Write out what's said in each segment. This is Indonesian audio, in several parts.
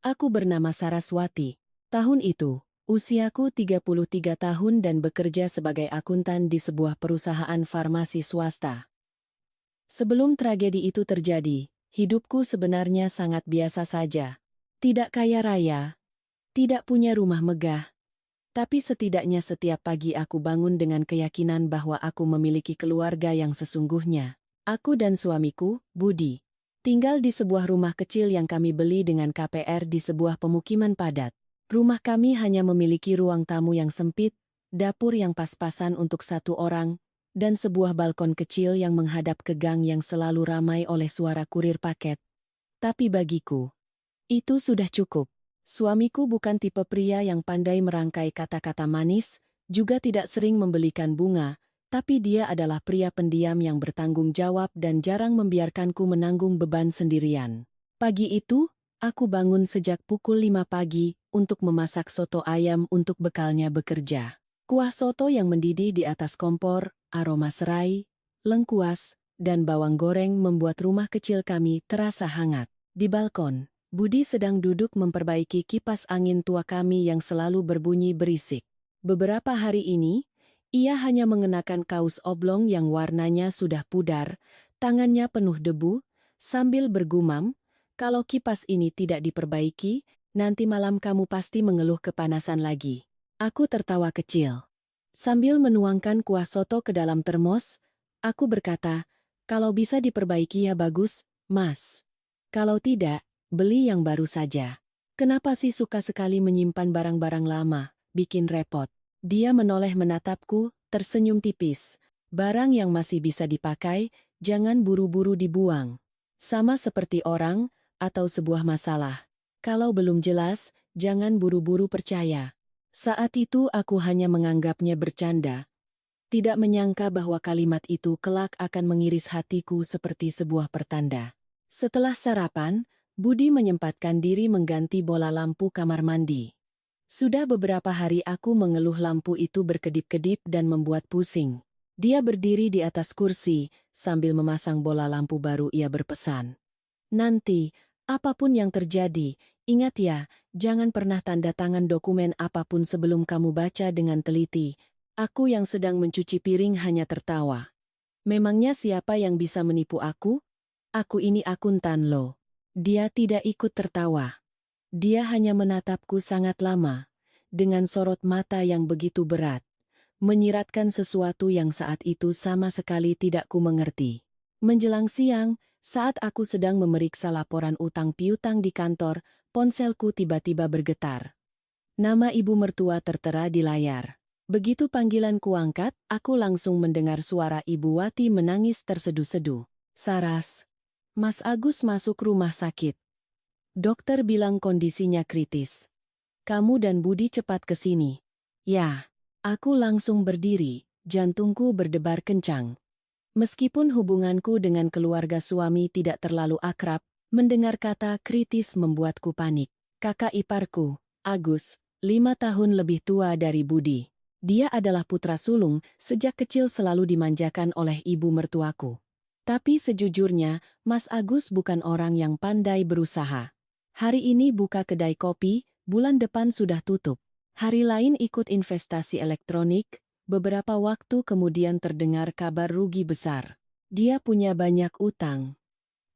Aku bernama Saraswati. Tahun itu, usiaku 33 tahun dan bekerja sebagai akuntan di sebuah perusahaan farmasi swasta. Sebelum tragedi itu terjadi, hidupku sebenarnya sangat biasa saja. Tidak kaya raya, tidak punya rumah megah, tapi setidaknya setiap pagi aku bangun dengan keyakinan bahwa aku memiliki keluarga yang sesungguhnya. Aku dan suamiku, Budi, tinggal di sebuah rumah kecil yang kami beli dengan KPR di sebuah pemukiman padat. Rumah kami hanya memiliki ruang tamu yang sempit, dapur yang pas-pasan untuk satu orang, dan sebuah balkon kecil yang menghadap ke gang yang selalu ramai oleh suara kurir paket. Tapi bagiku, itu sudah cukup. Suamiku bukan tipe pria yang pandai merangkai kata-kata manis, juga tidak sering membelikan bunga, tapi dia adalah pria pendiam yang bertanggung jawab dan jarang membiarkanku menanggung beban sendirian. Pagi itu, aku bangun sejak pukul 5 pagi untuk memasak soto ayam untuk bekalnya bekerja. Kuah soto yang mendidih di atas kompor, aroma serai, lengkuas, dan bawang goreng membuat rumah kecil kami terasa hangat. Di balkon, Budi sedang duduk memperbaiki kipas angin tua kami yang selalu berbunyi berisik. Beberapa hari ini, ia hanya mengenakan kaos oblong yang warnanya sudah pudar, tangannya penuh debu, sambil bergumam, "Kalau kipas ini tidak diperbaiki, nanti malam kamu pasti mengeluh kepanasan lagi." Aku tertawa kecil. Sambil menuangkan kuah soto ke dalam termos, aku berkata, "Kalau bisa diperbaiki ya bagus, Mas. Kalau tidak, beli yang baru saja." "Kenapa sih suka sekali menyimpan barang-barang lama, bikin repot?" Dia menoleh menatapku, tersenyum tipis. "Barang yang masih bisa dipakai, jangan buru-buru dibuang. Sama seperti orang, atau sebuah masalah. Kalau belum jelas, jangan buru-buru percaya." Saat itu aku hanya menganggapnya bercanda. Tidak menyangka bahwa kalimat itu kelak akan mengiris hatiku seperti sebuah pertanda. Setelah sarapan, Budi menyempatkan diri mengganti bola lampu kamar mandi. Sudah beberapa hari aku mengeluh lampu itu berkedip-kedip dan membuat pusing. Dia berdiri di atas kursi, sambil memasang bola lampu baru. Ia berpesan, "Nanti, apapun yang terjadi, ingat ya, jangan pernah tanda tangan dokumen apapun sebelum kamu baca dengan teliti." Aku yang sedang mencuci piring hanya tertawa. Memangnya siapa yang bisa menipu aku? Aku ini akuntan loh. Dia tidak ikut tertawa. Dia hanya menatapku sangat lama, dengan sorot mata yang begitu berat, menyiratkan sesuatu yang saat itu sama sekali tidak ku mengerti. Menjelang siang, saat aku sedang memeriksa laporan utang piutang di kantor, ponselku tiba-tiba bergetar. Nama ibu mertua tertera di layar. Begitu panggilan kuangkat, aku langsung mendengar suara Ibu Wati menangis terseduh-seduh. "Saras, Mas Agus masuk rumah sakit. Dokter bilang kondisinya kritis. Kamu dan Budi cepat ke sini." Ya, aku langsung berdiri, jantungku berdebar kencang. Meskipun hubunganku dengan keluarga suami tidak terlalu akrab, mendengar kata kritis membuatku panik. Kakak iparku, Agus, 5 tahun lebih tua dari Budi. Dia adalah putra sulung, sejak kecil selalu dimanjakan oleh ibu mertuaku. Tapi sejujurnya, Mas Agus bukan orang yang pandai berusaha. Hari ini buka kedai kopi, bulan depan sudah tutup. Hari lain ikut investasi elektronik, beberapa waktu kemudian terdengar kabar rugi besar. Dia punya banyak utang.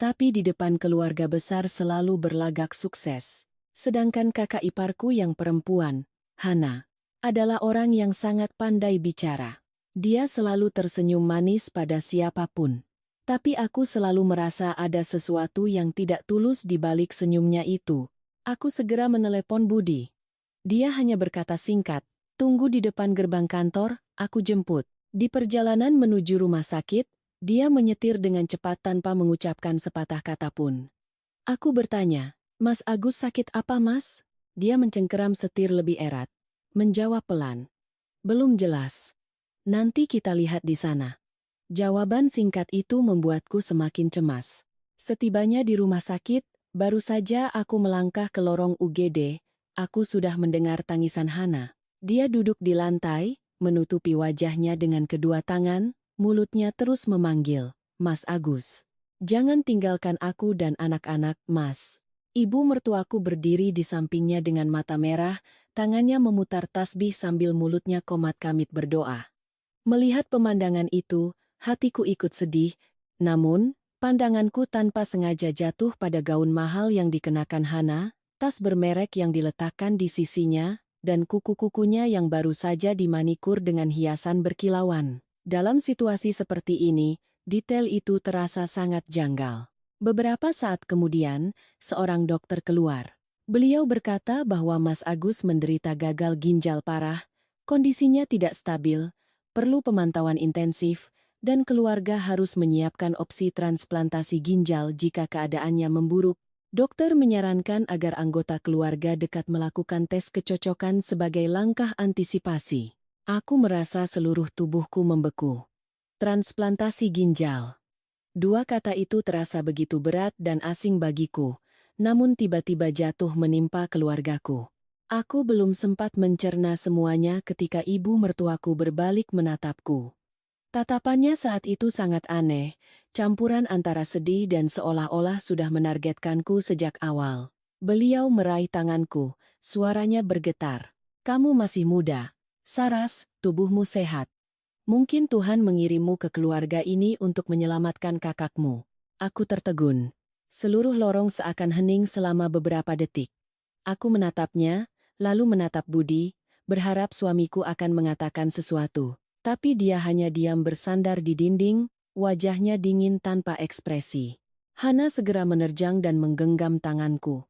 Tapi di depan keluarga besar selalu berlagak sukses. Sedangkan kakak iparku yang perempuan, Hana, adalah orang yang sangat pandai bicara. Dia selalu tersenyum manis pada siapapun. Tapi aku selalu merasa ada sesuatu yang tidak tulus di balik senyumnya itu. Aku segera menelepon Budi. Dia hanya berkata singkat, "Tunggu di depan gerbang kantor, aku jemput." Di perjalanan menuju rumah sakit, dia menyetir dengan cepat tanpa mengucapkan sepatah kata pun. Aku bertanya, "Mas Agus sakit apa, Mas?" Dia mencengkeram setir lebih erat. Menjawab pelan, "Belum jelas. Nanti kita lihat di sana." Jawaban singkat itu membuatku semakin cemas. Setibanya di rumah sakit, baru saja aku melangkah ke lorong UGD, aku sudah mendengar tangisan Hana. Dia duduk di lantai, menutupi wajahnya dengan kedua tangan, mulutnya terus memanggil, "Mas Agus. Jangan tinggalkan aku dan anak-anak, Mas. Ibu mertuaku berdiri di sampingnya dengan mata merah, tangannya memutar tasbih sambil mulutnya komat kamit berdoa. Melihat pemandangan itu, hatiku ikut sedih, namun, pandanganku tanpa sengaja jatuh pada gaun mahal yang dikenakan Hana, tas bermerek yang diletakkan di sisinya, dan kuku-kukunya yang baru saja dimanikur dengan hiasan berkilauan. Dalam situasi seperti ini, detail itu terasa sangat janggal. Beberapa saat kemudian, seorang dokter keluar. Beliau berkata bahwa Mas Agus menderita gagal ginjal parah, kondisinya tidak stabil, perlu pemantauan intensif, dan keluarga harus menyiapkan opsi transplantasi ginjal jika keadaannya memburuk. Dokter menyarankan agar anggota keluarga dekat melakukan tes kecocokan sebagai langkah antisipasi. Aku merasa seluruh tubuhku membeku. Transplantasi ginjal. Dua kata itu terasa begitu berat dan asing bagiku, namun tiba-tiba jatuh menimpa keluargaku. Aku belum sempat mencerna semuanya ketika ibu mertuaku berbalik menatapku. Tatapannya saat itu sangat aneh, campuran antara sedih dan seolah-olah sudah menargetkanku sejak awal. Beliau meraih tanganku, suaranya bergetar. "Kamu masih muda. Saras, tubuhmu sehat. Mungkin Tuhan mengirimmu ke keluarga ini untuk menyelamatkan kakakmu." Aku tertegun. Seluruh lorong seakan hening selama beberapa detik. Aku menatapnya, lalu menatap Budi, berharap suamiku akan mengatakan sesuatu. Tapi dia hanya diam bersandar di dinding, wajahnya dingin tanpa ekspresi. Hana segera menerjang dan menggenggam tanganku.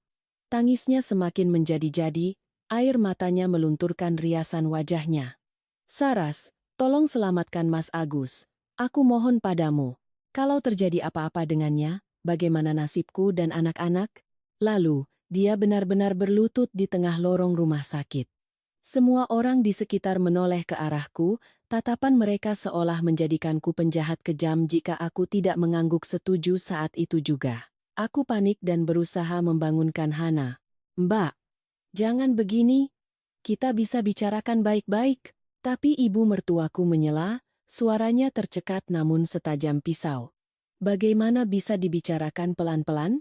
Tangisnya semakin menjadi-jadi, air matanya melunturkan riasan wajahnya. "Saras, tolong selamatkan Mas Agus. Aku mohon padamu. Kalau terjadi apa-apa dengannya, bagaimana nasibku dan anak-anak?" Lalu, dia benar-benar berlutut di tengah lorong rumah sakit. Semua orang di sekitar menoleh ke arahku, tatapan mereka seolah menjadikanku penjahat kejam jika aku tidak mengangguk setuju saat itu juga. Aku panik dan berusaha membangunkan Hana. "Mbak, jangan begini. Kita bisa bicarakan baik-baik." Tapi ibu mertuaku menyela, suaranya tercekat namun setajam pisau. "Bagaimana bisa dibicarakan pelan-pelan?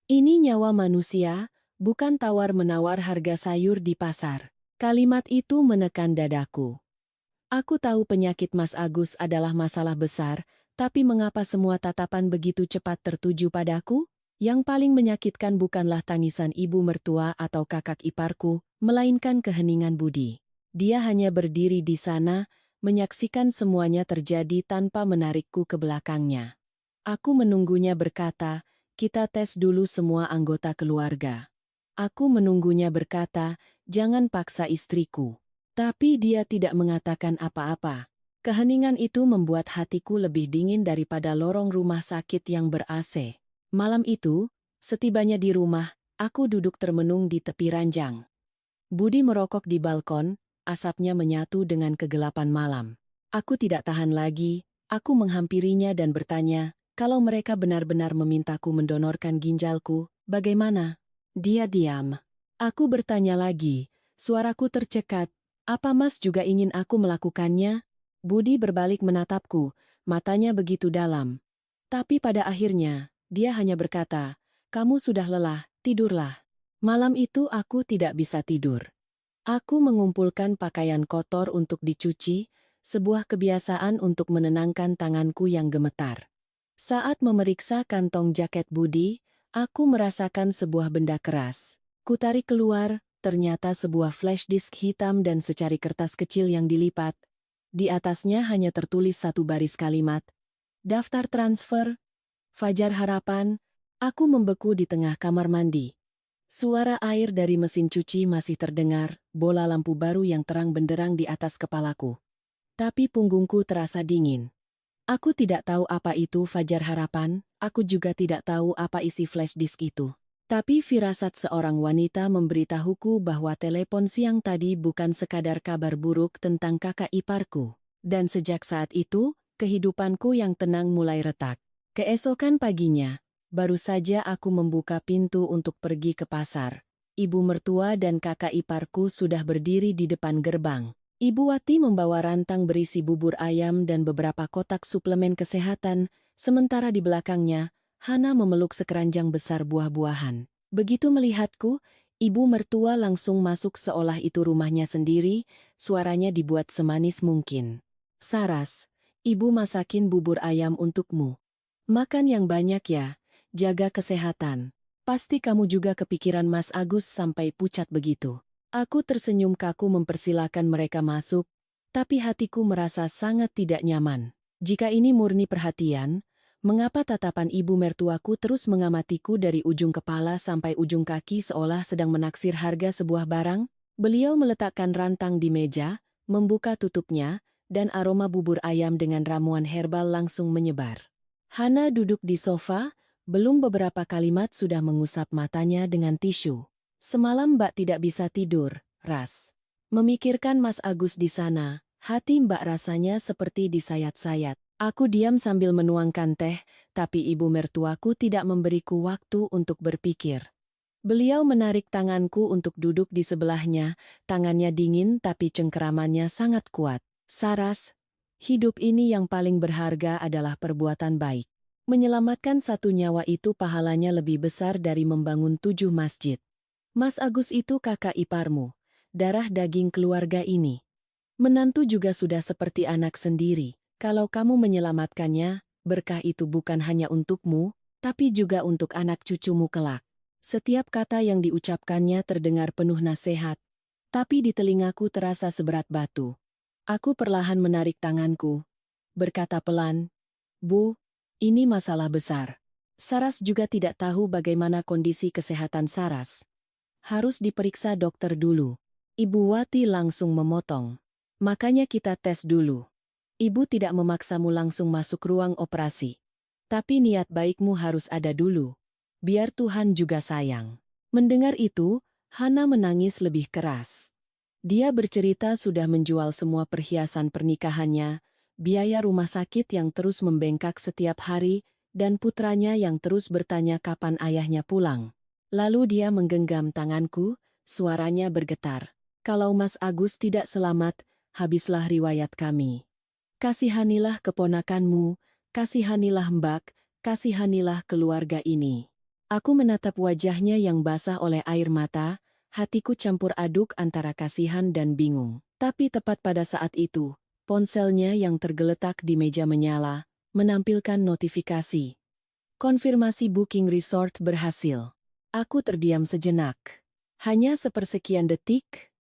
Ini nyawa manusia, bukan tawar-menawar harga sayur di pasar." Kalimat itu menekan dadaku. Aku tahu penyakit Mas Agus adalah masalah besar, tapi mengapa semua tatapan begitu cepat tertuju padaku? Yang paling menyakitkan bukanlah tangisan ibu mertua atau kakak iparku, melainkan keheningan Budi. Dia hanya berdiri di sana, menyaksikan semuanya terjadi tanpa menarikku ke belakangnya. Aku menunggunya berkata, "Kita tes dulu semua anggota keluarga." Aku menunggunya berkata, "Jangan paksa istriku." Tapi dia tidak mengatakan apa-apa. Keheningan itu membuat hatiku lebih dingin daripada lorong rumah sakit yang ber-AC. Malam itu, setibanya di rumah, aku duduk termenung di tepi ranjang. Budi merokok di balkon, asapnya menyatu dengan kegelapan malam. Aku tidak tahan lagi, aku menghampirinya dan bertanya, kalau mereka benar-benar memintaku mendonorkan ginjalku, bagaimana? Dia diam. Aku bertanya lagi, suaraku tercekat, "Apa Mas juga ingin aku melakukannya?" Budi berbalik menatapku, matanya begitu dalam. Tapi pada akhirnya, dia hanya berkata, "Kamu sudah lelah, tidurlah." Malam itu aku tidak bisa tidur. Aku mengumpulkan pakaian kotor untuk dicuci, sebuah kebiasaan untuk menenangkan tanganku yang gemetar. Saat memeriksa kantong jaket Budi, aku merasakan sebuah benda keras. Kutarik keluar, ternyata sebuah flash disk hitam dan secari kertas kecil yang dilipat. Di atasnya hanya tertulis satu baris kalimat. "Daftar transfer, Fajar Harapan." Aku membeku di tengah kamar mandi. Suara air dari mesin cuci masih terdengar, bola lampu baru yang terang benderang di atas kepalaku. Tapi punggungku terasa dingin. Aku tidak tahu apa itu Fajar Harapan, aku juga tidak tahu apa isi flash disk itu. Tapi firasat seorang wanita memberitahuku bahwa telepon siang tadi bukan sekadar kabar buruk tentang kakak iparku. Dan sejak saat itu, kehidupanku yang tenang mulai retak. Keesokan paginya, baru saja aku membuka pintu untuk pergi ke pasar. Ibu mertua dan kakak iparku sudah berdiri di depan gerbang. Ibu Wati membawa rantang berisi bubur ayam dan beberapa kotak suplemen kesehatan, sementara di belakangnya, Hana memeluk sekeranjang besar buah-buahan. Begitu melihatku, ibu mertua langsung masuk seolah itu rumahnya sendiri, suaranya dibuat semanis mungkin. Saras, ibu masakin bubur ayam untukmu. Makan yang banyak ya, jaga kesehatan. Pasti kamu juga kepikiran Mas Agus sampai pucat begitu. Aku tersenyum kaku mempersilakan mereka masuk, tapi hatiku merasa sangat tidak nyaman. Jika ini murni perhatian, mengapa tatapan ibu mertuaku terus mengamatiku dari ujung kepala sampai ujung kaki seolah sedang menaksir harga sebuah barang? Beliau meletakkan rantang di meja, membuka tutupnya, dan aroma bubur ayam dengan ramuan herbal langsung menyebar. Hana duduk di sofa, belum beberapa kalimat sudah mengusap matanya dengan tisu. Semalam Mbak tidak bisa tidur, Ras. Memikirkan Mas Agus di sana, hati Mbak rasanya seperti disayat-sayat. Aku diam sambil menuangkan teh, tapi ibu mertuaku tidak memberiku waktu untuk berpikir. Beliau menarik tanganku untuk duduk di sebelahnya, tangannya dingin tapi cengkeramannya sangat kuat. Saras, hidup ini yang paling berharga adalah perbuatan baik. Menyelamatkan satu nyawa itu pahalanya lebih besar dari membangun 7 masjid. Mas Agus itu kakak iparmu, darah daging keluarga ini. Menantu juga sudah seperti anak sendiri. Kalau kamu menyelamatkannya, berkah itu bukan hanya untukmu, tapi juga untuk anak cucumu kelak. Setiap kata yang diucapkannya terdengar penuh nasihat, tapi di telingaku terasa seberat batu. Aku perlahan menarik tanganku, berkata pelan, "Bu, ini masalah besar." Saras juga tidak tahu bagaimana kondisi kesehatan Saras. Harus diperiksa dokter dulu. Ibu Wati langsung memotong. Makanya kita tes dulu. Ibu tidak memaksamu langsung masuk ruang operasi. Tapi niat baikmu harus ada dulu. Biar Tuhan juga sayang. Mendengar itu, Hana menangis lebih keras. Dia bercerita sudah menjual semua perhiasan pernikahannya, biaya rumah sakit yang terus membengkak setiap hari, dan putranya yang terus bertanya kapan ayahnya pulang. Lalu dia menggenggam tanganku, suaranya bergetar. Kalau Mas Agus tidak selamat, habislah riwayat kami. Kasihanilah keponakanmu, kasihanilah Mbak, kasihanilah keluarga ini. Aku menatap wajahnya yang basah oleh air mata, hatiku campur aduk antara kasihan dan bingung. Tapi tepat pada saat itu, ponselnya yang tergeletak di meja menyala, menampilkan notifikasi. Konfirmasi booking resort berhasil. Aku terdiam sejenak. Hanya sepersekian detik,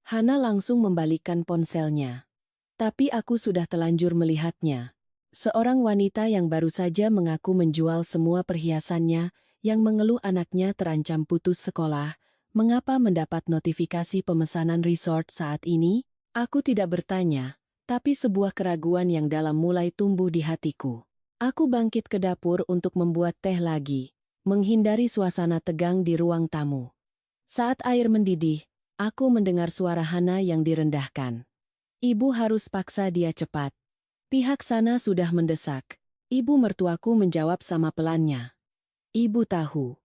Hana langsung membalikkan ponselnya. Tapi aku sudah telanjur melihatnya. Seorang wanita yang baru saja mengaku menjual semua perhiasannya, yang mengeluh anaknya terancam putus sekolah, mengapa mendapat notifikasi pemesanan resort saat ini? Aku tidak bertanya, tapi sebuah keraguan yang dalam mulai tumbuh di hatiku. Aku bangkit ke dapur untuk membuat teh lagi, menghindari suasana tegang di ruang tamu. Saat air mendidih, aku mendengar suara Hana yang direndahkan. Ibu harus paksa dia cepat. Pihak sana sudah mendesak. Ibu mertuaku menjawab sama pelannya. Ibu tahu.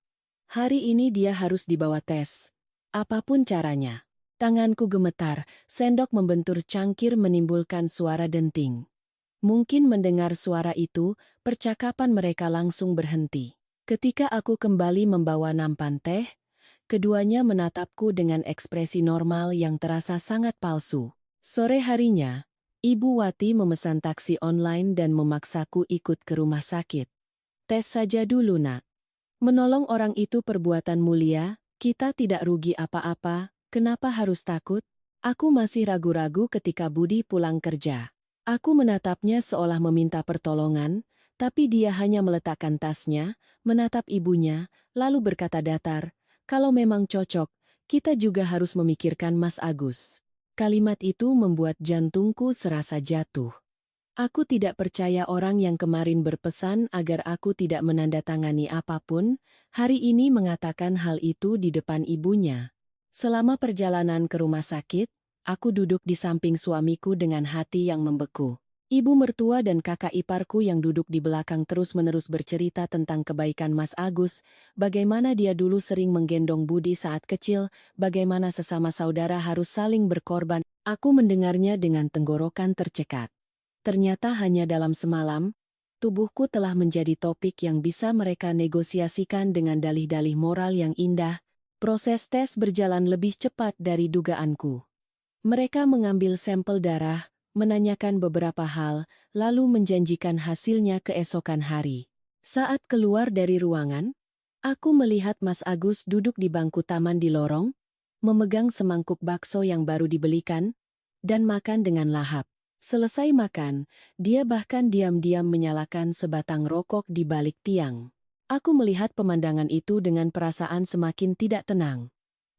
Hari ini dia harus dibawa tes. Apapun caranya. Tanganku gemetar, sendok membentur cangkir menimbulkan suara denting. Mungkin mendengar suara itu, percakapan mereka langsung berhenti. Ketika aku kembali membawa nampan teh, keduanya menatapku dengan ekspresi normal yang terasa sangat palsu. Sore harinya, Ibu Wati memesan taksi online dan memaksaku ikut ke rumah sakit. Tes saja dulu, Nak. Menolong orang itu perbuatan mulia, kita tidak rugi apa-apa, kenapa harus takut? Aku masih ragu-ragu ketika Budi pulang kerja. Aku menatapnya seolah meminta pertolongan, tapi dia hanya meletakkan tasnya, menatap ibunya, lalu berkata datar, kalau memang cocok, kita juga harus memikirkan Mas Agus. Kalimat itu membuat jantungku serasa jatuh. Aku tidak percaya orang yang kemarin berpesan agar aku tidak menandatangani apapun, hari ini mengatakan hal itu di depan ibunya. Selama perjalanan ke rumah sakit, aku duduk di samping suamiku dengan hati yang membeku. Ibu mertua dan kakak iparku yang duduk di belakang terus-menerus bercerita tentang kebaikan Mas Agus, bagaimana dia dulu sering menggendong Budi saat kecil, bagaimana sesama saudara harus saling berkorban. Aku mendengarnya dengan tenggorokan tercekat. Ternyata hanya dalam semalam, tubuhku telah menjadi topik yang bisa mereka negosiasikan dengan dalih-dalih moral yang indah. Proses tes berjalan lebih cepat dari dugaanku. Mereka mengambil sampel darah, menanyakan beberapa hal, lalu menjanjikan hasilnya keesokan hari. Saat keluar dari ruangan, aku melihat Mas Agus duduk di bangku taman di lorong, memegang semangkuk bakso yang baru dibelikan, dan makan dengan lahap. Selesai makan, dia bahkan diam-diam menyalakan sebatang rokok di balik tiang. Aku melihat pemandangan itu dengan perasaan semakin tidak tenang.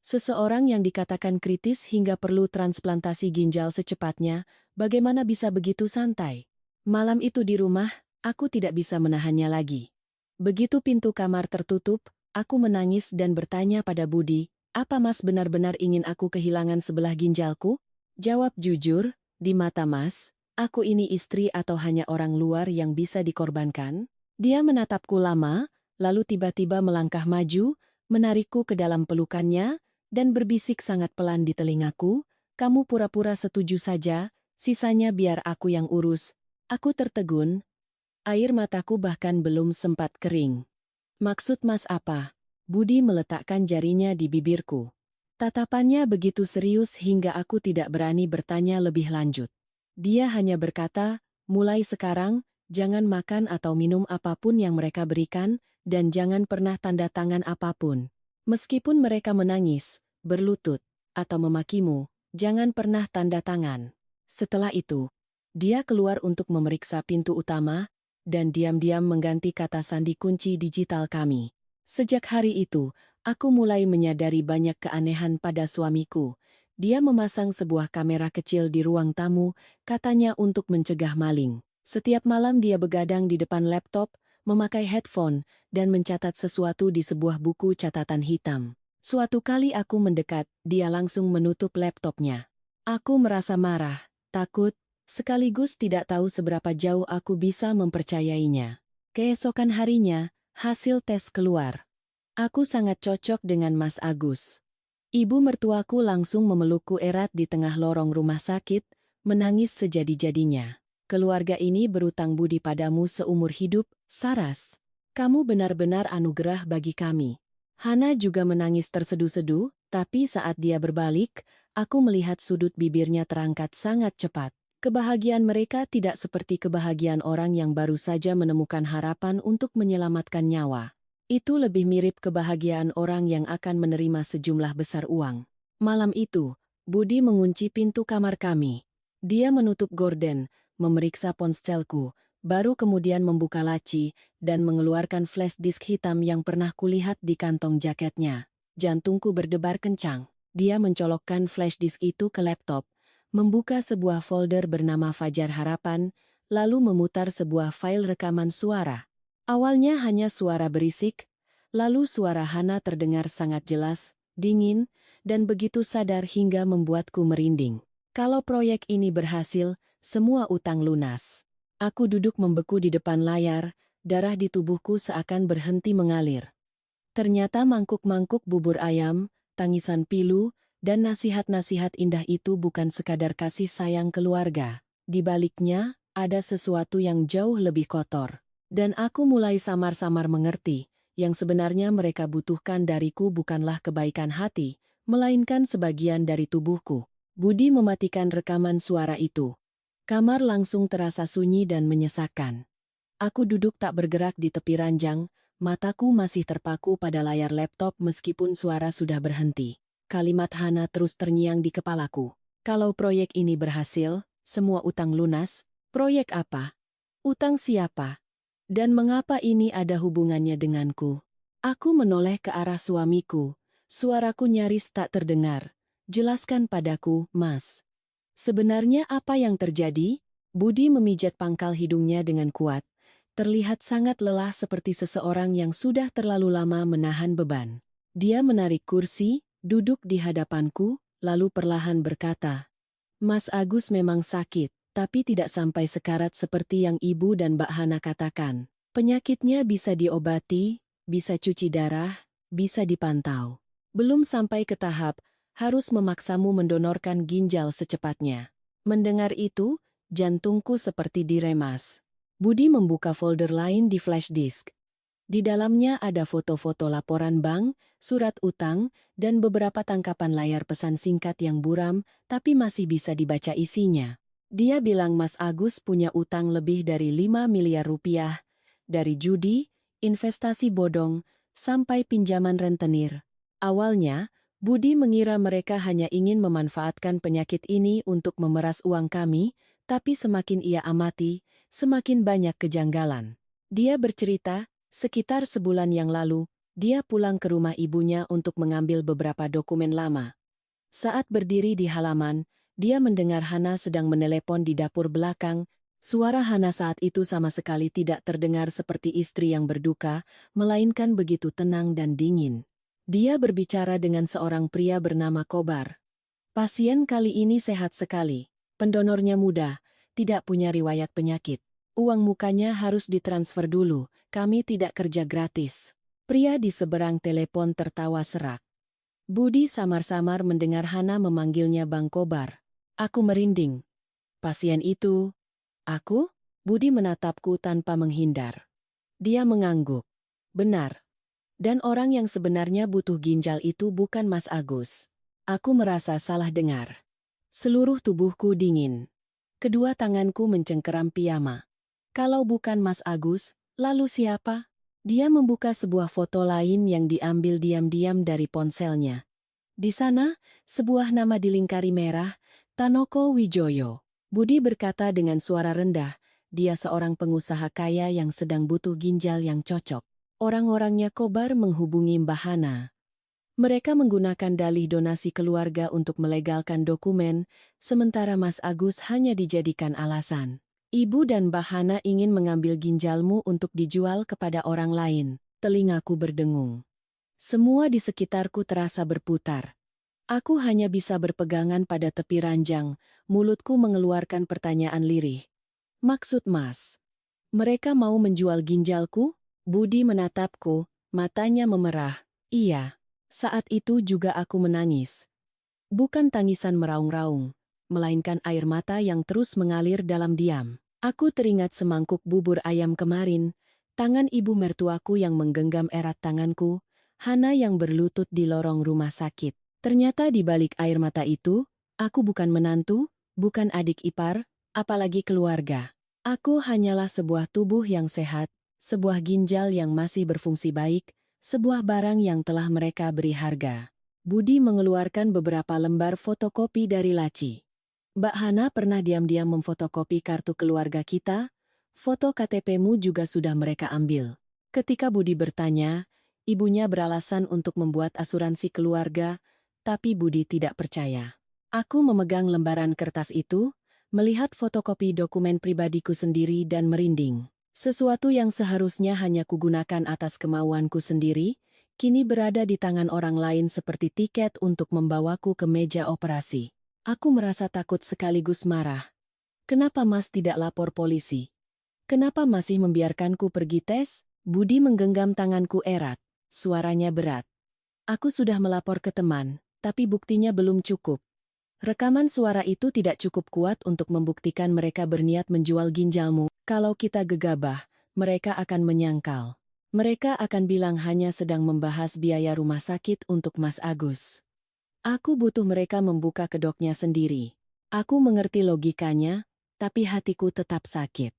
Seseorang yang dikatakan kritis hingga perlu transplantasi ginjal secepatnya, bagaimana bisa begitu santai? Malam itu di rumah, aku tidak bisa menahannya lagi. Begitu pintu kamar tertutup, aku menangis dan bertanya pada Budi, "Apa Mas benar-benar ingin aku kehilangan sebelah ginjalku?" Jawab jujur, "Di mata Mas, aku ini istri atau hanya orang luar yang bisa dikorbankan?" Dia menatapku lama, lalu tiba-tiba melangkah maju, menarikku ke dalam pelukannya, dan berbisik sangat pelan di telingaku, "Kamu pura-pura setuju saja, sisanya biar aku yang urus." Aku tertegun, air mataku bahkan belum sempat kering. "Maksud Mas apa?" Budi meletakkan jarinya di bibirku. Tatapannya begitu serius hingga aku tidak berani bertanya lebih lanjut. Dia hanya berkata, "Mulai sekarang, jangan makan atau minum apapun yang mereka berikan, dan jangan pernah tanda tangan apapun. Meskipun mereka menangis, berlutut, atau memakimu, jangan pernah tanda tangan." Setelah itu, dia keluar untuk memeriksa pintu utama, dan diam-diam mengganti kata sandi kunci digital kami. Sejak hari itu, aku mulai menyadari banyak keanehan pada suamiku. Dia memasang sebuah kamera kecil di ruang tamu, katanya untuk mencegah maling. Setiap malam dia begadang di depan laptop, memakai headphone, dan mencatat sesuatu di sebuah buku catatan hitam. Suatu kali aku mendekat, dia langsung menutup laptopnya. Aku merasa marah, takut, sekaligus tidak tahu seberapa jauh aku bisa mempercayainya. Keesokan harinya, hasil tes keluar. Aku sangat cocok dengan Mas Agus. Ibu mertuaku langsung memelukku erat di tengah lorong rumah sakit, menangis sejadi-jadinya. "Keluarga ini berutang budi padamu seumur hidup, Saras. Kamu benar-benar anugerah bagi kami." Hana juga menangis terseduh-seduh, tapi saat dia berbalik, aku melihat sudut bibirnya terangkat sangat cepat. Kebahagiaan mereka tidak seperti kebahagiaan orang yang baru saja menemukan harapan untuk menyelamatkan nyawa. Itu lebih mirip kebahagiaan orang yang akan menerima sejumlah besar uang. Malam itu, Budi mengunci pintu kamar kami. Dia menutup gorden, memeriksa ponselku, baru kemudian membuka laci, dan mengeluarkan flash disk hitam yang pernah kulihat di kantong jaketnya. Jantungku berdebar kencang. Dia mencolokkan flash disk itu ke laptop, membuka sebuah folder bernama Fajar Harapan, lalu memutar sebuah file rekaman suara. Awalnya hanya suara berisik, lalu suara Hana terdengar sangat jelas, dingin, dan begitu sadar hingga membuatku merinding. Kalau proyek ini berhasil, semua utang lunas. Aku duduk membeku di depan layar, darah di tubuhku seakan berhenti mengalir. Ternyata mangkuk-mangkuk bubur ayam, tangisan pilu, dan nasihat-nasihat indah itu bukan sekadar kasih sayang keluarga. Di baliknya, ada sesuatu yang jauh lebih kotor. Dan aku mulai samar-samar mengerti, yang sebenarnya mereka butuhkan dariku bukanlah kebaikan hati, melainkan sebagian dari tubuhku. Budi mematikan rekaman suara itu. Kamar langsung terasa sunyi dan menyesakan. Aku duduk tak bergerak di tepi ranjang, mataku masih terpaku pada layar laptop meskipun suara sudah berhenti. Kalimat Hana terus terngiang di kepalaku. Kalau proyek ini berhasil, semua utang lunas, proyek apa? Utang siapa? Dan mengapa ini ada hubungannya denganku? Aku menoleh ke arah suamiku. Suaraku nyaris tak terdengar. "Jelaskan padaku, Mas. Sebenarnya apa yang terjadi?" Budi memijat pangkal hidungnya dengan kuat. Terlihat sangat lelah seperti seseorang yang sudah terlalu lama menahan beban. Dia menarik kursi, duduk di hadapanku, lalu perlahan berkata, "Mas Agus memang sakit. Tapi tidak sampai sekarat seperti yang Ibu dan Mbak Hana katakan. Penyakitnya bisa diobati, bisa cuci darah, bisa dipantau. Belum sampai ke tahap, harus memaksamu mendonorkan ginjal secepatnya." Mendengar itu, jantungku seperti diremas. Budi membuka folder lain di flash disk. Di dalamnya ada foto-foto laporan bank, surat utang, dan beberapa tangkapan layar pesan singkat yang buram, tapi masih bisa dibaca isinya. Dia bilang Mas Agus punya utang lebih dari 5 miliar rupiah, dari judi, investasi bodong, sampai pinjaman rentenir. Awalnya, Budi mengira mereka hanya ingin memanfaatkan penyakit ini untuk memeras uang kami, tapi semakin ia amati, semakin banyak kejanggalan. Dia bercerita, sekitar sebulan yang lalu, dia pulang ke rumah ibunya untuk mengambil beberapa dokumen lama. Saat berdiri di halaman, dia mendengar Hana sedang menelepon di dapur belakang. Suara Hana saat itu sama sekali tidak terdengar seperti istri yang berduka, melainkan begitu tenang dan dingin. Dia berbicara dengan seorang pria bernama Kobar. Pasien kali ini sehat sekali. Pendonornya muda, tidak punya riwayat penyakit. Uang mukanya harus ditransfer dulu, kami tidak kerja gratis. Pria di seberang telepon tertawa serak. Budi samar-samar mendengar Hana memanggilnya Bang Kobar. Aku merinding. Pasien itu, aku? Budi menatapku tanpa menghindar. Dia mengangguk. Benar. Dan orang yang sebenarnya butuh ginjal itu bukan Mas Agus. Aku merasa salah dengar. Seluruh tubuhku dingin. Kedua tanganku mencengkeram piyama. Kalau bukan Mas Agus, lalu siapa? Dia membuka sebuah foto lain yang diambil diam-diam dari ponselnya. Di sana, sebuah nama dilingkari merah, Tanoko Wijoyo. Budi berkata dengan suara rendah, dia seorang pengusaha kaya yang sedang butuh ginjal yang cocok. Orang-orangnya Kobar menghubungi Mbah Hana. Mereka menggunakan dalih donasi keluarga untuk melegalkan dokumen, sementara Mas Agus hanya dijadikan alasan. Ibu dan Mbah Hana ingin mengambil ginjalmu untuk dijual kepada orang lain. Telingaku berdengung. Semua di sekitarku terasa berputar. Aku hanya bisa berpegangan pada tepi ranjang, mulutku mengeluarkan pertanyaan lirih. Maksud Mas, mereka mau menjual ginjalku? Budi menatapku, matanya memerah. Iya, saat itu juga aku menangis. Bukan tangisan meraung-raung, melainkan air mata yang terus mengalir dalam diam. Aku teringat semangkuk bubur ayam kemarin, tangan ibu mertuaku yang menggenggam erat tanganku, Hana yang berlutut di lorong rumah sakit. Ternyata di balik air mata itu, aku bukan menantu, bukan adik ipar, apalagi keluarga. Aku hanyalah sebuah tubuh yang sehat, sebuah ginjal yang masih berfungsi baik, sebuah barang yang telah mereka beri harga. Budi mengeluarkan beberapa lembar fotokopi dari laci. Mbak Hana pernah diam-diam memfotokopi kartu keluarga kita, foto KTP-mu juga sudah mereka ambil. Ketika Budi bertanya, ibunya beralasan untuk membuat asuransi keluarga, tapi Budi tidak percaya. Aku memegang lembaran kertas itu, melihat fotokopi dokumen pribadiku sendiri dan merinding. Sesuatu yang seharusnya hanya kugunakan atas kemauanku sendiri, kini berada di tangan orang lain seperti tiket untuk membawaku ke meja operasi. Aku merasa takut sekaligus marah. Kenapa Mas tidak lapor polisi? Kenapa masih membiarkanku pergi tes? Budi menggenggam tanganku erat. Suaranya berat. Aku sudah melapor ke teman, tapi buktinya belum cukup. Rekaman suara itu tidak cukup kuat untuk membuktikan mereka berniat menjual ginjalmu. Kalau kita gegabah, mereka akan menyangkal. Mereka akan bilang hanya sedang membahas biaya rumah sakit untuk Mas Agus. Aku butuh mereka membuka kedoknya sendiri. Aku mengerti logikanya, tapi hatiku tetap sakit.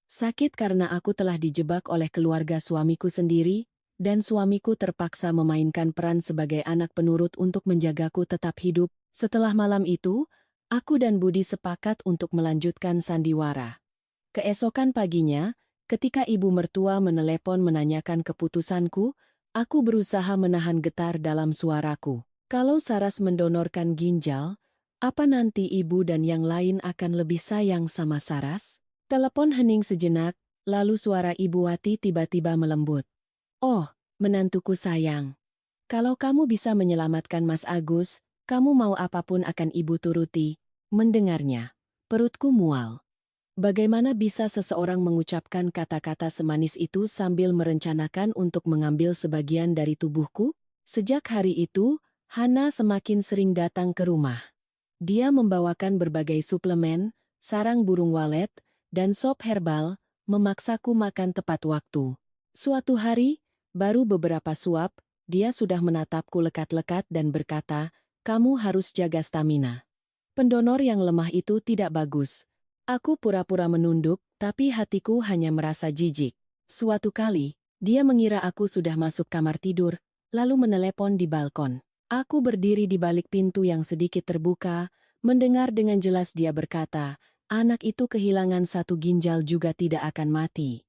Sakit karena aku telah dijebak oleh keluarga suamiku sendiri, dan suamiku terpaksa memainkan peran sebagai anak penurut untuk menjagaku tetap hidup. Setelah malam itu, aku dan Budi sepakat untuk melanjutkan sandiwara. Keesokan paginya, ketika ibu mertua menelepon menanyakan keputusanku, aku berusaha menahan getar dalam suaraku. Kalau Saras mendonorkan ginjal, apa nanti ibu dan yang lain akan lebih sayang sama Saras? Telepon hening sejenak, lalu suara Ibu Wati tiba-tiba melembut. Oh, menantuku sayang. Kalau kamu bisa menyelamatkan Mas Agus, kamu mau apapun akan ibu turuti. Mendengarnya, perutku mual. Bagaimana bisa seseorang mengucapkan kata-kata semanis itu sambil merencanakan untuk mengambil sebagian dari tubuhku? Sejak hari itu, Hana semakin sering datang ke rumah. Dia membawakan berbagai suplemen, sarang burung walet, dan sop herbal, memaksaku makan tepat waktu. Suatu hari, baru beberapa suap, dia sudah menatapku lekat-lekat dan berkata, "Kamu harus jaga stamina. Pendonor yang lemah itu tidak bagus." Aku pura-pura menunduk, tapi hatiku hanya merasa jijik. Suatu kali, dia mengira aku sudah masuk kamar tidur, lalu menelepon di balkon. Aku berdiri di balik pintu yang sedikit terbuka, mendengar dengan jelas dia berkata, "Anak itu kehilangan satu ginjal juga tidak akan mati.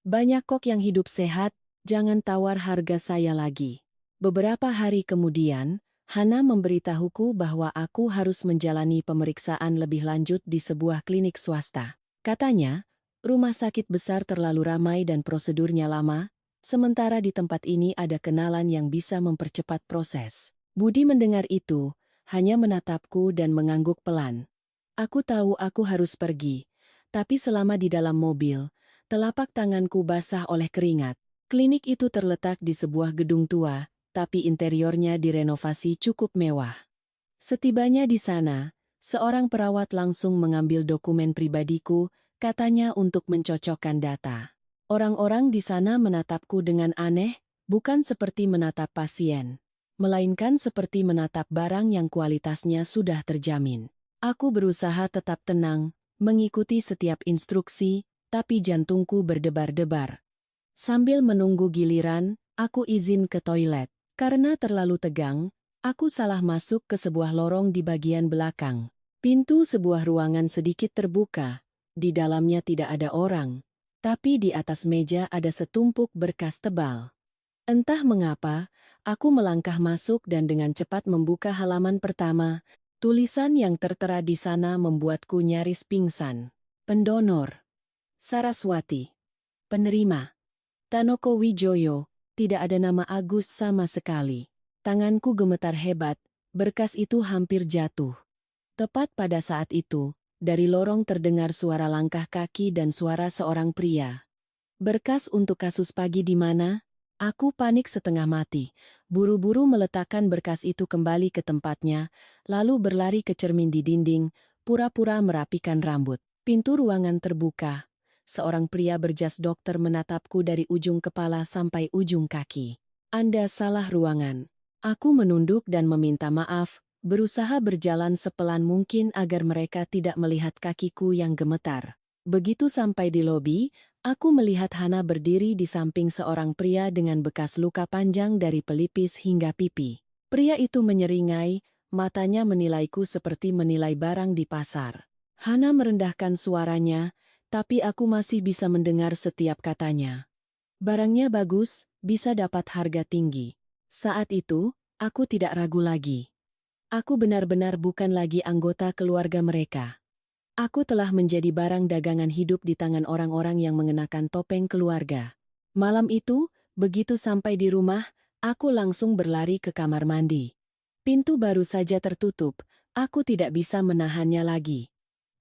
Banyak kok yang hidup sehat, jangan tawar harga saya lagi." Beberapa hari kemudian, Hana memberitahuku bahwa aku harus menjalani pemeriksaan lebih lanjut di sebuah klinik swasta. Katanya, rumah sakit besar terlalu ramai dan prosedurnya lama, sementara di tempat ini ada kenalan yang bisa mempercepat proses. Budi mendengar itu, hanya menatapku dan mengangguk pelan. Aku tahu aku harus pergi, tapi selama di dalam mobil, telapak tanganku basah oleh keringat. Klinik itu terletak di sebuah gedung tua, tapi interiornya direnovasi cukup mewah. Setibanya di sana, seorang perawat langsung mengambil dokumen pribadiku, katanya untuk mencocokkan data. Orang-orang di sana menatapku dengan aneh, bukan seperti menatap pasien, melainkan seperti menatap barang yang kualitasnya sudah terjamin. Aku berusaha tetap tenang, mengikuti setiap instruksi, tapi jantungku berdebar-debar. Sambil menunggu giliran, aku izin ke toilet. Karena terlalu tegang, aku salah masuk ke sebuah lorong di bagian belakang. Pintu sebuah ruangan sedikit terbuka. Di dalamnya tidak ada orang, tapi di atas meja ada setumpuk berkas tebal. Entah mengapa, aku melangkah masuk dan dengan cepat membuka halaman pertama. Tulisan yang tertera di sana membuatku nyaris pingsan. Pendonor Saraswati. Penerima Tanoko Wijoyo. Tidak ada nama Agus sama sekali. Tanganku gemetar hebat, berkas itu hampir jatuh. Tepat pada saat itu, dari lorong terdengar suara langkah kaki dan suara seorang pria. "Berkas untuk kasus pagi di mana?" Aku panik setengah mati. Buru-buru meletakkan berkas itu kembali ke tempatnya, lalu berlari ke cermin di dinding, pura-pura merapikan rambut. Pintu ruangan terbuka. Seorang pria berjas dokter menatapku dari ujung kepala sampai ujung kaki. "Anda salah ruangan." Aku menunduk dan meminta maaf, berusaha berjalan sepelan mungkin agar mereka tidak melihat kakiku yang gemetar. Begitu sampai di lobi, aku melihat Hana berdiri di samping seorang pria dengan bekas luka panjang dari pelipis hingga pipi. Pria itu menyeringai, matanya menilaiku seperti menilai barang di pasar. Hana merendahkan suaranya, tapi aku masih bisa mendengar setiap katanya. "Barangnya bagus, bisa dapat harga tinggi." Saat itu, aku tidak ragu lagi. Aku benar-benar bukan lagi anggota keluarga mereka. Aku telah menjadi barang dagangan hidup di tangan orang-orang yang mengenakan topeng keluarga. Malam itu, begitu sampai di rumah, aku langsung berlari ke kamar mandi. Pintu baru saja tertutup, aku tidak bisa menahannya lagi.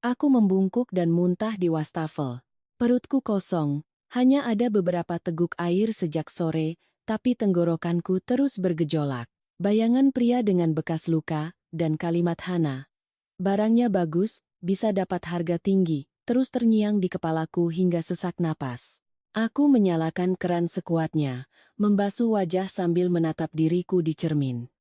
Aku membungkuk dan muntah di wastafel. Perutku kosong, hanya ada beberapa teguk air sejak sore, tapi tenggorokanku terus bergejolak. Bayangan pria dengan bekas luka, dan kalimat Hana. "Barangnya bagus, bisa dapat harga tinggi," terus terngiang di kepalaku hingga sesak napas. Aku menyalakan keran sekuatnya, membasuh wajah sambil menatap diriku di cermin.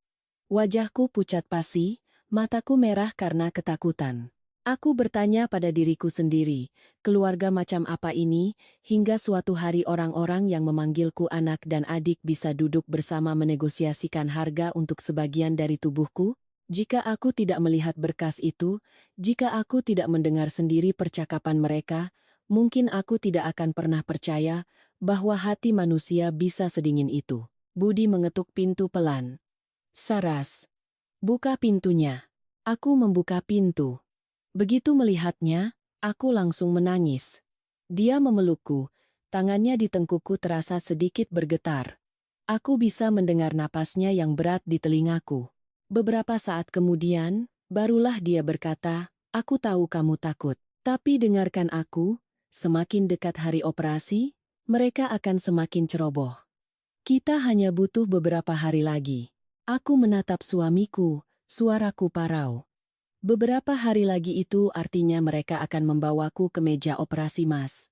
Wajahku pucat pasi, mataku merah karena ketakutan. Aku bertanya pada diriku sendiri, keluarga macam apa ini, hingga suatu hari orang-orang yang memanggilku anak dan adik bisa duduk bersama menegosiasikan harga untuk sebagian dari tubuhku? Jika aku tidak melihat berkas itu, jika aku tidak mendengar sendiri percakapan mereka, mungkin aku tidak akan pernah percaya bahwa hati manusia bisa sedingin itu. Budi mengetuk pintu pelan. "Saras, buka pintunya." Aku membuka pintu. Begitu melihatnya, aku langsung menangis. Dia memelukku, tangannya di tengkukku terasa sedikit bergetar. Aku bisa mendengar napasnya yang berat di telingaku. Beberapa saat kemudian, barulah dia berkata, "Aku tahu kamu takut, tapi dengarkan aku, semakin dekat hari operasi, mereka akan semakin ceroboh. Kita hanya butuh beberapa hari lagi." Aku menatap suamiku, suaraku parau. Beberapa hari lagi itu artinya mereka akan membawaku ke meja operasi, Mas.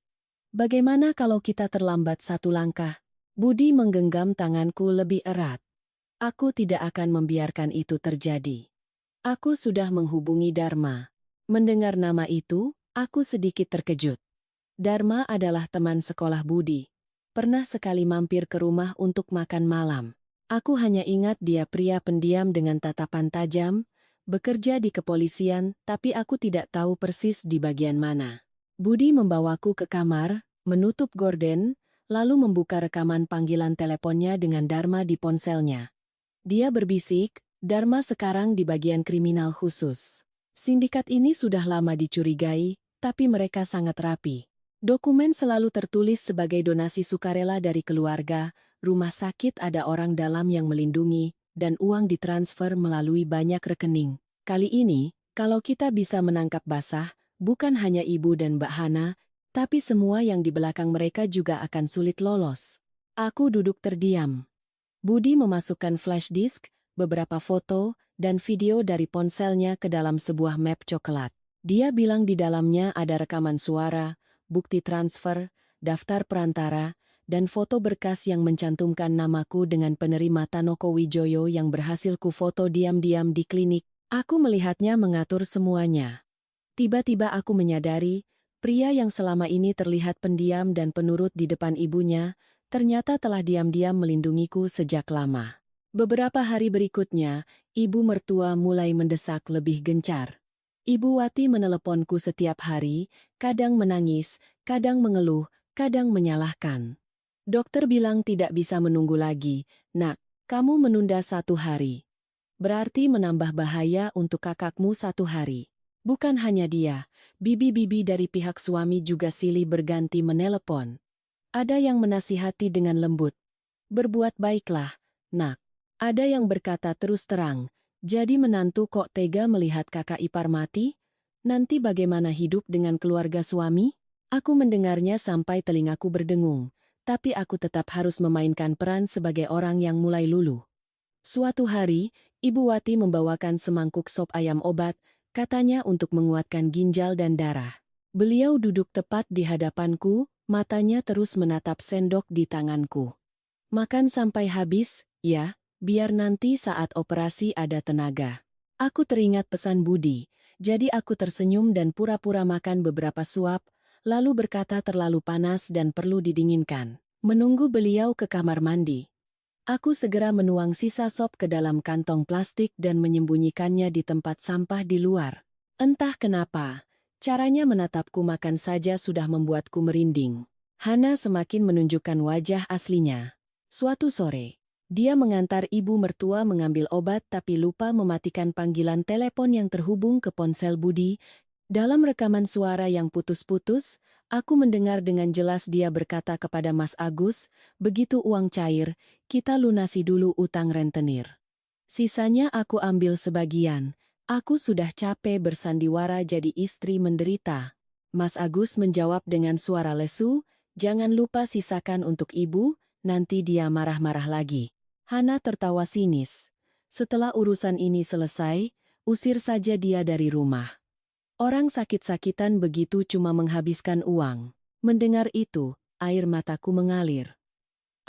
Bagaimana kalau kita terlambat satu langkah? Budi menggenggam tanganku lebih erat. Aku tidak akan membiarkan itu terjadi. Aku sudah menghubungi Dharma. Mendengar nama itu, aku sedikit terkejut. Dharma adalah teman sekolah Budi. Pernah sekali mampir ke rumah untuk makan malam. Aku hanya ingat dia pria pendiam dengan tatapan tajam, bekerja di kepolisian, tapi aku tidak tahu persis di bagian mana. Budi membawaku ke kamar, menutup gorden, lalu membuka rekaman panggilan teleponnya dengan Dharma di ponselnya. Dia berbisik, Dharma sekarang di bagian kriminal khusus. Sindikat ini sudah lama dicurigai, tapi mereka sangat rapi. Dokumen selalu tertulis sebagai donasi sukarela dari keluarga, rumah sakit ada orang dalam yang melindungi, dan uang ditransfer melalui banyak rekening. Kali ini, kalau kita bisa menangkap basah, bukan hanya ibu dan Mbak Hana, tapi semua yang di belakang mereka juga akan sulit lolos. Aku duduk terdiam. Budi memasukkan flash disk, beberapa foto, dan video dari ponselnya ke dalam sebuah map coklat. Dia bilang di dalamnya ada rekaman suara, bukti transfer, daftar perantara, dan foto berkas yang mencantumkan namaku dengan penerima Tanoko Wijoyo yang berhasil kufoto diam-diam di klinik. Aku melihatnya mengatur semuanya. Tiba-tiba aku menyadari, pria yang selama ini terlihat pendiam dan penurut di depan ibunya, ternyata telah diam-diam melindungiku sejak lama. Beberapa hari berikutnya, ibu mertua mulai mendesak lebih gencar. Ibu Wati meneleponku setiap hari, kadang menangis, kadang mengeluh, kadang menyalahkan. Dokter bilang tidak bisa menunggu lagi, "Nak, kamu menunda 1 hari. Berarti menambah bahaya untuk kakakmu 1 hari." Bukan hanya dia, bibi-bibi dari pihak suami juga silih berganti menelepon. Ada yang menasihati dengan lembut. "Berbuat baiklah, nak." Ada yang berkata terus terang, "Jadi menantu kok tega melihat kakak ipar mati? Nanti bagaimana hidup dengan keluarga suami?" Aku mendengarnya sampai telingaku berdengung, tapi aku tetap harus memainkan peran sebagai orang yang mulai luluh. Suatu hari, Ibu Wati membawakan semangkuk sop ayam obat, katanya untuk menguatkan ginjal dan darah. Beliau duduk tepat di hadapanku, matanya terus menatap sendok di tanganku. "Makan sampai habis, ya, biar nanti saat operasi ada tenaga." Aku teringat pesan Budi, jadi aku tersenyum dan pura-pura makan beberapa suap, lalu berkata terlalu panas dan perlu didinginkan. Menunggu beliau ke kamar mandi. Aku segera menuang sisa sop ke dalam kantong plastik dan menyembunyikannya di tempat sampah di luar. Entah kenapa, caranya menatapku makan saja sudah membuatku merinding. Hana semakin menunjukkan wajah aslinya. Suatu sore, dia mengantar ibu mertua mengambil obat tapi lupa mematikan panggilan telepon yang terhubung ke ponsel Budi. Dalam rekaman suara yang putus-putus, aku mendengar dengan jelas dia berkata kepada Mas Agus, "Begitu uang cair, kita lunasi dulu utang rentenir. Sisanya aku ambil sebagian. Aku sudah capek bersandiwara jadi istri menderita." Mas Agus menjawab dengan suara lesu, "Jangan lupa sisakan untuk ibu, nanti dia marah-marah lagi." Hana tertawa sinis. "Setelah urusan ini selesai, usir saja dia dari rumah. Orang sakit-sakitan begitu cuma menghabiskan uang." Mendengar itu, air mataku mengalir.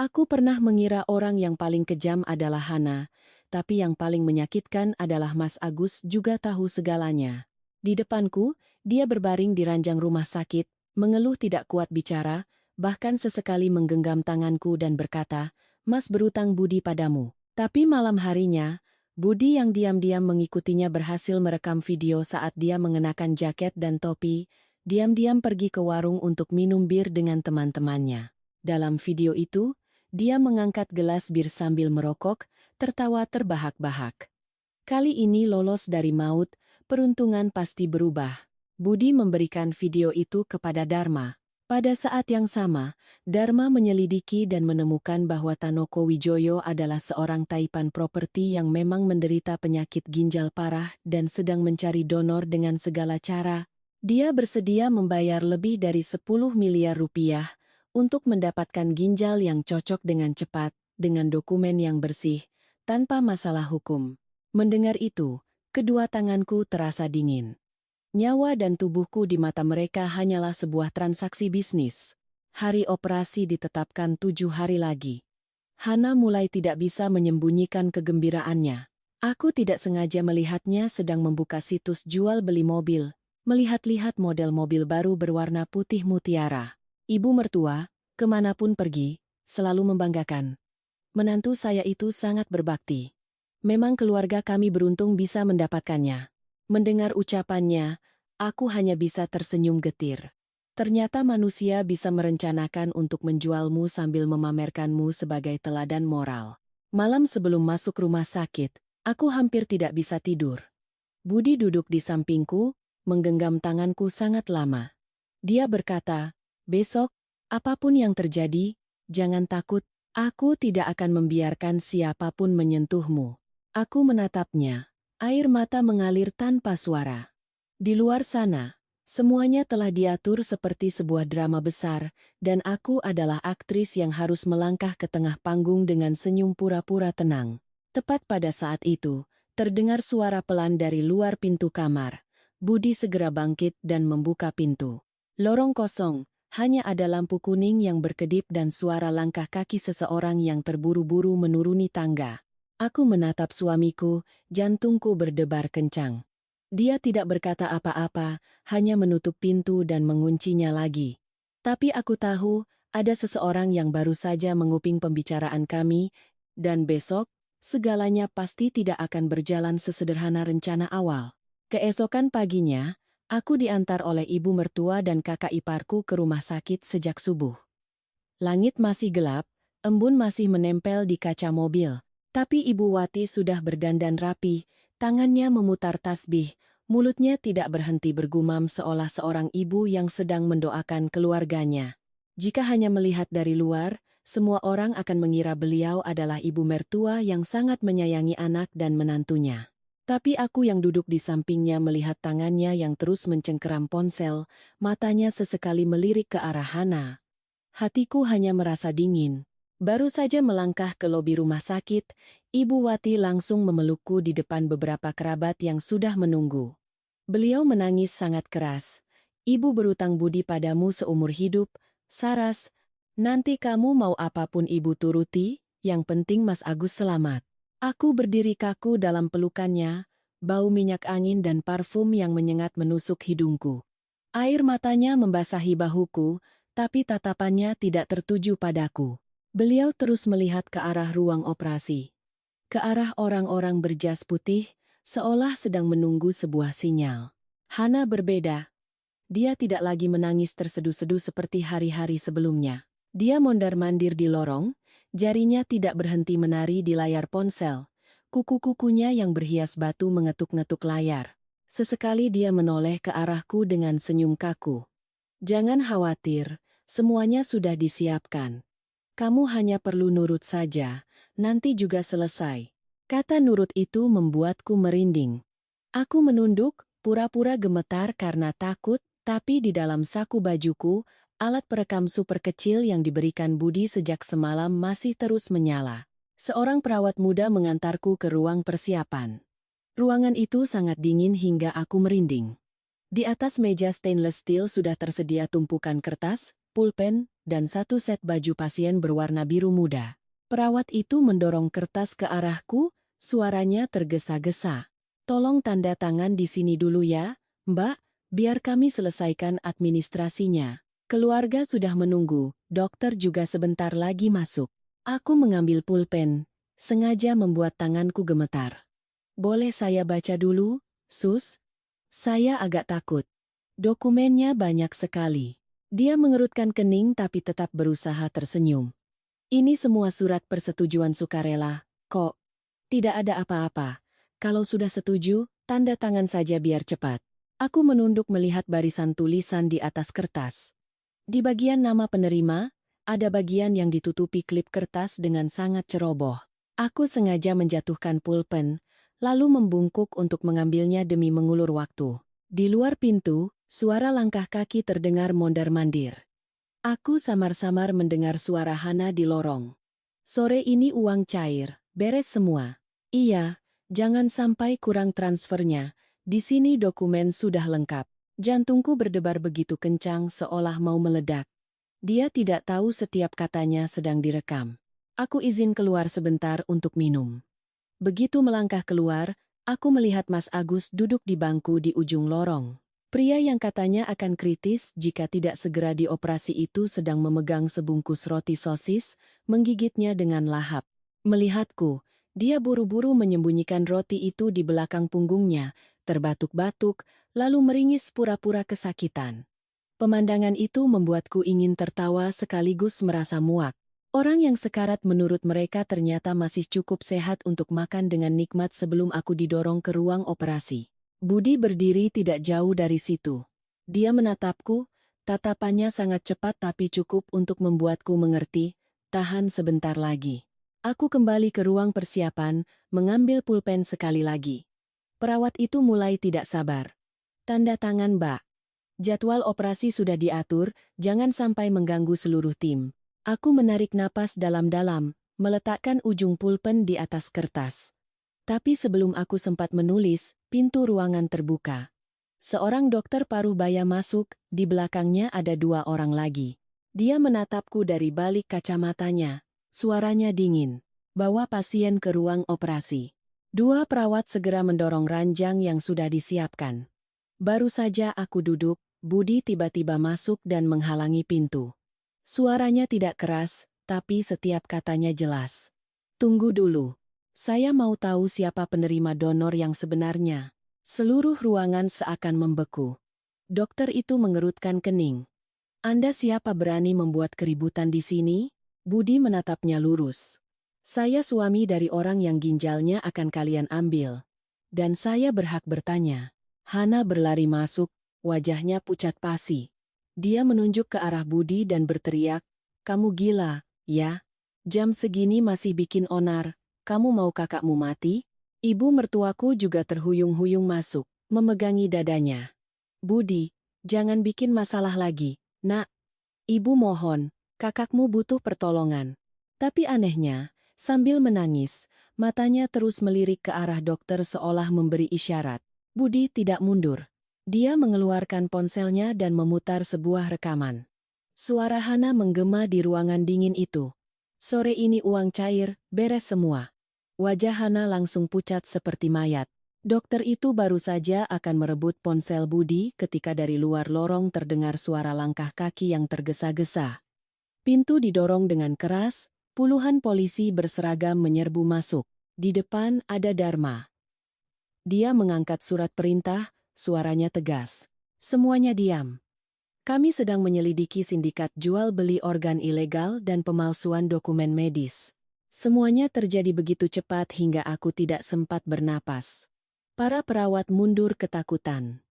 Aku pernah mengira orang yang paling kejam adalah Hana, tapi yang paling menyakitkan adalah Mas Agus juga tahu segalanya. Di depanku, dia berbaring di ranjang rumah sakit, mengeluh tidak kuat bicara, bahkan sesekali menggenggam tanganku dan berkata, "Mas berutang budi padamu." Tapi malam harinya, Budi yang diam-diam mengikutinya berhasil merekam video saat dia mengenakan jaket dan topi, diam-diam pergi ke warung untuk minum bir dengan teman-temannya. Dalam video itu, dia mengangkat gelas bir sambil merokok, tertawa terbahak-bahak. Kali ini lolos dari maut, peruntungan pasti berubah. Budi memberikan video itu kepada Dharma. Pada saat yang sama, Dharma menyelidiki dan menemukan bahwa Tanoko Wijoyo adalah seorang taipan properti yang memang menderita penyakit ginjal parah dan sedang mencari donor dengan segala cara. Dia bersedia membayar lebih dari 10 miliar rupiah untuk mendapatkan ginjal yang cocok dengan cepat, dengan dokumen yang bersih, tanpa masalah hukum. Mendengar itu, kedua tanganku terasa dingin. Nyawa dan tubuhku di mata mereka hanyalah sebuah transaksi bisnis. Hari operasi ditetapkan 7 hari lagi. Hana mulai tidak bisa menyembunyikan kegembiraannya. Aku tidak sengaja melihatnya sedang membuka situs jual beli mobil, melihat-lihat model mobil baru berwarna putih mutiara. Ibu mertua, kemanapun pergi, selalu membanggakan. Menantu saya itu sangat berbakti. Memang keluarga kami beruntung bisa mendapatkannya. Mendengar ucapannya, aku hanya bisa tersenyum getir. Ternyata manusia bisa merencanakan untuk menjualmu sambil memamerkanmu sebagai teladan moral. Malam sebelum masuk rumah sakit, aku hampir tidak bisa tidur. Budi duduk di sampingku, menggenggam tanganku sangat lama. Dia berkata, "Besok, apapun yang terjadi, jangan takut, aku tidak akan membiarkan siapapun menyentuhmu." Aku menatapnya, air mata mengalir tanpa suara. Di luar sana, semuanya telah diatur seperti sebuah drama besar, dan aku adalah aktris yang harus melangkah ke tengah panggung dengan senyum pura-pura tenang. Tepat pada saat itu, terdengar suara pelan dari luar pintu kamar. Budi segera bangkit dan membuka pintu. Lorong kosong, hanya ada lampu kuning yang berkedip dan suara langkah kaki seseorang yang terburu-buru menuruni tangga. Aku menatap suamiku, jantungku berdebar kencang. Dia tidak berkata apa-apa, hanya menutup pintu dan menguncinya lagi. Tapi aku tahu, ada seseorang yang baru saja menguping pembicaraan kami, dan besok, segalanya pasti tidak akan berjalan sesederhana rencana awal. Keesokan paginya, aku diantar oleh ibu mertua dan kakak iparku ke rumah sakit sejak subuh. Langit masih gelap, embun masih menempel di kaca mobil. Tapi Ibu Wati sudah berdandan rapi, tangannya memutar tasbih, mulutnya tidak berhenti bergumam seolah seorang ibu yang sedang mendoakan keluarganya. Jika hanya melihat dari luar, semua orang akan mengira beliau adalah ibu mertua yang sangat menyayangi anak dan menantunya. Tapi aku yang duduk di sampingnya melihat tangannya yang terus mencengkeram ponsel, matanya sesekali melirik ke arah Hana. Hatiku hanya merasa dingin. Baru saja melangkah ke lobi rumah sakit, Ibu Wati langsung memelukku di depan beberapa kerabat yang sudah menunggu. Beliau menangis sangat keras. "Ibu berutang budi padamu seumur hidup, Saras. Nanti kamu mau apapun ibu turuti, yang penting Mas Agus selamat." Aku berdiri kaku dalam pelukannya, bau minyak angin dan parfum yang menyengat menusuk hidungku. Air matanya membasahi bahuku, tapi tatapannya tidak tertuju padaku. Beliau terus melihat ke arah ruang operasi. Ke arah orang-orang berjas putih, seolah sedang menunggu sebuah sinyal. Hana berbeda. Dia tidak lagi menangis terseduh-seduh seperti hari-hari sebelumnya. Dia mondar-mandir di lorong, jarinya tidak berhenti menari di layar ponsel. Kuku-kukunya yang berhias batu mengetuk-ngetuk layar. Sesekali dia menoleh ke arahku dengan senyum kaku. "Jangan khawatir, semuanya sudah disiapkan. Kamu hanya perlu nurut saja, nanti juga selesai." Kata nurut itu membuatku merinding. Aku menunduk, pura-pura gemetar karena takut, tapi di dalam saku bajuku, alat perekam super kecil yang diberikan Budi sejak semalam masih terus menyala. Seorang perawat muda mengantarku ke ruang persiapan. Ruangan itu sangat dingin hingga aku merinding. Di atas meja stainless steel sudah tersedia tumpukan kertas, pulpen, dan satu set baju pasien berwarna biru muda. Perawat itu mendorong kertas ke arahku, suaranya tergesa-gesa. "Tolong tanda tangan di sini dulu ya, Mbak, biar kami selesaikan administrasinya. Keluarga sudah menunggu, dokter juga sebentar lagi masuk." Aku mengambil pulpen, sengaja membuat tanganku gemetar. "Boleh saya baca dulu, Sus?" Saya agak takut. Dokumennya banyak sekali. Dia mengerutkan kening tapi tetap berusaha tersenyum. "Ini semua surat persetujuan sukarela, kok. Tidak ada apa-apa. Kalau sudah setuju, tanda tangan saja biar cepat." Aku menunduk melihat barisan tulisan di atas kertas. Di bagian nama penerima, ada bagian yang ditutupi klip kertas dengan sangat ceroboh. Aku sengaja menjatuhkan pulpen, lalu membungkuk untuk mengambilnya demi mengulur waktu. Di luar pintu, suara langkah kaki terdengar mondar-mandir. Aku samar-samar mendengar suara Hana di lorong. "Sore ini uang cair, beres semua." "Iya, jangan sampai kurang transfernya. Di sini dokumen sudah lengkap." Jantungku berdebar begitu kencang seolah mau meledak. Dia tidak tahu setiap katanya sedang direkam. Aku izin keluar sebentar untuk minum. Begitu melangkah keluar, aku melihat Mas Agus duduk di bangku di ujung lorong. Pria yang katanya akan kritis jika tidak segera dioperasi itu sedang memegang sebungkus roti sosis, menggigitnya dengan lahap. Melihatku, dia buru-buru menyembunyikan roti itu di belakang punggungnya, terbatuk-batuk, lalu meringis pura-pura kesakitan. Pemandangan itu membuatku ingin tertawa sekaligus merasa muak. Orang yang sekarat menurut mereka ternyata masih cukup sehat untuk makan dengan nikmat sebelum aku didorong ke ruang operasi. Budi berdiri tidak jauh dari situ. Dia menatapku, tatapannya sangat cepat tapi cukup untuk membuatku mengerti, tahan sebentar lagi. Aku kembali ke ruang persiapan, mengambil pulpen sekali lagi. Perawat itu mulai tidak sabar. Tanda tangan, Mbak. Jadwal operasi sudah diatur, jangan sampai mengganggu seluruh tim. Aku menarik napas dalam-dalam, meletakkan ujung pulpen di atas kertas. Tapi sebelum aku sempat menulis, pintu ruangan terbuka. Seorang dokter paruh baya masuk, di belakangnya ada 2 orang lagi. Dia menatapku dari balik kacamatanya. Suaranya dingin. Bawa pasien ke ruang operasi. 2 perawat segera mendorong ranjang yang sudah disiapkan. Baru saja aku duduk, Budi tiba-tiba masuk dan menghalangi pintu. Suaranya tidak keras, tapi setiap katanya jelas. Tunggu dulu. Saya mau tahu siapa penerima donor yang sebenarnya. Seluruh ruangan seakan membeku. Dokter itu mengerutkan kening. Anda siapa berani membuat keributan di sini? Budi menatapnya lurus. Saya suami dari orang yang ginjalnya akan kalian ambil. Dan saya berhak bertanya. Hana berlari masuk, wajahnya pucat pasi. Dia menunjuk ke arah Budi dan berteriak, "Kamu gila, ya? Jam segini masih bikin onar, kamu mau kakakmu mati?" Ibu mertuaku juga terhuyung-huyung masuk, memegangi dadanya. "Budi, jangan bikin masalah lagi, Nak. Ibu mohon, kakakmu butuh pertolongan." Tapi anehnya, sambil menangis, matanya terus melirik ke arah dokter seolah memberi isyarat. Budi tidak mundur. Dia mengeluarkan ponselnya dan memutar sebuah rekaman. Suara Hana menggema di ruangan dingin itu. "Sore ini uang cair, beres semua." Wajah Hana langsung pucat seperti mayat. Dokter itu baru saja akan merebut ponsel Budi ketika dari luar lorong terdengar suara langkah kaki yang tergesa-gesa. Pintu didorong dengan keras, puluhan polisi berseragam menyerbu masuk. Di depan ada Dharma. Dia mengangkat surat perintah, suaranya tegas. "Semuanya diam. Kami sedang menyelidiki sindikat jual beli organ ilegal dan pemalsuan dokumen medis." Semuanya terjadi begitu cepat hingga aku tidak sempat bernapas. Para perawat mundur ketakutan.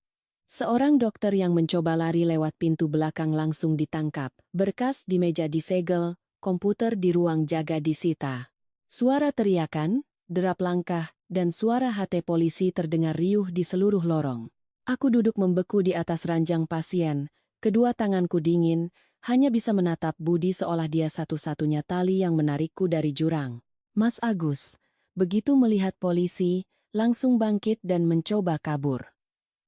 Seorang dokter yang mencoba lari lewat pintu belakang langsung ditangkap, berkas di meja disegel, komputer di ruang jaga disita. Suara teriakan, derap langkah, dan suara HT polisi terdengar riuh di seluruh lorong. Aku duduk membeku di atas ranjang pasien, kedua tanganku dingin, hanya bisa menatap Budi seolah dia satu-satunya tali yang menarikku dari jurang. Mas Agus, begitu melihat polisi, langsung bangkit dan mencoba kabur.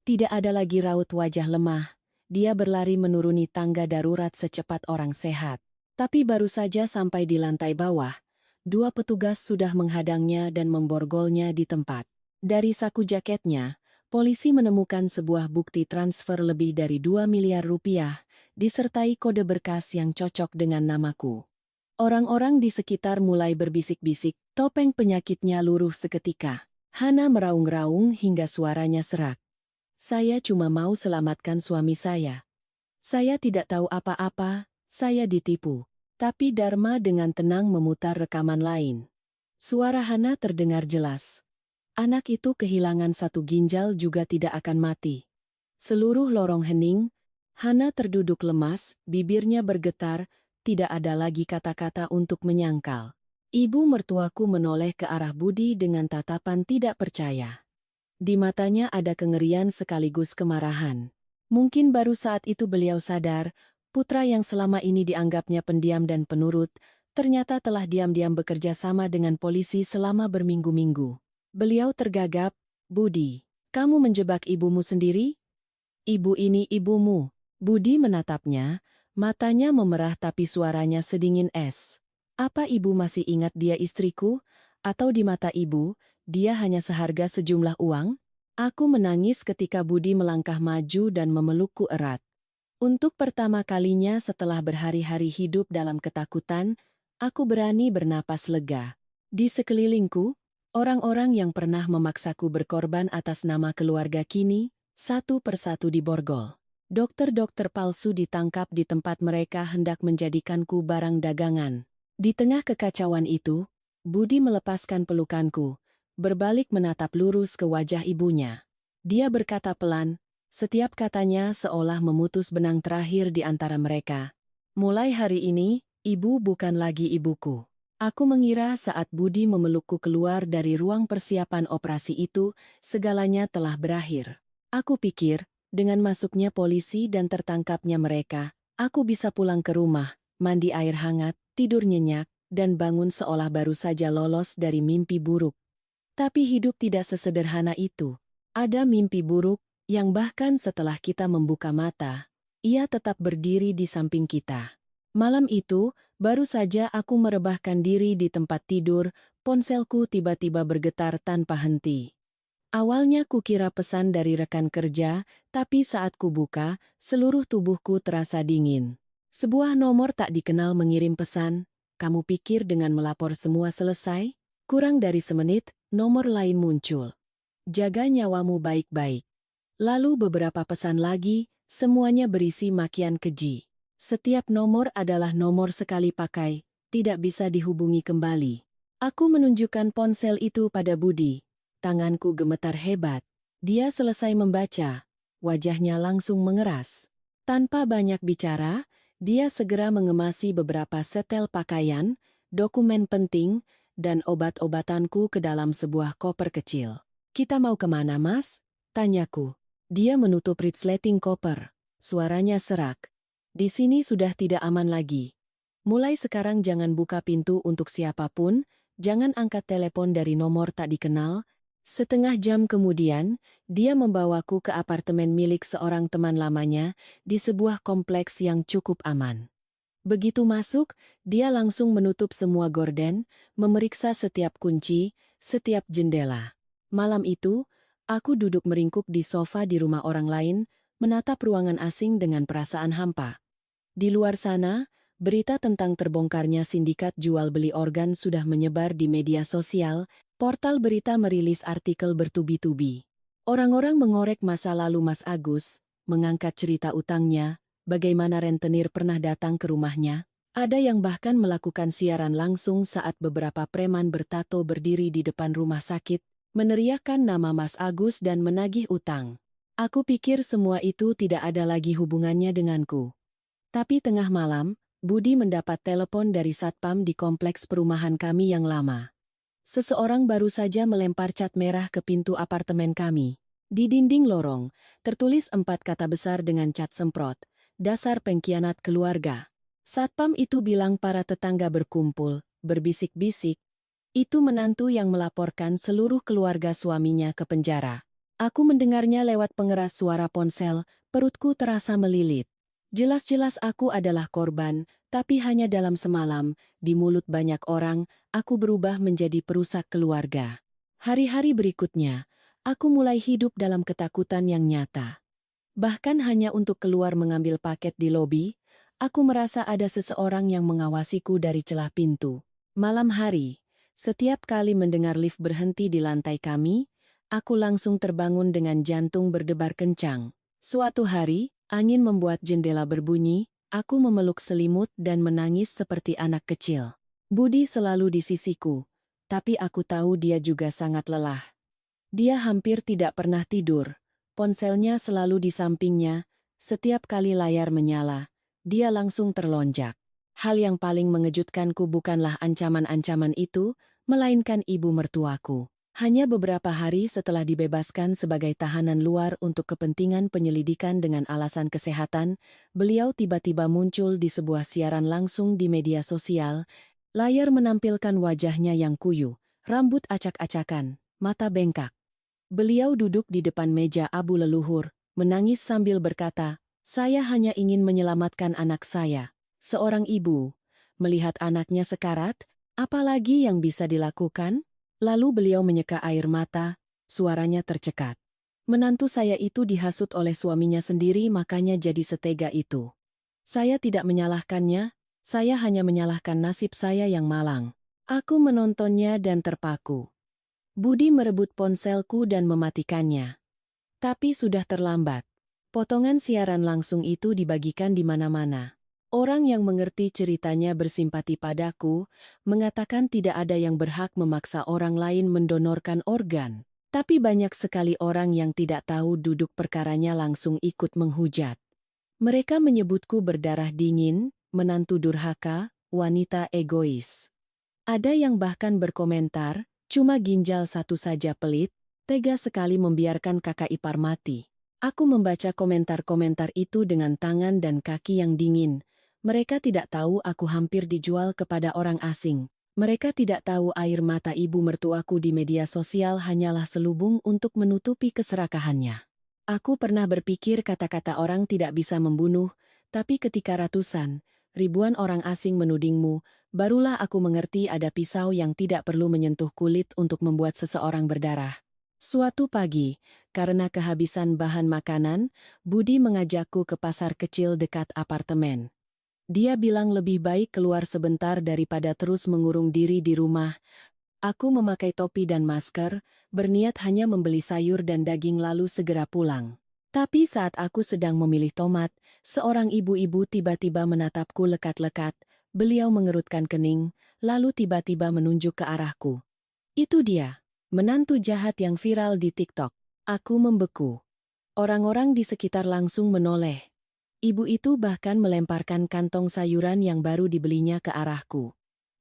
Tidak ada lagi raut wajah lemah, dia berlari menuruni tangga darurat secepat orang sehat. Tapi baru saja sampai di lantai bawah, 2 petugas sudah menghadangnya dan memborgolnya di tempat. Dari saku jaketnya, polisi menemukan sebuah bukti transfer lebih dari 2 miliar rupiah, disertai kode berkas yang cocok dengan namaku. Orang-orang di sekitar mulai berbisik-bisik, topeng penyakitnya luruh seketika. Hana meraung-raung hingga suaranya serak. "Saya cuma mau selamatkan suami saya. Saya tidak tahu apa-apa, saya ditipu." Tapi Dharma dengan tenang memutar rekaman lain. Suara Hana terdengar jelas. "Anak itu kehilangan 1 ginjal juga tidak akan mati." Seluruh lorong hening, Hana terduduk lemas, bibirnya bergetar, tidak ada lagi kata-kata untuk menyangkal. Ibu mertuaku menoleh ke arah Budi dengan tatapan tidak percaya. Di matanya ada kengerian sekaligus kemarahan. Mungkin baru saat itu beliau sadar, putra yang selama ini dianggapnya pendiam dan penurut, ternyata telah diam-diam bekerja sama dengan polisi selama berminggu-minggu. Beliau tergagap, "Budi, kamu menjebak ibumu sendiri?" "Ibu ini ibumu." Budi menatapnya, Matanya memerah tapi suaranya sedingin es. Apa ibu masih ingat dia istriku? Atau di mata ibu, dia hanya seharga sejumlah uang? Aku menangis ketika Budi melangkah maju dan memelukku erat. Untuk pertama kalinya setelah berhari-hari hidup dalam ketakutan, aku berani bernapas lega. Di sekelilingku, orang-orang yang pernah memaksaku berkorban atas nama keluarga kini, satu persatu diborgol. Dokter-dokter palsu ditangkap di tempat mereka hendak menjadikanku barang dagangan. Di tengah kekacauan itu, Budi melepaskan pelukanku, berbalik menatap lurus ke wajah ibunya. Dia berkata pelan, setiap katanya seolah memutus benang terakhir di antara mereka. Mulai hari ini, ibu bukan lagi ibuku. Aku mengira saat Budi memelukku keluar dari ruang persiapan operasi itu, segalanya telah berakhir. Aku pikir, dengan masuknya polisi dan tertangkapnya mereka, aku bisa pulang ke rumah, mandi air hangat, tidur nyenyak, dan bangun seolah baru saja lolos dari mimpi buruk. Tapi hidup tidak sesederhana itu. Ada mimpi buruk, yang bahkan setelah kita membuka mata, ia tetap berdiri di samping kita. Malam itu, baru saja aku merebahkan diri di tempat tidur, ponselku tiba-tiba bergetar tanpa henti. Awalnya kukira pesan dari rekan kerja, tapi saat kubuka, seluruh tubuhku terasa dingin. Sebuah nomor tak dikenal mengirim pesan, kamu pikir dengan melapor semua selesai? Kurang dari semenit, nomor lain muncul. Jaga nyawamu baik-baik. Lalu beberapa pesan lagi, semuanya berisi makian keji. Setiap nomor adalah nomor sekali pakai, tidak bisa dihubungi kembali. Aku menunjukkan ponsel itu pada Budi. Tanganku gemetar hebat. Dia selesai membaca. Wajahnya langsung mengeras. Tanpa banyak bicara, dia segera mengemasi beberapa setel pakaian, dokumen penting, dan obat-obatanku ke dalam sebuah koper kecil. Kita mau kemana, Mas? Tanyaku. Dia menutup resleting koper. Suaranya serak. Di sini sudah tidak aman lagi. Mulai sekarang jangan buka pintu untuk siapapun, jangan angkat telepon dari nomor tak dikenal. Setengah jam kemudian, dia membawaku ke apartemen milik seorang teman lamanya di sebuah kompleks yang cukup aman. Begitu masuk, dia langsung menutup semua gorden, memeriksa setiap kunci, setiap jendela. Malam itu, aku duduk meringkuk di sofa di rumah orang lain, menatap ruangan asing dengan perasaan hampa. Di luar sana, berita tentang terbongkarnya sindikat jual-beli organ sudah menyebar di media sosial, portal berita merilis artikel bertubi-tubi. Orang-orang mengorek masa lalu Mas Agus, mengangkat cerita utangnya, bagaimana rentenir pernah datang ke rumahnya. Ada yang bahkan melakukan siaran langsung saat beberapa preman bertato berdiri di depan rumah sakit, meneriakkan nama Mas Agus dan menagih utang. Aku pikir semua itu tidak ada lagi hubungannya denganku. Tapi tengah malam, Budi mendapat telepon dari satpam di kompleks perumahan kami yang lama. Seseorang baru saja melempar cat merah ke pintu apartemen kami. Di dinding lorong, tertulis 4 kata besar dengan cat semprot, dasar pengkhianat keluarga. Satpam itu bilang para tetangga berkumpul, berbisik-bisik. Itu menantu yang melaporkan seluruh keluarga suaminya ke penjara. Aku mendengarnya lewat pengeras suara ponsel, perutku terasa melilit. Jelas-jelas aku adalah korban, tapi hanya dalam semalam, di mulut banyak orang, aku berubah menjadi perusak keluarga. Hari-hari berikutnya, aku mulai hidup dalam ketakutan yang nyata. Bahkan hanya untuk keluar mengambil paket di lobi, aku merasa ada seseorang yang mengawasiku dari celah pintu. Malam hari, setiap kali mendengar lift berhenti di lantai kami, aku langsung terbangun dengan jantung berdebar kencang. Suatu hari, angin membuat jendela berbunyi, aku memeluk selimut dan menangis seperti anak kecil. Budi selalu di sisiku, tapi aku tahu dia juga sangat lelah. Dia hampir tidak pernah tidur, ponselnya selalu di sampingnya, setiap kali layar menyala, dia langsung terlonjak. Hal yang paling mengejutkanku bukanlah ancaman-ancaman itu, melainkan ibu mertuaku. Hanya beberapa hari setelah dibebaskan sebagai tahanan luar untuk kepentingan penyelidikan dengan alasan kesehatan, beliau tiba-tiba muncul di sebuah siaran langsung di media sosial. Layar menampilkan wajahnya yang kuyu, rambut acak-acakan, mata bengkak. Beliau duduk di depan meja abu leluhur, menangis sambil berkata, Saya hanya ingin menyelamatkan anak saya. Seorang ibu, melihat anaknya sekarat, apalagi yang bisa dilakukan? Lalu beliau menyeka air mata, suaranya tercekat. Menantu saya itu dihasut oleh suaminya sendiri makanya jadi setega itu. Saya tidak menyalahkannya, saya hanya menyalahkan nasib saya yang malang. Aku menontonnya dan terpaku. Budi merebut ponselku dan mematikannya. Tapi sudah terlambat. Potongan siaran langsung itu dibagikan di mana-mana. Orang yang mengerti ceritanya bersimpati padaku, mengatakan tidak ada yang berhak memaksa orang lain mendonorkan organ. Tapi banyak sekali orang yang tidak tahu duduk perkaranya langsung ikut menghujat. Mereka menyebutku berdarah dingin, menantu durhaka, wanita egois. Ada yang bahkan berkomentar, cuma ginjal satu saja pelit, tega sekali membiarkan kakak ipar mati. Aku membaca komentar-komentar itu dengan tangan dan kaki yang dingin. Mereka tidak tahu aku hampir dijual kepada orang asing. Mereka tidak tahu air mata ibu mertuaku di media sosial hanyalah selubung untuk menutupi keserakahannya. Aku pernah berpikir kata-kata orang tidak bisa membunuh, tapi ketika ratusan, ribuan orang asing menudingmu, barulah aku mengerti ada pisau yang tidak perlu menyentuh kulit untuk membuat seseorang berdarah. Suatu pagi, karena kehabisan bahan makanan, Budi mengajakku ke pasar kecil dekat apartemen. Dia bilang lebih baik keluar sebentar daripada terus mengurung diri di rumah. Aku memakai topi dan masker, berniat hanya membeli sayur dan daging lalu segera pulang. Tapi saat aku sedang memilih tomat, seorang ibu-ibu tiba-tiba menatapku lekat-lekat. Beliau mengerutkan kening, lalu tiba-tiba menunjuk ke arahku. Itu dia, menantu jahat yang viral di TikTok. Aku membeku. Orang-orang di sekitar langsung menoleh. Ibu itu bahkan melemparkan kantong sayuran yang baru dibelinya ke arahku.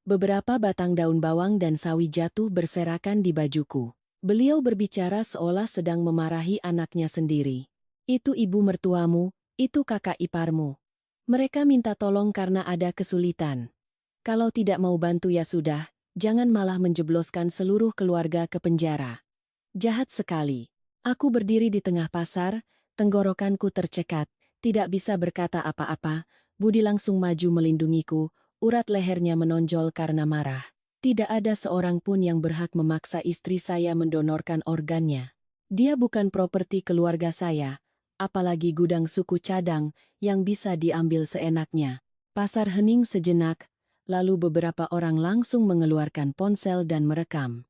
Beberapa batang daun bawang dan sawi jatuh berserakan di bajuku. Beliau berbicara seolah sedang memarahi anaknya sendiri. Itu ibu mertuamu, itu kakak iparmu. Mereka minta tolong karena ada kesulitan. Kalau tidak mau bantu ya sudah, jangan malah menjebloskan seluruh keluarga ke penjara. Jahat sekali. Aku berdiri di tengah pasar, tenggorokanku tercekat, tidak bisa berkata apa-apa. Budi langsung maju melindungiku, urat lehernya menonjol karena marah. Tidak ada seorang pun yang berhak memaksa istri saya mendonorkan organnya. Dia bukan properti keluarga saya, apalagi gudang suku cadang yang bisa diambil seenaknya. Pasar hening sejenak, lalu beberapa orang langsung mengeluarkan ponsel dan merekam.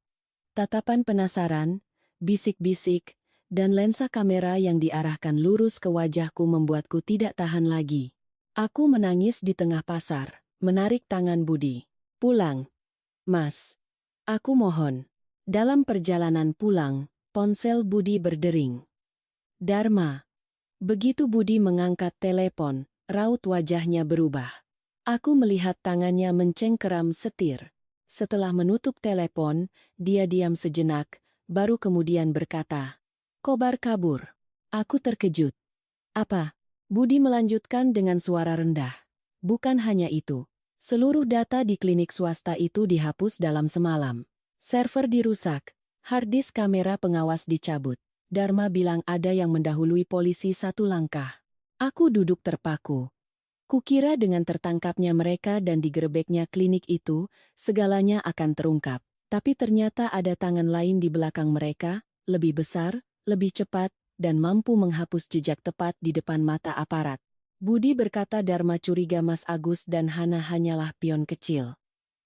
Tatapan penasaran, bisik-bisik, dan lensa kamera yang diarahkan lurus ke wajahku membuatku tidak tahan lagi. Aku menangis di tengah pasar, menarik tangan Budi. Pulang, Mas. Aku mohon. Dalam perjalanan pulang, ponsel Budi berdering. Dharma. Begitu Budi mengangkat telepon, raut wajahnya berubah. Aku melihat tangannya mencengkeram setir. Setelah menutup telepon, dia diam sejenak, baru kemudian berkata, "Kobar kabur." Aku terkejut. "Apa?" Budi melanjutkan dengan suara rendah. "Bukan hanya itu. Seluruh data di klinik swasta itu dihapus dalam semalam. Server dirusak, hard disk kamera pengawas dicabut. Dharma bilang ada yang mendahului polisi satu langkah." Aku duduk terpaku. Kukira dengan tertangkapnya mereka dan digerebeknya klinik itu, segalanya akan terungkap. Tapi ternyata ada tangan lain di belakang mereka, lebih besar, lebih cepat, dan mampu menghapus jejak tepat di depan mata aparat. Budi berkata Dharma curiga Mas Agus dan Hana hanyalah pion kecil.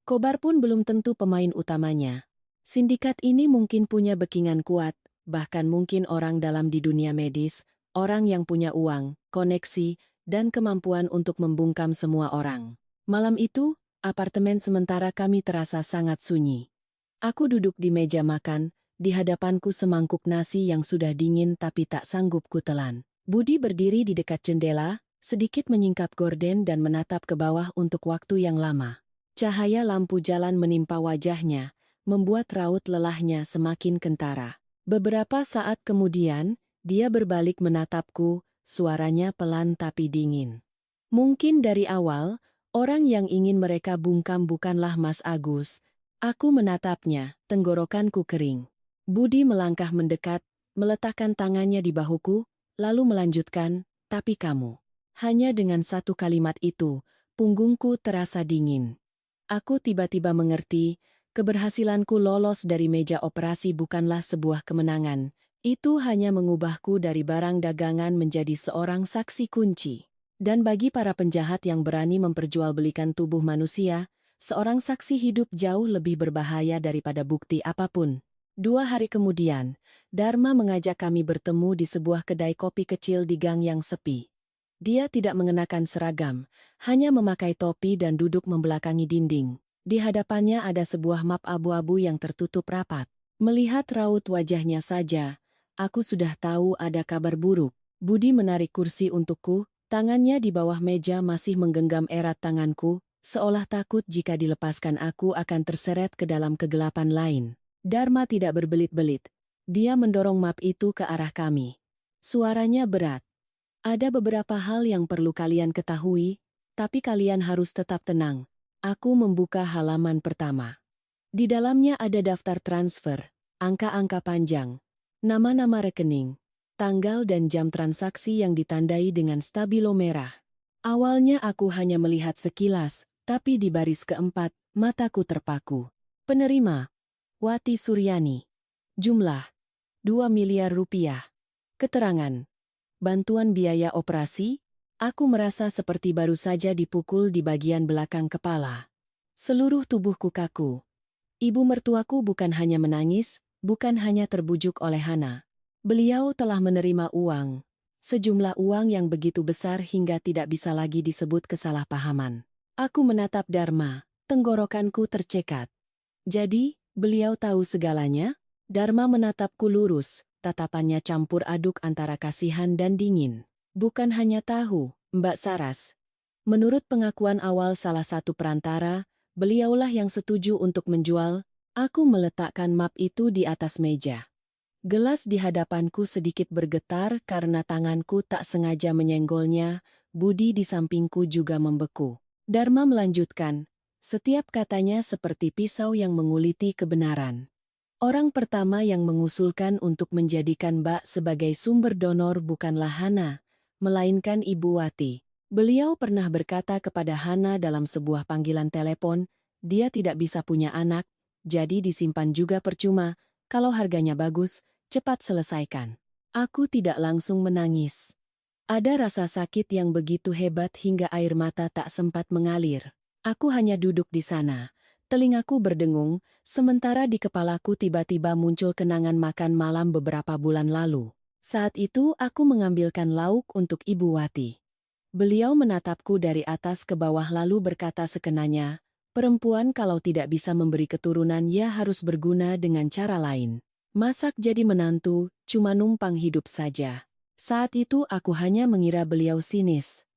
Kobar pun belum tentu pemain utamanya. Sindikat ini mungkin punya backingan kuat, bahkan mungkin orang dalam di dunia medis, orang yang punya uang, koneksi, dan kemampuan untuk membungkam semua orang. Malam itu, apartemen sementara kami terasa sangat sunyi. Aku duduk di meja makan, di hadapanku semangkuk nasi yang sudah dingin tapi tak sanggup kutelan. Budi berdiri di dekat jendela, sedikit menyingkap gorden dan menatap ke bawah untuk waktu yang lama. Cahaya lampu jalan menimpa wajahnya, membuat raut lelahnya semakin kentara. Beberapa saat kemudian, dia berbalik menatapku, suaranya pelan tapi dingin. Mungkin dari awal, orang yang ingin mereka bungkam bukanlah Mas Agus. Aku menatapnya, tenggorokanku kering. Budi melangkah mendekat, meletakkan tangannya di bahuku, lalu melanjutkan, "Tapi kamu Hanya dengan satu kalimat itu, punggungku terasa dingin. Aku tiba-tiba mengerti, keberhasilanku lolos dari meja operasi bukanlah sebuah kemenangan. Itu hanya mengubahku dari barang dagangan menjadi seorang saksi kunci. Dan bagi para penjahat yang berani memperjualbelikan tubuh manusia, seorang saksi hidup jauh lebih berbahaya daripada bukti apapun. 2 hari kemudian, Dharma mengajak kami bertemu di sebuah kedai kopi kecil di gang yang sepi. Dia tidak mengenakan seragam, hanya memakai topi dan duduk membelakangi dinding. Di hadapannya ada sebuah map abu-abu yang tertutup rapat. Melihat raut wajahnya saja, aku sudah tahu ada kabar buruk. Budi menarik kursi untukku, tangannya di bawah meja masih menggenggam erat tanganku, seolah takut jika dilepaskan aku akan terseret ke dalam kegelapan lain. Dharma tidak berbelit-belit. Dia mendorong map itu ke arah kami. Suaranya berat. Ada beberapa hal yang perlu kalian ketahui, tapi kalian harus tetap tenang. Aku membuka halaman pertama. Di dalamnya ada daftar transfer, angka-angka panjang, nama-nama rekening, tanggal dan jam transaksi yang ditandai dengan stabilo merah. Awalnya aku hanya melihat sekilas, tapi di baris keempat, mataku terpaku. Penerima, Wati Suryani. Jumlah, 2 miliar rupiah. Keterangan, bantuan biaya operasi, aku merasa seperti baru saja dipukul di bagian belakang kepala. Seluruh tubuhku kaku. Ibu mertuaku bukan hanya menangis, bukan hanya terbujuk oleh Hana. Beliau telah menerima uang. Sejumlah uang yang begitu besar hingga tidak bisa lagi disebut kesalahpahaman. Aku menatap Dharma, tenggorokanku tercekat. Jadi, beliau tahu segalanya? Dharma menatapku lurus. Tatapannya campur aduk antara kasihan dan dingin. Bukan hanya tahu, Mbak Saras. Menurut pengakuan awal salah satu perantara, beliaulah yang setuju untuk menjual. Aku meletakkan map itu di atas meja. Gelas di hadapanku sedikit bergetar karena tanganku tak sengaja menyenggolnya. Budi di sampingku juga membeku. Dharma melanjutkan, setiap katanya seperti pisau yang menguliti kebenaran. Orang pertama yang mengusulkan untuk menjadikan Mbak sebagai sumber donor bukanlah Hana, melainkan Ibu Wati. Beliau pernah berkata kepada Hana dalam sebuah panggilan telepon, dia tidak bisa punya anak, jadi disimpan juga percuma, kalau harganya bagus, cepat selesaikan. Aku tidak langsung menangis. Ada rasa sakit yang begitu hebat hingga air mata tak sempat mengalir. Aku hanya duduk di sana. Telingaku berdengung, sementara di kepalaku tiba-tiba muncul kenangan makan malam beberapa bulan lalu. Saat itu aku mengambilkan lauk untuk Ibu Wati. Beliau menatapku dari atas ke bawah lalu berkata sekenanya, perempuan kalau tidak bisa memberi keturunan ya harus berguna dengan cara lain. Masak jadi menantu, cuma numpang hidup saja. Saat itu aku hanya mengira beliau sinis.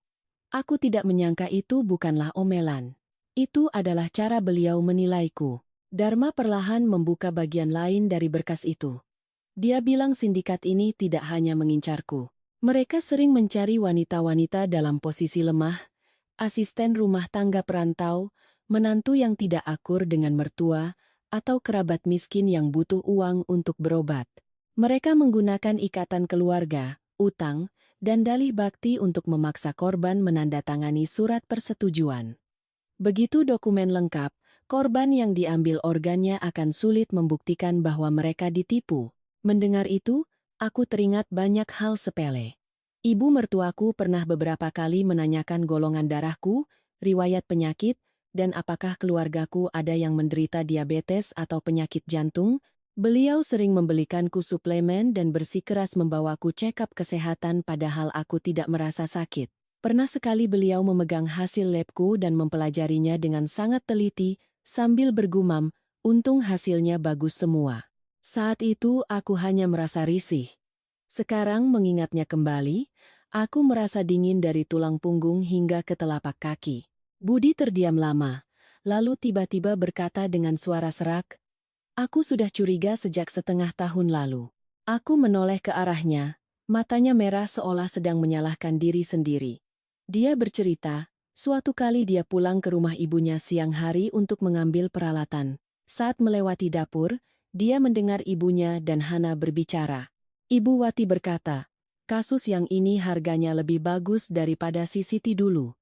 Aku tidak menyangka itu bukanlah omelan. Itu adalah cara beliau menilaiku. Dharma perlahan membuka bagian lain dari berkas itu. Dia bilang sindikat ini tidak hanya mengincarku. Mereka sering mencari wanita-wanita dalam posisi lemah, asisten rumah tangga perantau, menantu yang tidak akur dengan mertua, atau kerabat miskin yang butuh uang untuk berobat. Mereka menggunakan ikatan keluarga, utang, dan dalih bakti untuk memaksa korban menandatangani surat persetujuan. Begitu dokumen lengkap, korban yang diambil organnya akan sulit membuktikan bahwa mereka ditipu. Mendengar itu, aku teringat banyak hal sepele. Ibu mertuaku pernah beberapa kali menanyakan golongan darahku, riwayat penyakit, dan apakah keluargaku ada yang menderita diabetes atau penyakit jantung. Beliau sering membelikanku suplemen dan bersikeras membawaku check-up kesehatan padahal aku tidak merasa sakit. Pernah sekali beliau memegang hasil labku dan mempelajarinya dengan sangat teliti, sambil bergumam, untung hasilnya bagus semua. Saat itu aku hanya merasa risih. Sekarang mengingatnya kembali, aku merasa dingin dari tulang punggung hingga ke telapak kaki. Budi terdiam lama, lalu tiba-tiba berkata dengan suara serak, aku sudah curiga sejak setengah tahun lalu. Aku menoleh ke arahnya, matanya merah seolah sedang menyalahkan diri sendiri. Dia bercerita, suatu kali dia pulang ke rumah ibunya siang hari untuk mengambil peralatan. Saat melewati dapur, dia mendengar ibunya dan Hana berbicara. Ibu Wati berkata, Kasus yang ini harganya lebih bagus daripada si Siti dulu.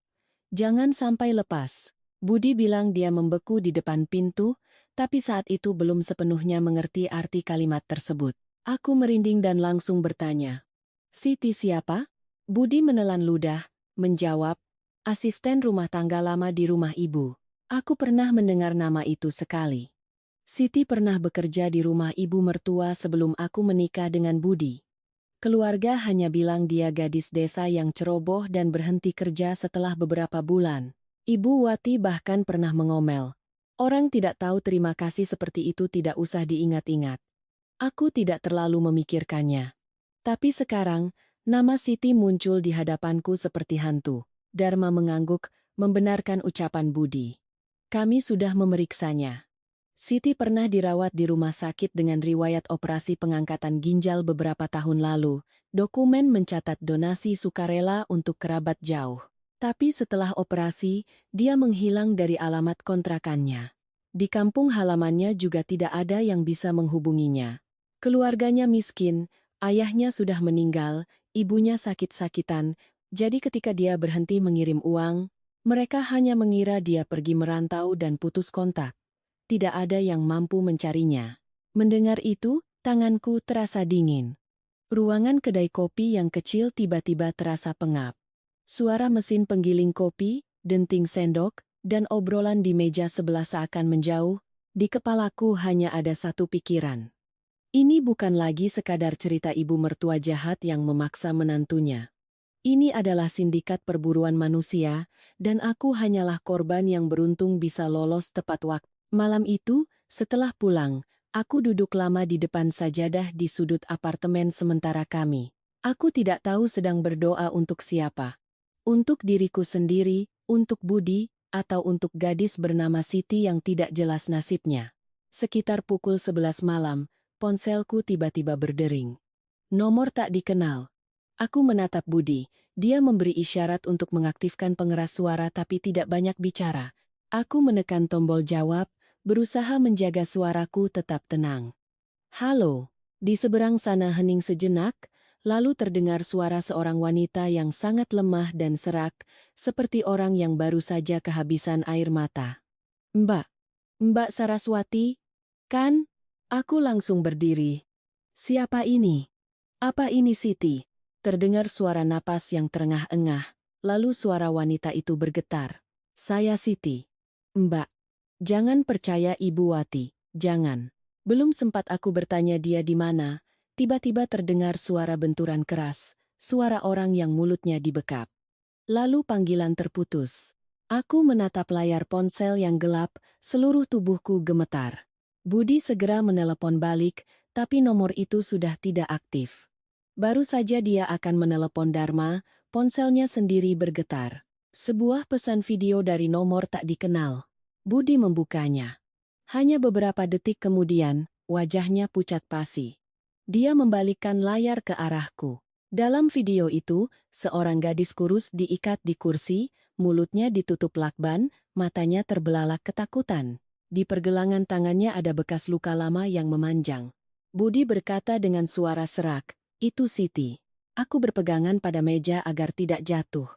Jangan sampai lepas. Budi bilang dia membeku di depan pintu, tapi saat itu belum sepenuhnya mengerti arti kalimat tersebut. Aku merinding dan langsung bertanya. Siti siapa? Budi menelan ludah, menjawab, asisten rumah tangga lama di rumah ibu. Aku pernah mendengar nama itu sekali. Siti pernah bekerja di rumah ibu mertua sebelum aku menikah dengan Budi. Keluarga hanya bilang dia gadis desa yang ceroboh dan berhenti kerja setelah beberapa bulan. Ibu Wati bahkan pernah mengomel. Orang tidak tahu terima kasih seperti itu tidak usah diingat-ingat. Aku tidak terlalu memikirkannya. Tapi sekarang, nama Siti muncul di hadapanku seperti hantu. Dharma mengangguk, membenarkan ucapan Budi. Kami sudah memeriksanya. Siti pernah dirawat di rumah sakit dengan riwayat operasi pengangkatan ginjal beberapa tahun lalu. Dokumen mencatat donasi sukarela untuk kerabat jauh. Tapi setelah operasi, dia menghilang dari alamat kontrakannya. Di kampung halamannya juga tidak ada yang bisa menghubunginya. Keluarganya miskin, ayahnya sudah meninggal, ibunya sakit-sakitan, jadi ketika dia berhenti mengirim uang, mereka hanya mengira dia pergi merantau dan putus kontak. Tidak ada yang mampu mencarinya. Mendengar itu, tanganku terasa dingin. Ruangan kedai kopi yang kecil tiba-tiba terasa pengap. Suara mesin penggiling kopi, denting sendok, dan obrolan di meja sebelah seakan menjauh. Di kepalaku hanya ada satu pikiran. Ini bukan lagi sekadar cerita ibu mertua jahat yang memaksa menantunya. Ini adalah sindikat perburuan manusia, dan aku hanyalah korban yang beruntung bisa lolos tepat waktu. Malam itu, setelah pulang, aku duduk lama di depan sajadah di sudut apartemen sementara kami. Aku tidak tahu sedang berdoa untuk siapa. Untuk diriku sendiri, untuk Budi, atau untuk gadis bernama Siti yang tidak jelas nasibnya. Sekitar pukul 11 malam, ponselku tiba-tiba berdering. Nomor tak dikenal. Aku menatap Budi, dia memberi isyarat untuk mengaktifkan pengeras suara tapi tidak banyak bicara. Aku menekan tombol jawab, berusaha menjaga suaraku tetap tenang. Halo, di seberang sana hening sejenak, lalu terdengar suara seorang wanita yang sangat lemah dan serak, seperti orang yang baru saja kehabisan air mata. Mbak, Mbak Saraswati, kan? Aku langsung berdiri. Siapa ini? Apa ini Siti? Terdengar suara napas yang terengah-engah, lalu suara wanita itu bergetar. Saya Siti. Mbak. Jangan percaya Ibu Wati, jangan. Belum sempat aku bertanya dia di mana, tiba-tiba terdengar suara benturan keras, suara orang yang mulutnya dibekap. Lalu panggilan terputus. Aku menatap layar ponsel yang gelap, seluruh tubuhku gemetar. Budi segera menelepon balik, tapi nomor itu sudah tidak aktif. Baru saja dia akan menelepon Dharma, ponselnya sendiri bergetar. Sebuah pesan video dari nomor tak dikenal. Budi membukanya. Hanya beberapa detik kemudian, wajahnya pucat pasi. Dia membalikkan layar ke arahku. Dalam video itu, seorang gadis kurus diikat di kursi, mulutnya ditutup lakban, matanya terbelalak ketakutan. Di pergelangan tangannya ada bekas luka lama yang memanjang. Budi berkata dengan suara serak, "Itu Siti." Aku berpegangan pada meja agar tidak jatuh.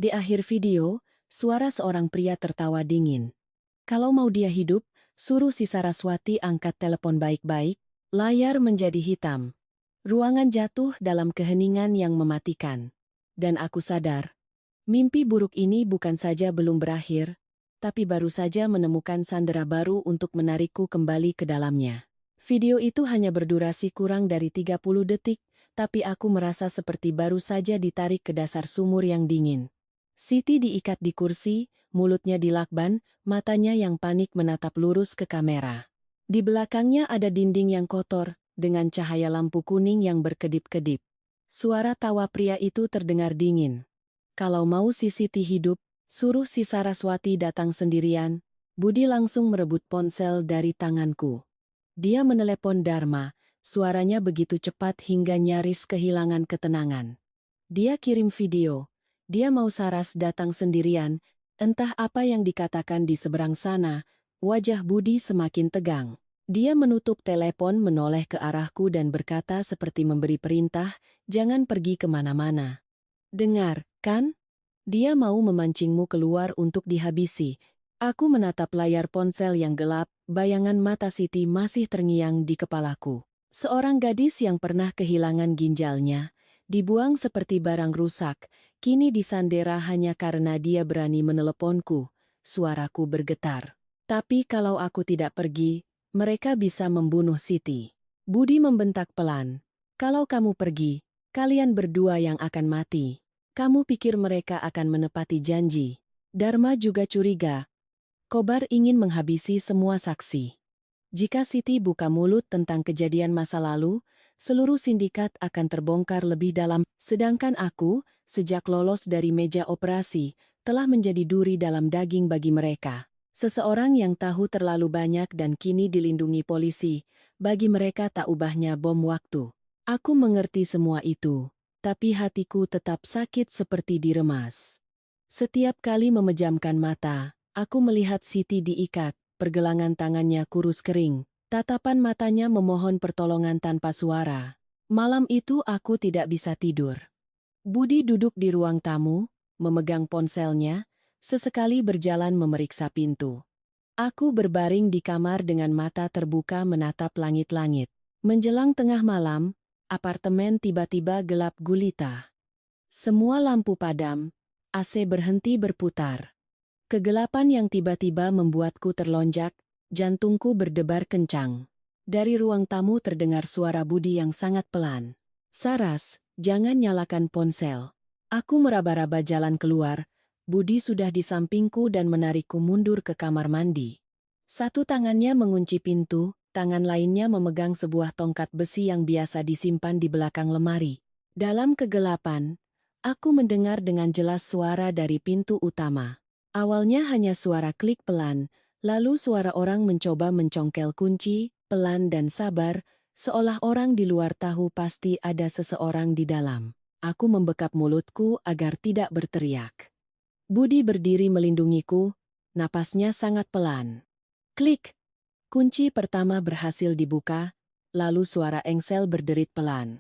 Di akhir video, suara seorang pria tertawa dingin. Kalau mau dia hidup, suruh si Saraswati angkat telepon baik-baik. Layar menjadi hitam. Ruangan jatuh dalam keheningan yang mematikan. Dan aku sadar, mimpi buruk ini bukan saja belum berakhir, tapi baru saja menemukan sandera baru untuk menarikku kembali ke dalamnya. Video itu hanya berdurasi kurang dari 30 detik, tapi aku merasa seperti baru saja ditarik ke dasar sumur yang dingin. Siti diikat di kursi, mulutnya dilakban, matanya yang panik menatap lurus ke kamera. Di belakangnya ada dinding yang kotor, dengan cahaya lampu kuning yang berkedip-kedip. Suara tawa pria itu terdengar dingin. Kalau mau si Siti hidup, suruh si Saraswati datang sendirian. Budi langsung merebut ponsel dari tanganku. Dia menelepon Dharma, suaranya begitu cepat hingga nyaris kehilangan ketenangan. Dia kirim video. Dia mau Saras datang sendirian, entah apa yang dikatakan di seberang sana, wajah Budi semakin tegang. Dia menutup telepon, menoleh ke arahku dan berkata seperti memberi perintah, "Jangan pergi kemana-mana. Dengar, kan? Dia mau memancingmu keluar untuk dihabisi." Aku menatap layar ponsel yang gelap, bayangan mata Siti masih terngiang di kepalaku. Seorang gadis yang pernah kehilangan ginjalnya, dibuang seperti barang rusak, kini disandera hanya karena dia berani meneleponku. Suaraku bergetar. Tapi kalau aku tidak pergi, mereka bisa membunuh Siti. Budi membentak pelan. "Kalau kamu pergi, kalian berdua yang akan mati. Kamu pikir mereka akan menepati janji?" Dharma juga curiga. Kobar ingin menghabisi semua saksi. Jika Siti buka mulut tentang kejadian masa lalu, seluruh sindikat akan terbongkar lebih dalam. Sedangkan aku, sejak lolos dari meja operasi, telah menjadi duri dalam daging bagi mereka. Seseorang yang tahu terlalu banyak dan kini dilindungi polisi, bagi mereka tak ubahnya bom waktu. Aku mengerti semua itu, tapi hatiku tetap sakit seperti diremas. Setiap kali memejamkan mata, aku melihat Siti diikat, pergelangan tangannya kurus kering, tatapan matanya memohon pertolongan tanpa suara. Malam itu aku tidak bisa tidur. Budi duduk di ruang tamu, memegang ponselnya, sesekali berjalan memeriksa pintu. Aku berbaring di kamar dengan mata terbuka menatap langit-langit. Menjelang tengah malam, apartemen tiba-tiba gelap gulita. Semua lampu padam, AC berhenti berputar. Kegelapan yang tiba-tiba membuatku terlonjak, jantungku berdebar kencang. Dari ruang tamu terdengar suara Budi yang sangat pelan. "Saras, jangan nyalakan ponsel." Aku meraba-raba jalan keluar. Budi sudah di sampingku dan menarikku mundur ke kamar mandi. Satu tangannya mengunci pintu, tangan lainnya memegang sebuah tongkat besi yang biasa disimpan di belakang lemari. Dalam kegelapan, aku mendengar dengan jelas suara dari pintu utama. Awalnya hanya suara klik pelan, lalu suara orang mencoba mencongkel kunci, pelan dan sabar, seolah orang di luar tahu pasti ada seseorang di dalam. Aku membekap mulutku agar tidak berteriak. Budi berdiri melindungiku, napasnya sangat pelan. Klik! Kunci pertama berhasil dibuka, lalu suara engsel berderit pelan.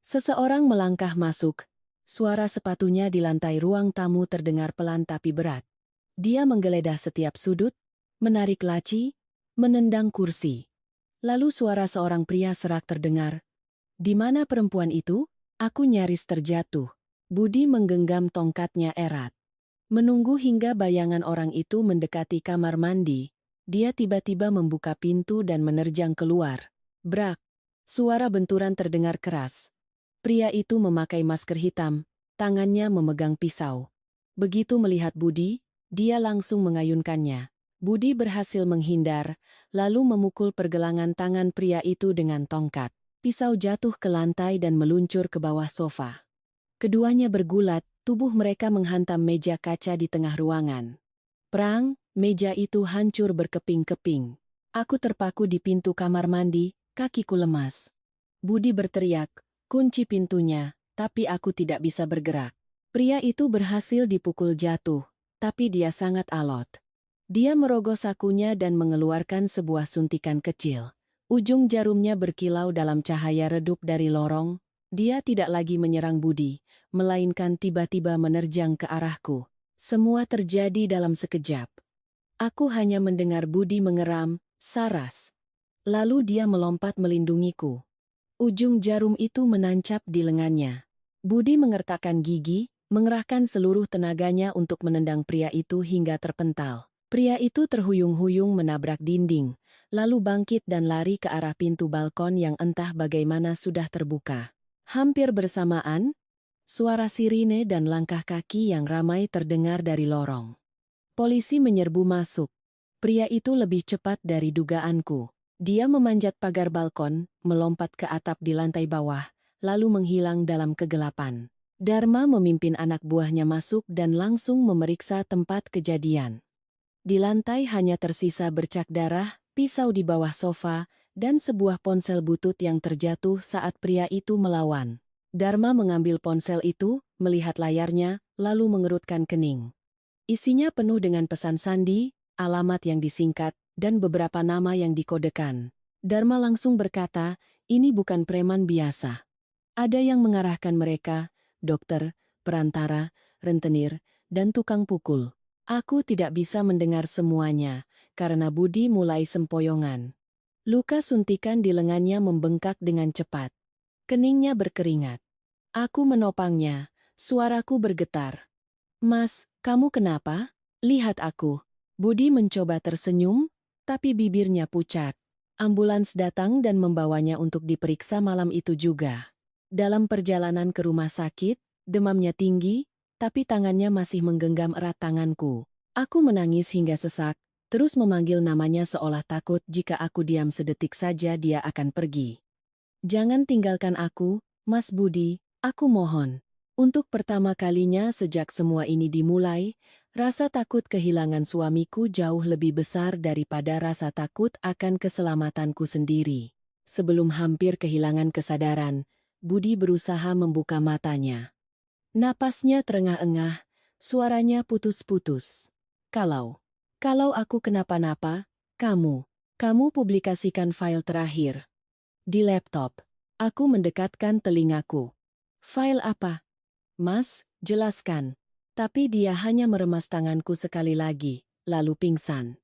Seseorang melangkah masuk, suara sepatunya di lantai ruang tamu terdengar pelan tapi berat. Dia menggeledah setiap sudut, menarik laci, menendang kursi. Lalu suara seorang pria serak terdengar. "Di mana perempuan itu?" Aku nyaris terjatuh. Budi menggenggam tongkatnya erat. Menunggu hingga bayangan orang itu mendekati kamar mandi, dia tiba-tiba membuka pintu dan menerjang keluar. Brak! Suara benturan terdengar keras. Pria itu memakai masker hitam, tangannya memegang pisau. Begitu melihat Budi, dia langsung mengayunkannya. Budi berhasil menghindar, lalu memukul pergelangan tangan pria itu dengan tongkat. Pisau jatuh ke lantai dan meluncur ke bawah sofa. Keduanya bergulat, tubuh mereka menghantam meja kaca di tengah ruangan. Prang, meja itu hancur berkeping-keping. Aku terpaku di pintu kamar mandi, kakiku lemas. Budi berteriak, "Kunci pintunya," tapi aku tidak bisa bergerak. Pria itu berhasil dipukul jatuh, tapi dia sangat alot. Dia merogoh sakunya dan mengeluarkan sebuah suntikan kecil. Ujung jarumnya berkilau dalam cahaya redup dari lorong. Dia tidak lagi menyerang Budi, melainkan tiba-tiba menerjang ke arahku. Semua terjadi dalam sekejap. Aku hanya mendengar Budi mengeram, "Saras." Lalu dia melompat melindungiku. Ujung jarum itu menancap di lengannya. Budi mengertakkan gigi, mengerahkan seluruh tenaganya untuk menendang pria itu hingga terpental. Pria itu terhuyung-huyung menabrak dinding, lalu bangkit dan lari ke arah pintu balkon yang entah bagaimana sudah terbuka. Hampir bersamaan, suara sirine dan langkah kaki yang ramai terdengar dari lorong. Polisi menyerbu masuk. Pria itu lebih cepat dari dugaanku. Dia memanjat pagar balkon, melompat ke atap di lantai bawah, lalu menghilang dalam kegelapan. Dharma memimpin anak buahnya masuk dan langsung memeriksa tempat kejadian. Di lantai hanya tersisa bercak darah, pisau di bawah sofa, dan sebuah ponsel butut yang terjatuh saat pria itu melawan. Dharma mengambil ponsel itu, melihat layarnya, lalu mengerutkan kening. Isinya penuh dengan pesan sandi, alamat yang disingkat, dan beberapa nama yang dikodekan. Dharma langsung berkata, ini bukan preman biasa. Ada yang mengarahkan mereka, dokter, perantara, rentenir, dan tukang pukul. Aku tidak bisa mendengar semuanya, karena Budi mulai sempoyongan. Luka suntikan di lengannya membengkak dengan cepat. Keningnya berkeringat. Aku menopangnya, suaraku bergetar. Mas, kamu kenapa? Lihat aku. Budi mencoba tersenyum, tapi bibirnya pucat. Ambulans datang dan membawanya untuk diperiksa malam itu juga. Dalam perjalanan ke rumah sakit, demamnya tinggi, tapi tangannya masih menggenggam erat tanganku. Aku menangis hingga sesak, terus memanggil namanya seolah takut jika aku diam sedetik saja dia akan pergi. Jangan tinggalkan aku, Mas Budi, aku mohon. Untuk pertama kalinya sejak semua ini dimulai, rasa takut kehilangan suamiku jauh lebih besar daripada rasa takut akan keselamatanku sendiri. Sebelum hampir kehilangan kesadaran, Budi berusaha membuka matanya. Napasnya terengah-engah, suaranya putus-putus. Kalau aku kenapa-napa, kamu publikasikan file terakhir. Di laptop, aku mendekatkan telingaku. File apa? Mas, jelaskan. Tapi dia hanya meremas tanganku sekali lagi, lalu pingsan.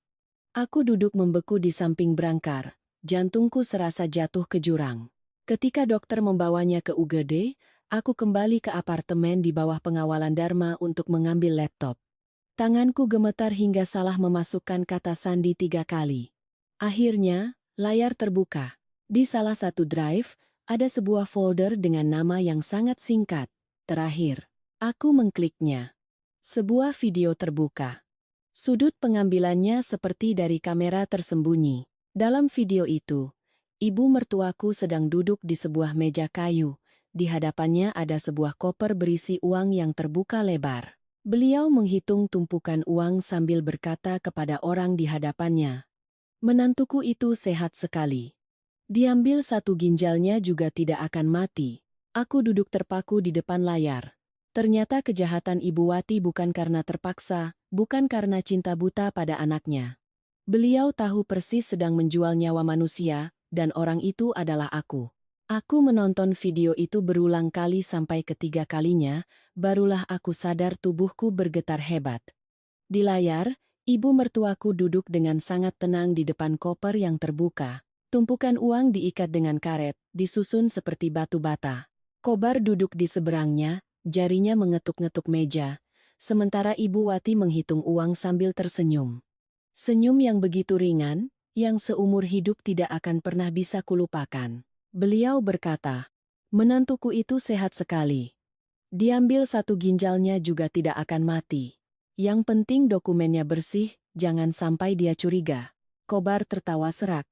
Aku duduk membeku di samping brangkar, jantungku serasa jatuh ke jurang. Ketika dokter membawanya ke UGD, aku kembali ke apartemen di bawah pengawalan Dharma untuk mengambil laptop. Tanganku gemetar hingga salah memasukkan kata sandi 3 kali. Akhirnya, layar terbuka. Di salah satu drive, ada sebuah folder dengan nama yang sangat singkat. Terakhir, aku mengkliknya. Sebuah video terbuka. Sudut pengambilannya seperti dari kamera tersembunyi. Dalam video itu, ibu mertuaku sedang duduk di sebuah meja kayu. Di hadapannya ada sebuah koper berisi uang yang terbuka lebar. Beliau menghitung tumpukan uang sambil berkata kepada orang di hadapannya, "Menantuku itu sehat sekali. Diambil satu ginjalnya juga tidak akan mati." Aku duduk terpaku di depan layar. Ternyata kejahatan Ibu Wati bukan karena terpaksa, bukan karena cinta buta pada anaknya. Beliau tahu persis sedang menjual nyawa manusia, dan orang itu adalah aku. Aku menonton video itu berulang kali sampai ketiga kalinya, barulah aku sadar tubuhku bergetar hebat. Di layar, ibu mertuaku duduk dengan sangat tenang di depan koper yang terbuka. Tumpukan uang diikat dengan karet, disusun seperti batu bata. Kobar duduk di seberangnya, jarinya mengetuk-ngetuk meja, sementara Ibu Wati menghitung uang sambil tersenyum. Senyum yang begitu ringan, yang seumur hidup tidak akan pernah bisa kulupakan. Beliau berkata, "Menantuku itu sehat sekali. Diambil satu ginjalnya juga tidak akan mati. Yang penting dokumennya bersih, jangan sampai dia curiga." Kobar tertawa serak.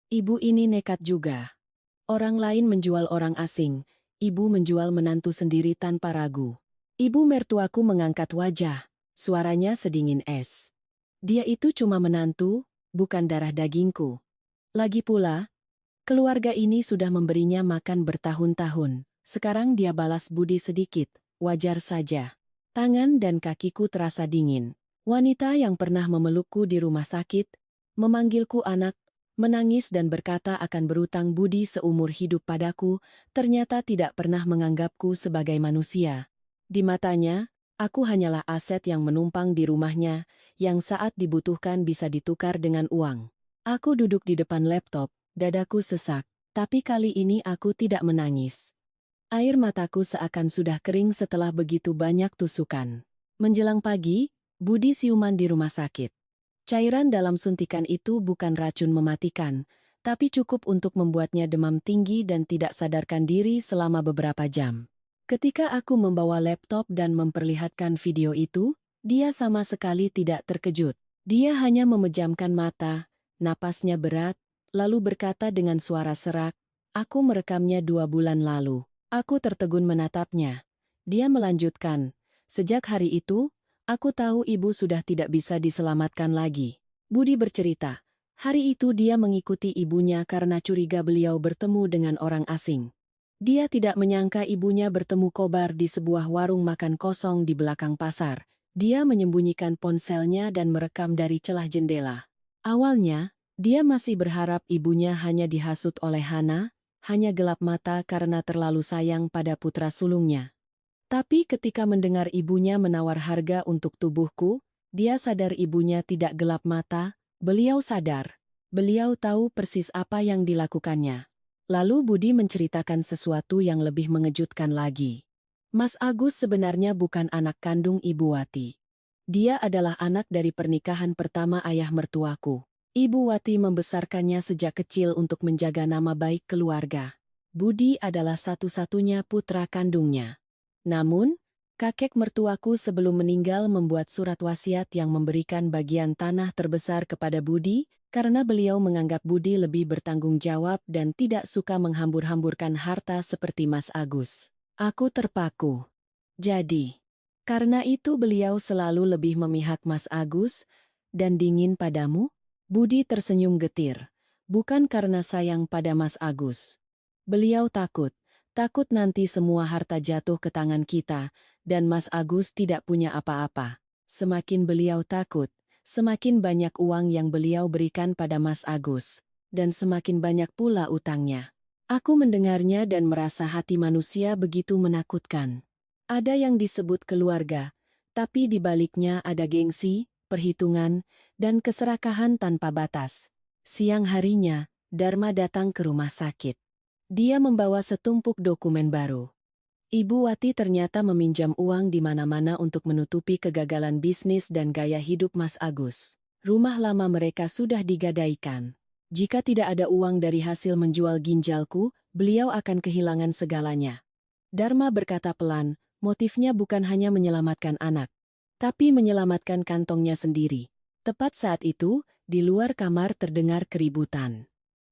Ibu ini nekat juga. Orang lain menjual orang asing, ibu menjual menantu sendiri tanpa ragu. Ibu mertuaku mengangkat wajah, suaranya sedingin es. Dia itu cuma menantu, bukan darah dagingku. Lagi pula, keluarga ini sudah memberinya makan bertahun-tahun. Sekarang dia balas budi sedikit, wajar saja. Tangan dan kakiku terasa dingin. Wanita yang pernah memelukku di rumah sakit, memanggilku anak, menangis dan berkata akan berutang budi seumur hidup padaku, ternyata tidak pernah menganggapku sebagai manusia. Di matanya, aku hanyalah aset yang menumpang di rumahnya, yang saat dibutuhkan bisa ditukar dengan uang. Aku duduk di depan laptop, dadaku sesak, tapi kali ini aku tidak menangis. Air mataku seakan sudah kering setelah begitu banyak tusukan. Menjelang pagi, Budi siuman di rumah sakit. Cairan dalam suntikan itu bukan racun mematikan, tapi cukup untuk membuatnya demam tinggi dan tidak sadarkan diri selama beberapa jam. Ketika aku membawa laptop dan memperlihatkan video itu, dia sama sekali tidak terkejut. Dia hanya memejamkan mata, napasnya berat, lalu berkata dengan suara serak, "Aku merekamnya 2 bulan lalu." Aku tertegun menatapnya. Dia melanjutkan, "Sejak hari itu, aku tahu ibu sudah tidak bisa diselamatkan lagi." Budi bercerita, hari itu dia mengikuti ibunya karena curiga beliau bertemu dengan orang asing. Dia tidak menyangka ibunya bertemu Kobar di sebuah warung makan kosong di belakang pasar. Dia menyembunyikan ponselnya dan merekam dari celah jendela. Awalnya, Dia masih berharap ibunya hanya dihasut oleh Hana, hanya gelap mata karena terlalu sayang pada putra sulungnya. Tapi ketika mendengar ibunya menawar harga untuk tubuhku, dia sadar ibunya tidak gelap mata, beliau sadar. Beliau tahu persis apa yang dilakukannya. Lalu Budi menceritakan sesuatu yang lebih mengejutkan lagi. Mas Agus sebenarnya bukan anak kandung Ibu Wati. Dia adalah anak dari pernikahan pertama ayah mertuaku. Ibu Wati membesarkannya sejak kecil untuk menjaga nama baik keluarga. Budi adalah satu-satunya putra kandungnya. Namun, kakek mertuaku sebelum meninggal membuat surat wasiat yang memberikan bagian tanah terbesar kepada Budi, karena beliau menganggap Budi lebih bertanggung jawab dan tidak suka menghambur-hamburkan harta seperti Mas Agus. Aku terpaku. Jadi, karena itu beliau selalu lebih memihak Mas Agus dan dingin padamu? Budi tersenyum getir, bukan karena sayang pada Mas Agus. Beliau takut nanti semua harta jatuh ke tangan kita, dan Mas Agus tidak punya apa-apa. Semakin beliau takut, semakin banyak uang yang beliau berikan pada Mas Agus, dan semakin banyak pula utangnya. Aku mendengarnya dan merasa hati manusia begitu menakutkan. Ada yang disebut keluarga, tapi di baliknya ada gengsi, perhitungan, dan keserakahan tanpa batas. Siang harinya, Dharma datang ke rumah sakit. Dia membawa setumpuk dokumen baru. Ibu Wati ternyata meminjam uang di mana-mana untuk menutupi kegagalan bisnis dan gaya hidup Mas Agus. Rumah lama mereka sudah digadaikan. Jika tidak ada uang dari hasil menjual ginjalku, beliau akan kehilangan segalanya. Dharma berkata pelan, motifnya bukan hanya menyelamatkan anak, tapi menyelamatkan kantongnya sendiri. Tepat saat itu, di luar kamar terdengar keributan.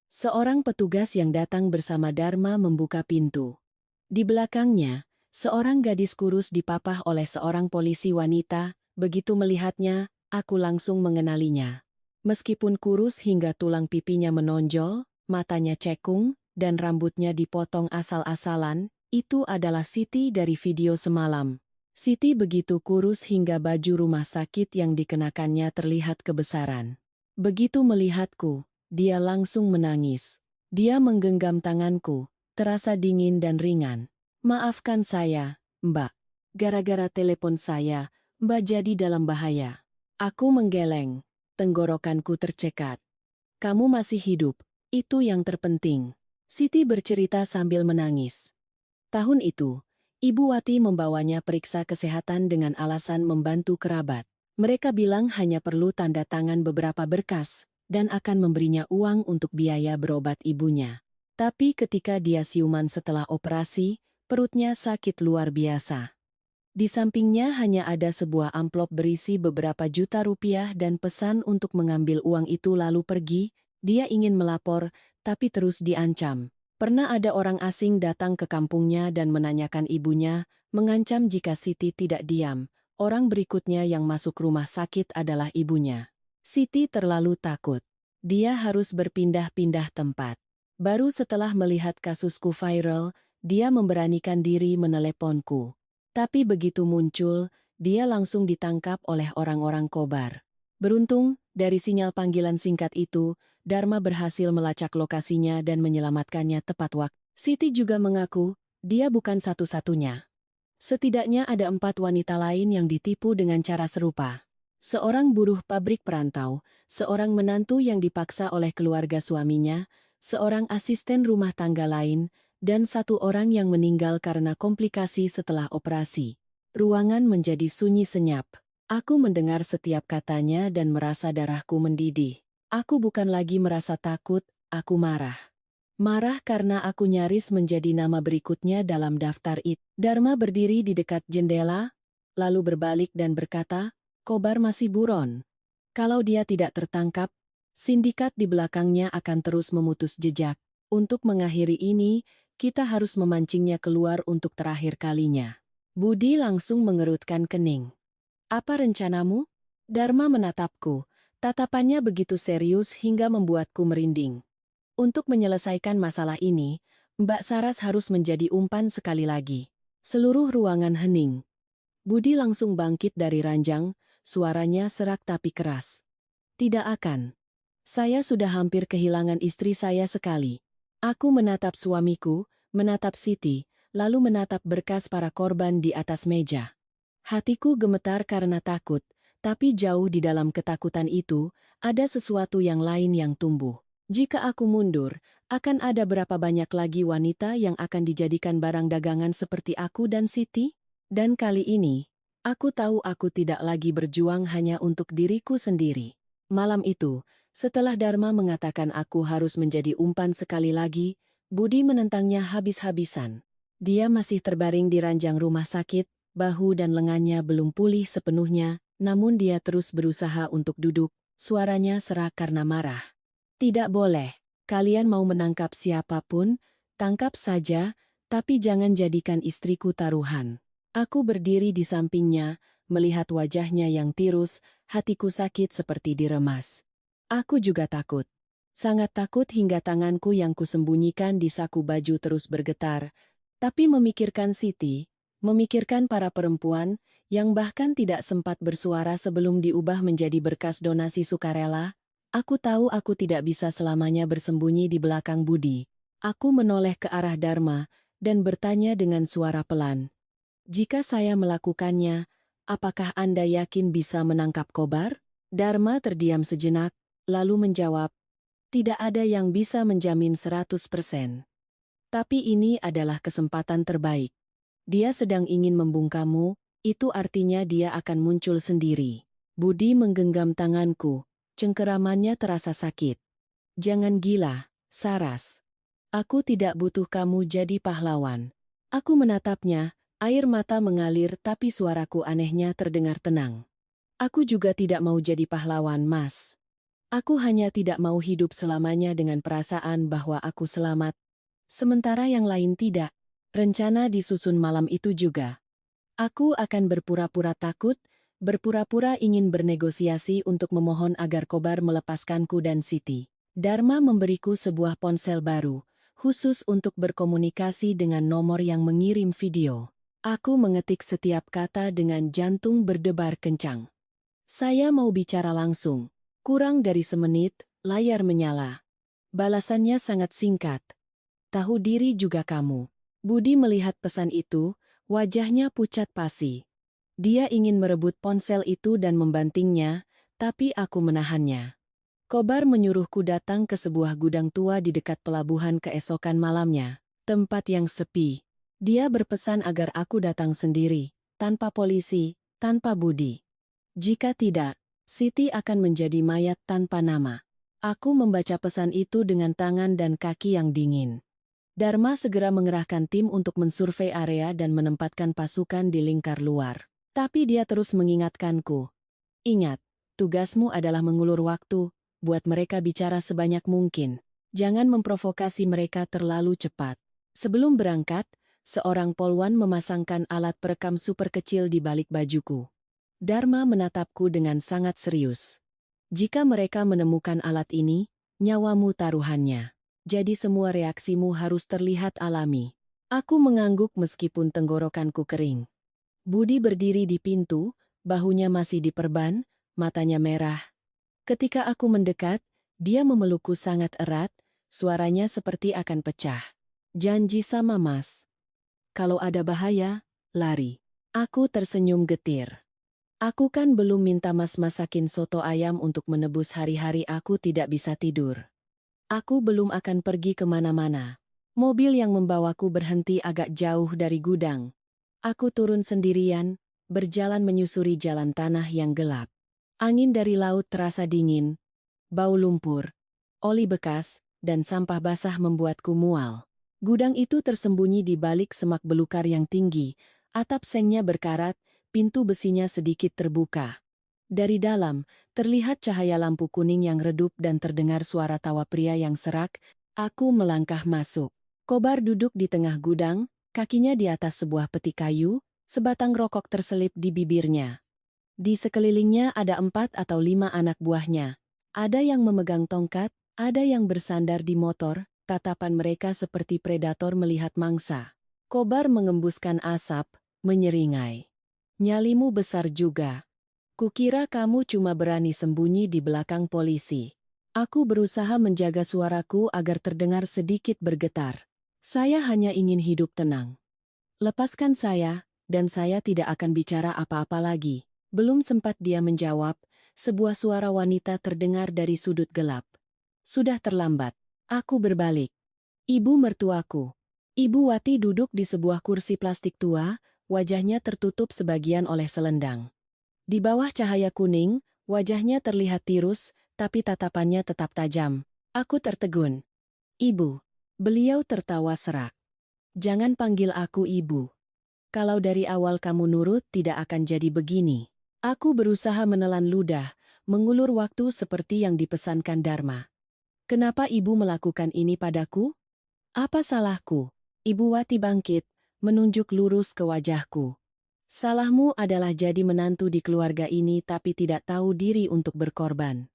Seorang petugas yang datang bersama Dharma membuka pintu. Di belakangnya, seorang gadis kurus dipapah oleh seorang polisi wanita. Begitu melihatnya, aku langsung mengenalinya. Meskipun kurus hingga tulang pipinya menonjol, matanya cekung, dan rambutnya dipotong asal-asalan, itu adalah Siti dari video semalam. Siti begitu kurus hingga baju rumah sakit yang dikenakannya terlihat kebesaran. Begitu melihatku, dia langsung menangis. Dia menggenggam tanganku, terasa dingin dan ringan. Maafkan saya, Mbak. Gara-gara telepon saya, Mbak jadi dalam bahaya. Aku menggeleng. Tenggorokanku tercekat. Kamu masih hidup, itu yang terpenting. Siti bercerita sambil menangis. Tahun itu, Ibu Wati membawanya periksa kesehatan dengan alasan membantu kerabat. Mereka bilang hanya perlu tanda tangan beberapa berkas, dan akan memberinya uang untuk biaya berobat ibunya. Tapi ketika dia siuman setelah operasi, perutnya sakit luar biasa. Di sampingnya hanya ada sebuah amplop berisi beberapa juta rupiah dan pesan untuk mengambil uang itu lalu pergi. Dia ingin melapor, tapi terus diancam. Pernah ada orang asing datang ke kampungnya dan menanyakan ibunya, mengancam jika Siti tidak diam. Orang berikutnya yang masuk rumah sakit adalah ibunya. Siti terlalu takut. Dia harus berpindah-pindah tempat. Baru setelah melihat kasusku viral, dia memberanikan diri meneleponku. Tapi begitu muncul, dia langsung ditangkap oleh orang-orang Kobar. Beruntung, dari sinyal panggilan singkat itu, Dharma berhasil melacak lokasinya dan menyelamatkannya tepat waktu. Siti juga mengaku, dia bukan satu-satunya. Setidaknya ada 4 wanita lain yang ditipu dengan cara serupa. Seorang buruh pabrik perantau, seorang menantu yang dipaksa oleh keluarga suaminya, seorang asisten rumah tangga lain, dan 1 orang yang meninggal karena komplikasi setelah operasi. Ruangan menjadi sunyi senyap. Aku mendengar setiap katanya dan merasa darahku mendidih. Aku bukan lagi merasa takut, aku marah. Marah karena aku nyaris menjadi nama berikutnya dalam daftar itu. Dharma berdiri di dekat jendela, lalu berbalik dan berkata, Kobar masih buron. Kalau dia tidak tertangkap, sindikat di belakangnya akan terus memutus jejak. Untuk mengakhiri ini, kita harus memancingnya keluar untuk terakhir kalinya. Budi langsung mengerutkan kening. Apa rencanamu? Dharma menatapku. Tatapannya begitu serius hingga membuatku merinding. Untuk menyelesaikan masalah ini, Mbak Saras harus menjadi umpan sekali lagi. Seluruh ruangan hening. Budi langsung bangkit dari ranjang, suaranya serak tapi keras. Tidak akan. Saya sudah hampir kehilangan istri saya sekali. Aku menatap suamiku, menatap Siti, lalu menatap berkas para korban di atas meja. Hatiku gemetar karena takut, tapi jauh di dalam ketakutan itu, ada sesuatu yang lain yang tumbuh. Jika aku mundur, akan ada berapa banyak lagi wanita yang akan dijadikan barang dagangan seperti aku dan Siti? Dan kali ini, aku tahu aku tidak lagi berjuang hanya untuk diriku sendiri. Malam itu, setelah Dharma mengatakan aku harus menjadi umpan sekali lagi, Budi menentangnya habis-habisan. Dia masih terbaring di ranjang rumah sakit, bahu dan lengannya belum pulih sepenuhnya, namun dia terus berusaha untuk duduk, suaranya serak karena marah. Tidak boleh, kalian mau menangkap siapapun, tangkap saja, tapi jangan jadikan istriku taruhan. Aku berdiri di sampingnya, melihat wajahnya yang tirus, hatiku sakit seperti diremas. Aku juga takut. Sangat takut hingga tanganku yang kusembunyikan di saku baju terus bergetar, tapi memikirkan Siti, memikirkan para perempuan yang bahkan tidak sempat bersuara sebelum diubah menjadi berkas donasi sukarela, aku tahu aku tidak bisa selamanya bersembunyi di belakang Budi. Aku menoleh ke arah Dharma dan bertanya dengan suara pelan. Jika saya melakukannya, apakah Anda yakin bisa menangkap Kobar? Dharma terdiam sejenak, lalu menjawab, tidak ada yang bisa menjamin 100%. Tapi ini adalah kesempatan terbaik. Dia sedang ingin membungkamu, itu artinya dia akan muncul sendiri. Budi menggenggam tanganku, cengkeramannya terasa sakit. Jangan gila, Saras. Aku tidak butuh kamu jadi pahlawan. Aku menatapnya, air mata mengalir tapi suaraku anehnya terdengar tenang. Aku juga tidak mau jadi pahlawan, Mas. Aku hanya tidak mau hidup selamanya dengan perasaan bahwa aku selamat. Sementara yang lain tidak. Rencana disusun malam itu juga. Aku akan berpura-pura takut, berpura-pura ingin bernegosiasi untuk memohon agar Kobar melepaskanku dan Siti. Dharma memberiku sebuah ponsel baru, khusus untuk berkomunikasi dengan nomor yang mengirim video. Aku mengetik setiap kata dengan jantung berdebar kencang. Saya mau bicara langsung. Kurang dari semenit, layar menyala. Balasannya sangat singkat. Tahu diri juga kamu. Budi melihat pesan itu, wajahnya pucat pasi. Dia ingin merebut ponsel itu dan membantingnya, tapi aku menahannya. Kobar menyuruhku datang ke sebuah gudang tua di dekat pelabuhan keesokan malamnya, tempat yang sepi. Dia berpesan agar aku datang sendiri, tanpa polisi, tanpa Budi. Jika tidak, Siti akan menjadi mayat tanpa nama. Aku membaca pesan itu dengan tangan dan kaki yang dingin. Dharma segera mengerahkan tim untuk mensurvei area dan menempatkan pasukan di lingkar luar. Tapi dia terus mengingatkanku. Ingat, tugasmu adalah mengulur waktu, buat mereka bicara sebanyak mungkin. Jangan memprovokasi mereka terlalu cepat. Sebelum berangkat, seorang polwan memasangkan alat perekam super kecil di balik bajuku. Dharma menatapku dengan sangat serius. Jika mereka menemukan alat ini, nyawamu taruhannya. Jadi semua reaksimu harus terlihat alami. Aku mengangguk meskipun tenggorokanku kering. Budi berdiri di pintu, bahunya masih diperban, matanya merah. Ketika aku mendekat, dia memelukku sangat erat, suaranya seperti akan pecah. Janji sama Mas. Kalau ada bahaya, lari. Aku tersenyum getir. Aku kan belum minta Mas masakin soto ayam untuk menebus hari-hari aku tidak bisa tidur. Aku belum akan pergi kemana-mana. Mobil yang membawaku berhenti agak jauh dari gudang. Aku turun sendirian, berjalan menyusuri jalan tanah yang gelap. Angin dari laut terasa dingin, bau lumpur, oli bekas, dan sampah basah membuatku mual. Gudang itu tersembunyi di balik semak belukar yang tinggi, atap sengnya berkarat, pintu besinya sedikit terbuka. Dari dalam, terlihat cahaya lampu kuning yang redup dan terdengar suara tawa pria yang serak. Aku melangkah masuk. Kobar duduk di tengah gudang, kakinya di atas sebuah peti kayu, sebatang rokok terselip di bibirnya. Di sekelilingnya ada 4 atau 5 anak buahnya. Ada yang memegang tongkat, ada yang bersandar di motor, tatapan mereka seperti predator melihat mangsa. Kobar mengembuskan asap, menyeringai. Nyalimu besar juga. Kukira kamu cuma berani sembunyi di belakang polisi. Aku berusaha menjaga suaraku agar terdengar sedikit bergetar. Saya hanya ingin hidup tenang. Lepaskan saya, dan saya tidak akan bicara apa-apa lagi. Belum sempat dia menjawab, sebuah suara wanita terdengar dari sudut gelap. Sudah terlambat. Aku berbalik. Ibu mertuaku. Ibu Wati duduk di sebuah kursi plastik tua, wajahnya tertutup sebagian oleh selendang. Di bawah cahaya kuning, wajahnya terlihat tirus, tapi tatapannya tetap tajam. Aku tertegun. Ibu. Beliau tertawa serak. Jangan panggil aku ibu. Kalau dari awal kamu nurut tidak akan jadi begini. Aku berusaha menelan ludah, mengulur waktu seperti yang dipesankan Dharma. Kenapa ibu melakukan ini padaku? Apa salahku? Ibu Wati bangkit, menunjuk lurus ke wajahku. Salahmu adalah jadi menantu di keluarga ini tapi tidak tahu diri untuk berkorban.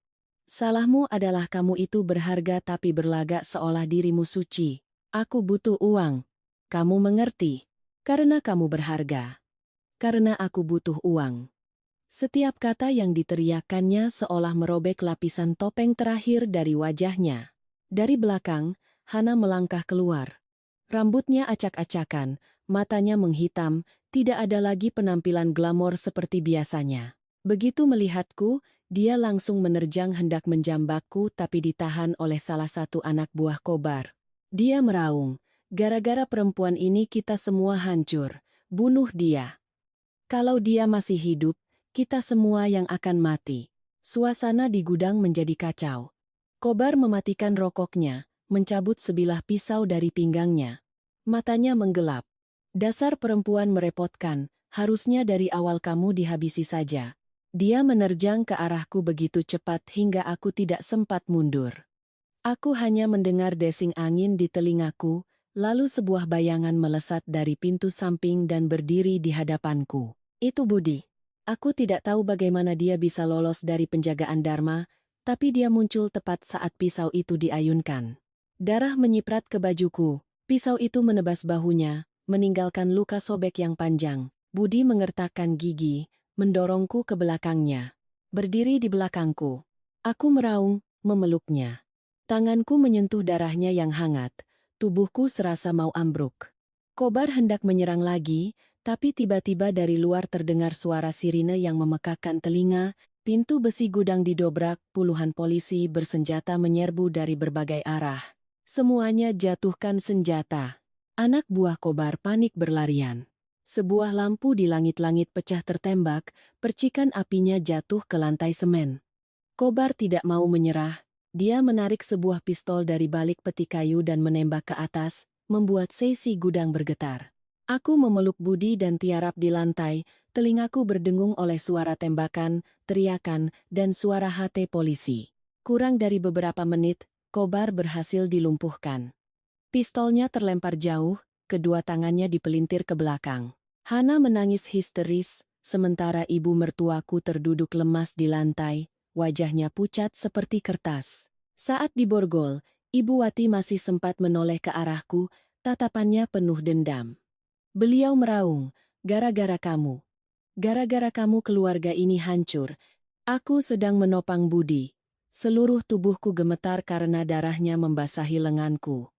Salahmu adalah kamu itu berharga tapi berlagak seolah dirimu suci. Aku butuh uang. Kamu mengerti? Karena kamu berharga. Karena aku butuh uang. Setiap kata yang diteriakannya seolah merobek lapisan topeng terakhir dari wajahnya. Dari belakang, Hana melangkah keluar. Rambutnya acak-acakan, matanya menghitam, tidak ada lagi penampilan glamor seperti biasanya. Begitu melihatku, dia langsung menerjang hendak menjambakku tapi ditahan oleh salah satu anak buah Kobar. Dia meraung, gara-gara perempuan ini kita semua hancur, bunuh dia. Kalau dia masih hidup, kita semua yang akan mati. Suasana di gudang menjadi kacau. Kobar mematikan rokoknya, mencabut sebilah pisau dari pinggangnya. Matanya menggelap. Dasar perempuan merepotkan, harusnya dari awal kamu dihabisi saja. Dia menerjang ke arahku begitu cepat hingga aku tidak sempat mundur. Aku hanya mendengar desing angin di telingaku, lalu sebuah bayangan melesat dari pintu samping dan berdiri di hadapanku. Itu Budi. Aku tidak tahu bagaimana dia bisa lolos dari penjagaan Dharma, tapi dia muncul tepat saat pisau itu diayunkan. Darah menyiprat ke bajuku, pisau itu menebas bahunya, meninggalkan luka sobek yang panjang. Budi mengertakkan gigi, mendorongku ke belakangnya. Berdiri di belakangku. Aku meraung, memeluknya. Tanganku menyentuh darahnya yang hangat, tubuhku serasa mau ambruk. Kobar hendak menyerang lagi, tapi tiba-tiba dari luar terdengar suara sirine yang memekakkan telinga, pintu besi gudang didobrak, puluhan polisi bersenjata menyerbu dari berbagai arah. Semuanya jatuhkan senjata. Anak buah Kobar panik berlarian. Sebuah lampu di langit-langit pecah tertembak, percikan apinya jatuh ke lantai semen. Kobar tidak mau menyerah, dia menarik sebuah pistol dari balik peti kayu dan menembak ke atas, membuat seisi gudang bergetar. Aku memeluk Budi dan tiarap di lantai, telingaku berdengung oleh suara tembakan, teriakan, dan suara HT polisi. Kurang dari beberapa menit, Kobar berhasil dilumpuhkan. Pistolnya terlempar jauh, kedua tangannya dipelintir ke belakang. Hana menangis histeris, sementara ibu mertuaku terduduk lemas di lantai, wajahnya pucat seperti kertas. Saat diborgol, Ibu Wati masih sempat menoleh ke arahku, tatapannya penuh dendam. Beliau meraung, gara-gara kamu. Gara-gara kamu keluarga ini hancur. Aku sedang menopang Budi. Seluruh tubuhku gemetar karena darahnya membasahi lenganku.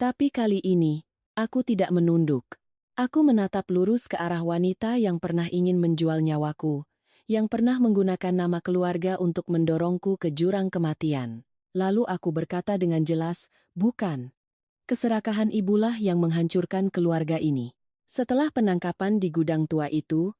Tapi kali ini, aku tidak menunduk. Aku menatap lurus ke arah wanita yang pernah ingin menjual nyawaku, yang pernah menggunakan nama keluarga untuk mendorongku ke jurang kematian. Lalu aku berkata dengan jelas, bukan. Keserakahan ibulah yang menghancurkan keluarga ini. Setelah penangkapan di gudang tua itu,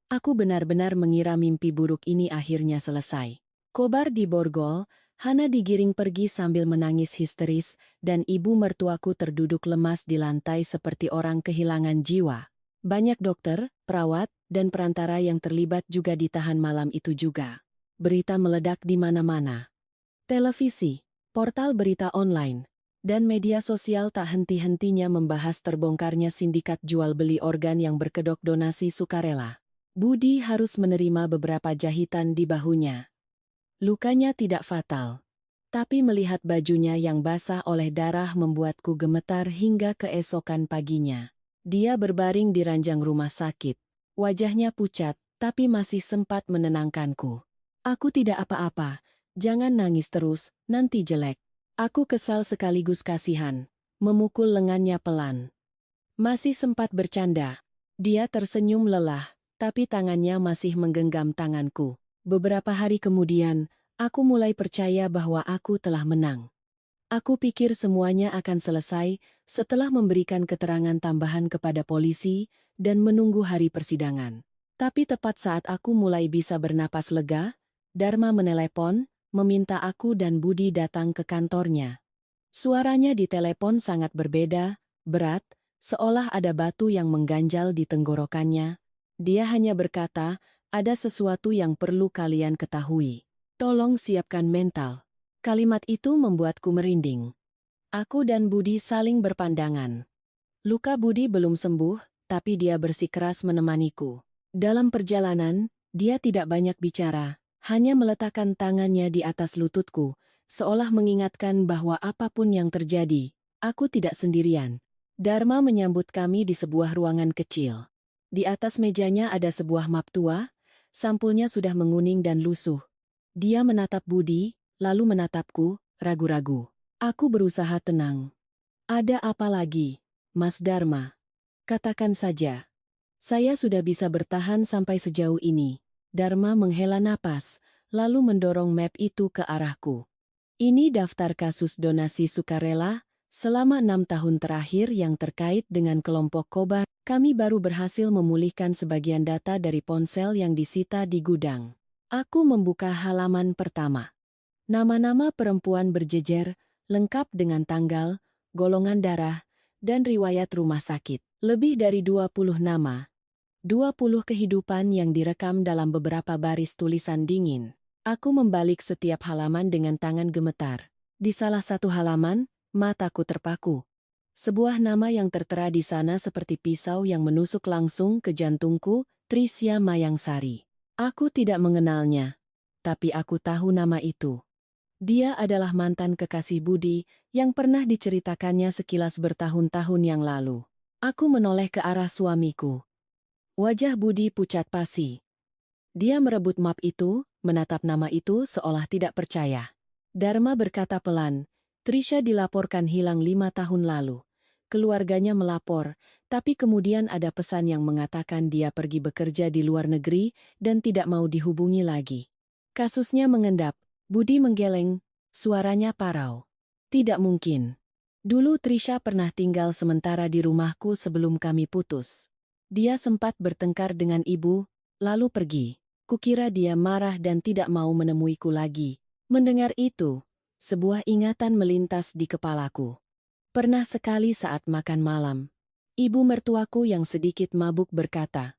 aku benar-benar mengira mimpi buruk ini akhirnya selesai. Kobar diborgol, Hana digiring pergi sambil menangis histeris, dan ibu mertuaku terduduk lemas di lantai seperti orang kehilangan jiwa. Banyak dokter, perawat, dan perantara yang terlibat juga ditahan malam itu juga. Berita meledak di mana-mana. Televisi, portal berita online, dan media sosial tak henti-hentinya membahas terbongkarnya sindikat jual-beli organ yang berkedok donasi sukarela. Budi harus menerima beberapa jahitan di bahunya. Lukanya tidak fatal, tapi melihat bajunya yang basah oleh darah membuatku gemetar hingga keesokan paginya. Dia berbaring di ranjang rumah sakit. Wajahnya pucat, tapi masih sempat menenangkanku. Aku tidak apa-apa, Jangan nangis terus, nanti jelek. Aku kesal sekaligus kasihan. Memukul lengannya pelan. Masih sempat bercanda. Dia tersenyum lelah, tapi tangannya masih menggenggam tanganku. Beberapa hari kemudian, aku mulai percaya bahwa aku telah menang. Aku pikir semuanya akan selesai setelah memberikan keterangan tambahan kepada polisi dan menunggu hari persidangan. Tapi tepat saat aku mulai bisa bernapas lega, Dharma menelepon, meminta aku dan Budi datang ke kantornya. Suaranya di telepon sangat berbeda, berat, seolah ada batu yang mengganjal di tenggorokannya. Dia hanya berkata, ada sesuatu yang perlu kalian ketahui. Tolong siapkan mental. Kalimat itu membuatku merinding. Aku dan Budi saling berpandangan. Luka Budi belum sembuh, tapi dia bersikeras menemaniku. Dalam perjalanan, dia tidak banyak bicara, hanya meletakkan tangannya di atas lututku, seolah mengingatkan bahwa apapun yang terjadi, aku tidak sendirian. Dharma menyambut kami di sebuah ruangan kecil. Di atas mejanya ada sebuah map tua, sampulnya sudah menguning dan lusuh. Dia menatap Budi, lalu menatapku, ragu-ragu. Aku berusaha tenang. Ada apa lagi, Mas Dharma? Katakan saja. Saya sudah bisa bertahan sampai sejauh ini. Dharma menghela napas, lalu mendorong map itu ke arahku. Ini daftar kasus donasi sukarela selama 6 tahun terakhir yang terkait dengan kelompok Kobar. Kami baru berhasil memulihkan sebagian data dari ponsel yang disita di gudang. Aku membuka halaman pertama. Nama-nama perempuan berjejer, lengkap dengan tanggal, golongan darah, dan riwayat rumah sakit. Lebih dari 20 nama. 20 kehidupan yang direkam dalam beberapa baris tulisan dingin. Aku membalik setiap halaman dengan tangan gemetar. Di salah satu halaman, mataku terpaku. Sebuah nama yang tertera di sana seperti pisau yang menusuk langsung ke jantungku, Trisya Mayangsari. Aku tidak mengenalnya, tapi aku tahu nama itu. Dia adalah mantan kekasih Budi yang pernah diceritakannya sekilas bertahun-tahun yang lalu. Aku menoleh ke arah suamiku. Wajah Budi pucat pasi. Dia merebut map itu, menatap nama itu seolah tidak percaya. Dharma berkata pelan, Trisya dilaporkan hilang 5 tahun lalu. Keluarganya melapor, tapi kemudian ada pesan yang mengatakan dia pergi bekerja di luar negeri dan tidak mau dihubungi lagi. Kasusnya mengendap. Budi menggeleng, suaranya parau. Tidak mungkin. Dulu Trisya pernah tinggal sementara di rumahku sebelum kami putus. Dia sempat bertengkar dengan ibu, lalu pergi. Kukira dia marah dan tidak mau menemuiku lagi. Mendengar itu, sebuah ingatan melintas di kepalaku. Pernah sekali saat makan malam, ibu mertuaku yang sedikit mabuk berkata,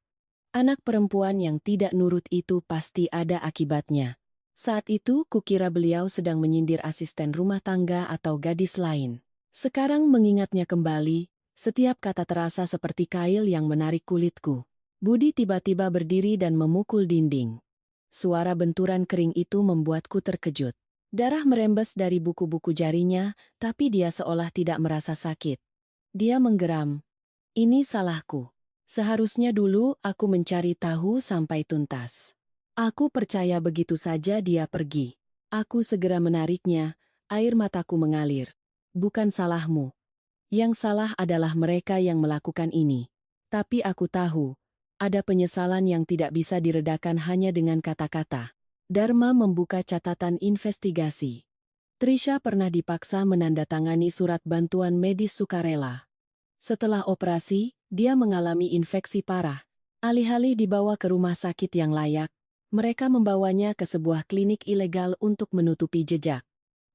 anak perempuan yang tidak nurut itu pasti ada akibatnya. Saat itu kukira beliau sedang menyindir asisten rumah tangga atau gadis lain. Sekarang mengingatnya kembali, setiap kata terasa seperti kail yang menarik kulitku. Budi tiba-tiba berdiri dan memukul dinding. Suara benturan kering itu membuatku terkejut. Darah merembes dari buku-buku jarinya, tapi dia seolah tidak merasa sakit. Dia menggeram. Ini salahku. Seharusnya dulu aku mencari tahu sampai tuntas. Aku percaya begitu saja dia pergi. Aku segera menariknya, air mataku mengalir. Bukan salahmu. Yang salah adalah mereka yang melakukan ini. Tapi aku tahu, ada penyesalan yang tidak bisa diredakan hanya dengan kata-kata. Dharma membuka catatan investigasi. Trisya pernah dipaksa menandatangani surat bantuan medis sukarela. Setelah operasi, dia mengalami infeksi parah. Alih-alih dibawa ke rumah sakit yang layak, mereka membawanya ke sebuah klinik ilegal untuk menutupi jejak.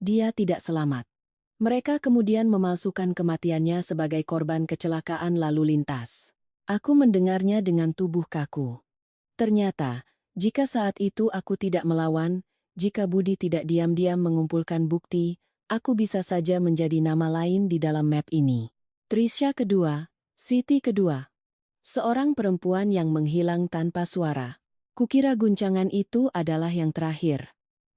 Dia tidak selamat. Mereka kemudian memalsukan kematiannya sebagai korban kecelakaan lalu lintas. Aku mendengarnya dengan tubuh kaku. Ternyata, jika saat itu aku tidak melawan, jika Budi tidak diam-diam mengumpulkan bukti, aku bisa saja menjadi nama lain di dalam map ini. Trisya kedua, Siti kedua. Seorang perempuan yang menghilang tanpa suara. Kukira guncangan itu adalah yang terakhir.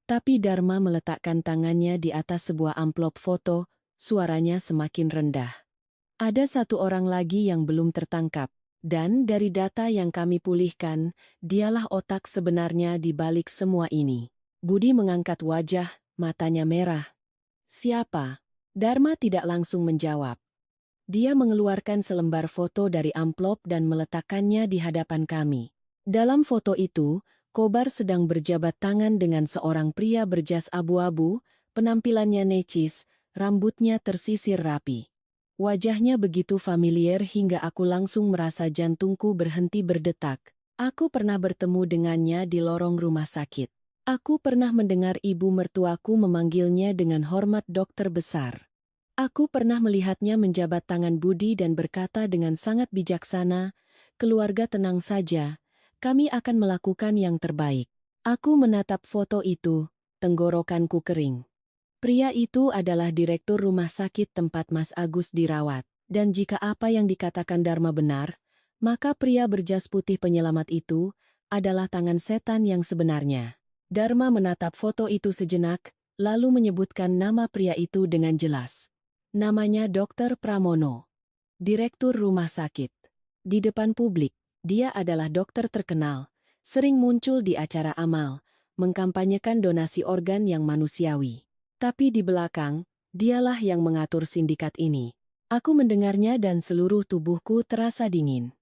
Tapi Dharma meletakkan tangannya di atas sebuah amplop foto, suaranya semakin rendah. Ada satu orang lagi yang belum tertangkap, dan dari data yang kami pulihkan, dialah otak sebenarnya di balik semua ini. Budi mengangkat wajah, matanya merah. Siapa? Dharma tidak langsung menjawab. Dia mengeluarkan selembar foto dari amplop dan meletakkannya di hadapan kami. Dalam foto itu, Kobar sedang berjabat tangan dengan seorang pria berjas abu-abu, penampilannya necis, rambutnya tersisir rapi. Wajahnya begitu familiar hingga aku langsung merasa jantungku berhenti berdetak. Aku pernah bertemu dengannya di lorong rumah sakit. Aku pernah mendengar ibu mertuaku memanggilnya dengan hormat dokter besar. Aku pernah melihatnya menjabat tangan Budi dan berkata dengan sangat bijaksana, "Keluarga tenang saja, kami akan melakukan yang terbaik." Aku menatap foto itu, tenggorokanku kering. Pria itu adalah direktur rumah sakit tempat Mas Agus dirawat, dan jika apa yang dikatakan Dharma benar, maka pria berjas putih penyelamat itu adalah tangan setan yang sebenarnya. Dharma menatap foto itu sejenak, lalu menyebutkan nama pria itu dengan jelas. Namanya Dr. Pramono, direktur rumah sakit. Di depan publik, dia adalah dokter terkenal, sering muncul di acara amal, mengkampanyekan donasi organ yang manusiawi. Tapi di belakang, dialah yang mengatur sindikat ini. Aku mendengarnya dan seluruh tubuhku terasa dingin.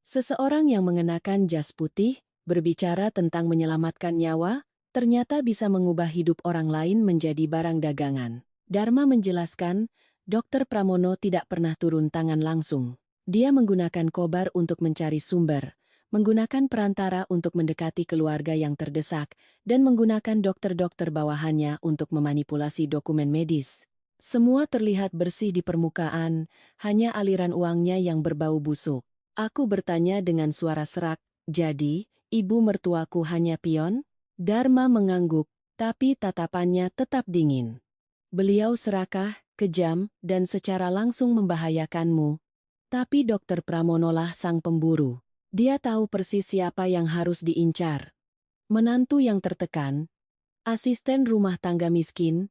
Seseorang yang mengenakan jas putih, berbicara tentang menyelamatkan nyawa, ternyata bisa mengubah hidup orang lain menjadi barang dagangan. Dharma menjelaskan, Dr. Pramono tidak pernah turun tangan langsung. Dia menggunakan Kobar untuk mencari sumber, menggunakan perantara untuk mendekati keluarga yang terdesak, dan menggunakan dokter-dokter bawahannya untuk memanipulasi dokumen medis. Semua terlihat bersih di permukaan, hanya aliran uangnya yang berbau busuk. Aku bertanya dengan suara serak, "Jadi, ibu mertuaku hanya pion?" Dharma mengangguk, tapi tatapannya tetap dingin. Beliau serakah, kejam, dan secara langsung membahayakanmu. Tapi Dokter Pramonolah sang pemburu. Dia tahu persis siapa yang harus diincar. Menantu yang tertekan, asisten rumah tangga miskin,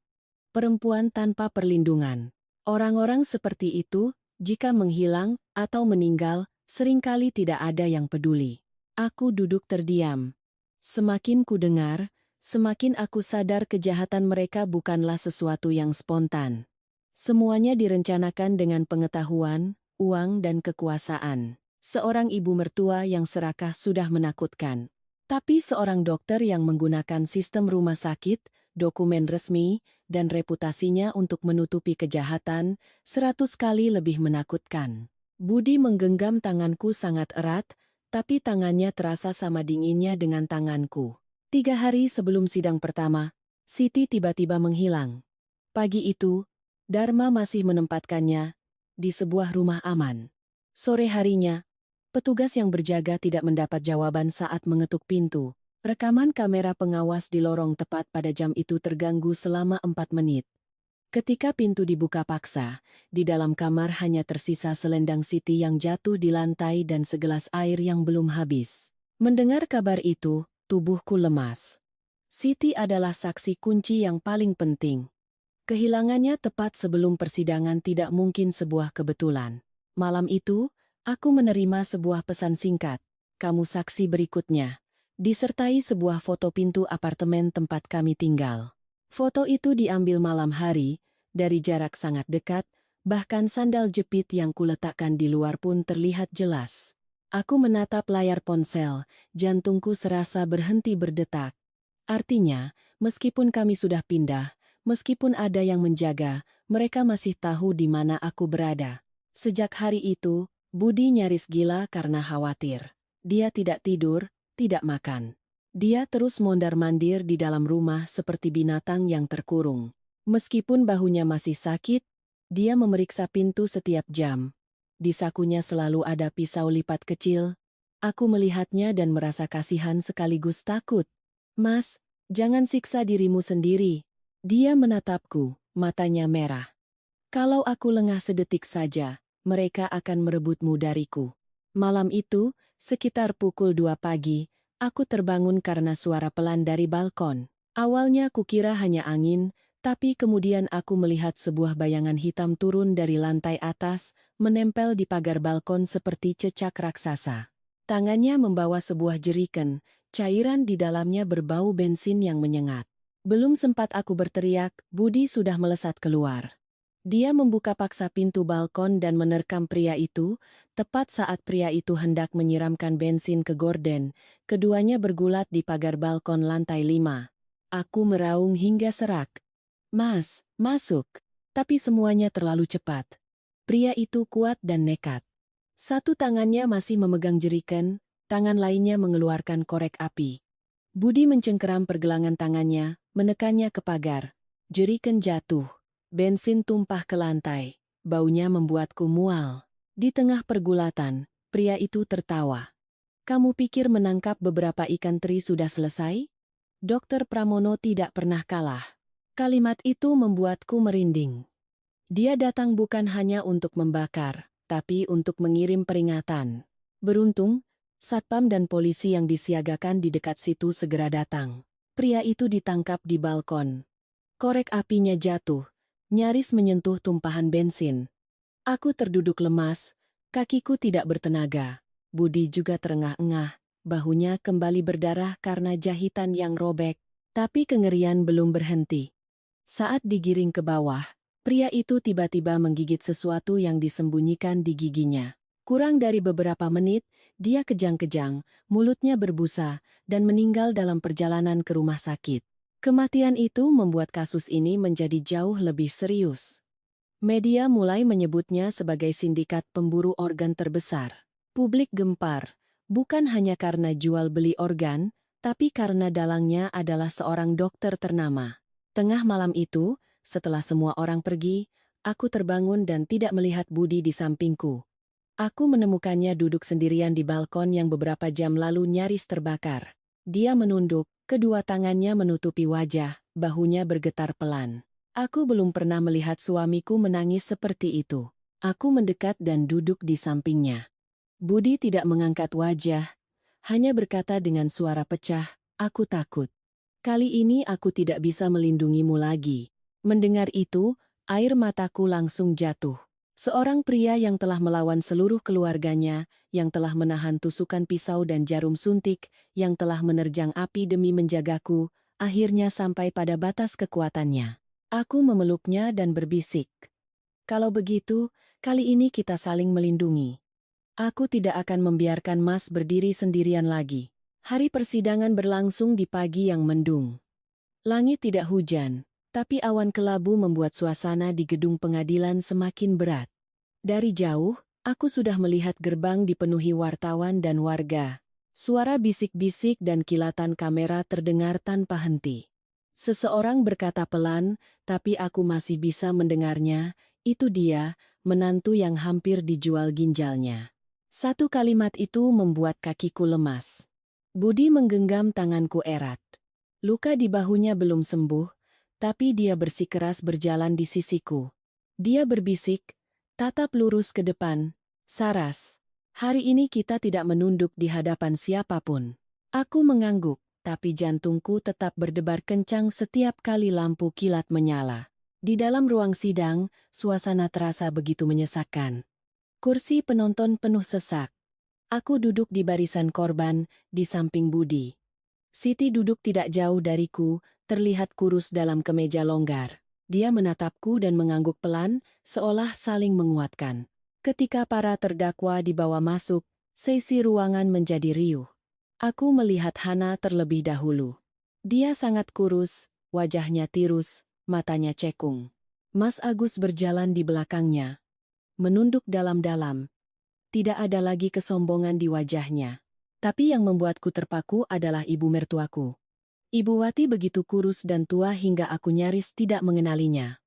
perempuan tanpa perlindungan. Orang-orang seperti itu, jika menghilang atau meninggal, seringkali tidak ada yang peduli. Aku duduk terdiam. Semakin ku dengar, semakin aku sadar kejahatan mereka bukanlah sesuatu yang spontan. Semuanya direncanakan dengan pengetahuan, uang dan kekuasaan. Seorang ibu mertua yang serakah sudah menakutkan. Tapi seorang dokter yang menggunakan sistem rumah sakit, dokumen resmi, dan reputasinya untuk menutupi kejahatan, 100 kali lebih menakutkan. Budi menggenggam tanganku sangat erat, tapi tangannya terasa sama dinginnya dengan tanganku. 3 hari sebelum sidang pertama, Siti tiba-tiba menghilang. Pagi itu, Dharma masih menempatkannya di sebuah rumah aman. Sore harinya, petugas yang berjaga tidak mendapat jawaban saat mengetuk pintu. Rekaman kamera pengawas di lorong tepat pada jam itu terganggu selama 4 menit. Ketika pintu dibuka paksa, di dalam kamar hanya tersisa selendang Siti yang jatuh di lantai dan segelas air yang belum habis. Mendengar kabar itu, tubuhku lemas. Siti adalah saksi kunci yang paling penting. Kehilangannya tepat sebelum persidangan tidak mungkin sebuah kebetulan. Malam itu, aku menerima sebuah pesan singkat. "Kamu saksi berikutnya." Disertai sebuah foto pintu apartemen tempat kami tinggal. Foto itu diambil malam hari, dari jarak sangat dekat, bahkan sandal jepit yang kuletakkan di luar pun terlihat jelas. Aku menatap layar ponsel, jantungku serasa berhenti berdetak. Artinya, meskipun kami sudah pindah, meskipun ada yang menjaga, mereka masih tahu di mana aku berada. Sejak hari itu, Budi nyaris gila karena khawatir. Dia tidak tidur, tidak makan. Dia terus mondar-mandir di dalam rumah seperti binatang yang terkurung. Meskipun bahunya masih sakit, dia memeriksa pintu setiap jam. Di sakunya selalu ada pisau lipat kecil. Aku melihatnya dan merasa kasihan sekaligus takut. "Mas, jangan siksa dirimu sendiri." Dia menatapku, matanya merah. "Kalau aku lengah sedetik saja, mereka akan merebutmu dariku." Malam itu, sekitar pukul 2 pagi, aku terbangun karena suara pelan dari balkon. Awalnya kukira hanya angin, tapi kemudian aku melihat sebuah bayangan hitam turun dari lantai atas, menempel di pagar balkon seperti cecak raksasa. Tangannya membawa sebuah jeriken, cairan di dalamnya berbau bensin yang menyengat. Belum sempat aku berteriak, Budi sudah melesat keluar. Dia membuka paksa pintu balkon dan menerkam pria itu, tepat saat pria itu hendak menyiramkan bensin ke gorden. Keduanya bergulat di pagar balkon lantai 5. Aku meraung hingga serak. Mas, masuk. Tapi semuanya terlalu cepat. Pria itu kuat dan nekat. Satu tangannya masih memegang jeriken, tangan lainnya mengeluarkan korek api. Budi mencengkeram pergelangan tangannya, menekannya ke pagar. Jeriken jatuh. Bensin tumpah ke lantai. Baunya membuatku mual. Di tengah pergulatan, pria itu tertawa. Kamu pikir menangkap beberapa ikan teri sudah selesai? Dokter Pramono tidak pernah kalah. Kalimat itu membuatku merinding. Dia datang bukan hanya untuk membakar, tapi untuk mengirim peringatan. Beruntung, satpam dan polisi yang disiagakan di dekat situ segera datang. Pria itu ditangkap di balkon. Korek apinya jatuh, nyaris menyentuh tumpahan bensin. Aku terduduk lemas, kakiku tidak bertenaga. Budi juga terengah-engah, bahunya kembali berdarah karena jahitan yang robek. Tapi kengerian belum berhenti. Saat digiring ke bawah, pria itu tiba-tiba menggigit sesuatu yang disembunyikan di giginya. Kurang dari beberapa menit, dia kejang-kejang, mulutnya berbusa, dan meninggal dalam perjalanan ke rumah sakit. Kematian itu membuat kasus ini menjadi jauh lebih serius. Media mulai menyebutnya sebagai sindikat pemburu organ terbesar. Publik gempar, bukan hanya karena jual beli organ, tapi karena dalangnya adalah seorang dokter ternama. Tengah malam itu, setelah semua orang pergi, aku terbangun dan tidak melihat Budi di sampingku. Aku menemukannya duduk sendirian di balkon yang beberapa jam lalu nyaris terbakar. Dia menunduk, kedua tangannya menutupi wajah, bahunya bergetar pelan. Aku belum pernah melihat suamiku menangis seperti itu. Aku mendekat dan duduk di sampingnya. Budi tidak mengangkat wajah, hanya berkata dengan suara pecah, "Aku takut. Kali ini aku tidak bisa melindungimu lagi." Mendengar itu, air mataku langsung jatuh. Seorang pria yang telah melawan seluruh keluarganya, yang telah menahan tusukan pisau dan jarum suntik, yang telah menerjang api demi menjagaku, akhirnya sampai pada batas kekuatannya. Aku memeluknya dan berbisik, "Kalau begitu, kali ini kita saling melindungi. Aku tidak akan membiarkan Mas berdiri sendirian lagi." Hari persidangan berlangsung di pagi yang mendung. Langit tidak hujan, tapi awan kelabu membuat suasana di gedung pengadilan semakin berat. Dari jauh, aku sudah melihat gerbang dipenuhi wartawan dan warga. Suara bisik-bisik dan kilatan kamera terdengar tanpa henti. Seseorang berkata pelan, tapi aku masih bisa mendengarnya, "Itu dia, menantu yang hampir dijual ginjalnya." Satu kalimat itu membuat kakiku lemas. Budi menggenggam tanganku erat. Luka di bahunya belum sembuh, tapi dia bersikeras berjalan di sisiku. Dia berbisik, tatap lurus ke depan, "Saras, hari ini kita tidak menunduk di hadapan siapapun." Aku mengangguk, tapi jantungku tetap berdebar kencang setiap kali lampu kilat menyala. Di dalam ruang sidang, suasana terasa begitu menyesakkan. Kursi penonton penuh sesak. Aku duduk di barisan korban, di samping Budi. Siti duduk tidak jauh dariku, terlihat kurus dalam kemeja longgar. Dia menatapku dan mengangguk pelan, seolah saling menguatkan. Ketika para terdakwa dibawa masuk, sesi ruangan menjadi riuh. Aku melihat Hana terlebih dahulu. Dia sangat kurus, wajahnya tirus, matanya cekung. Mas Agus berjalan di belakangnya, menunduk dalam-dalam. Tidak ada lagi kesombongan di wajahnya. Tapi yang membuatku terpaku adalah ibu mertuaku. Ibu Wati begitu kurus dan tua hingga aku nyaris tidak mengenalinya.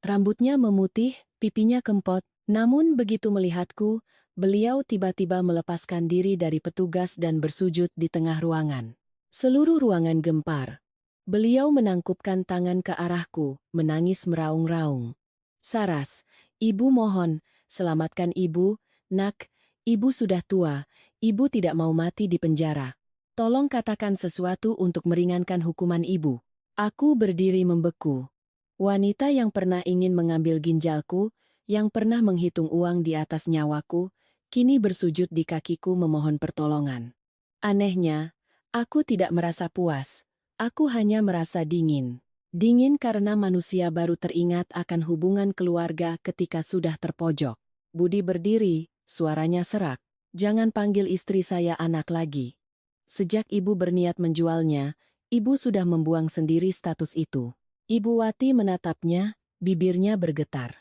Rambutnya memutih, pipinya kempot, namun begitu melihatku, beliau tiba-tiba melepaskan diri dari petugas dan bersujud di tengah ruangan. Seluruh ruangan gempar. Beliau menangkupkan tangan ke arahku, menangis meraung-raung. "Saras, ibu mohon, selamatkan ibu, nak, ibu sudah tua, ibu tidak mau mati di penjara. Tolong katakan sesuatu untuk meringankan hukuman ibu." Aku berdiri membeku. Wanita yang pernah ingin mengambil ginjalku, yang pernah menghitung uang di atas nyawaku, kini bersujud di kakiku memohon pertolongan. Anehnya, aku tidak merasa puas. Aku hanya merasa dingin. Dingin karena manusia baru teringat akan hubungan keluarga ketika sudah terpojok. Budi berdiri, suaranya serak. Jangan panggil istri saya anak lagi. Sejak ibu berniat menjualnya, ibu sudah membuang sendiri status itu. Ibu Wati menatapnya, bibirnya bergetar.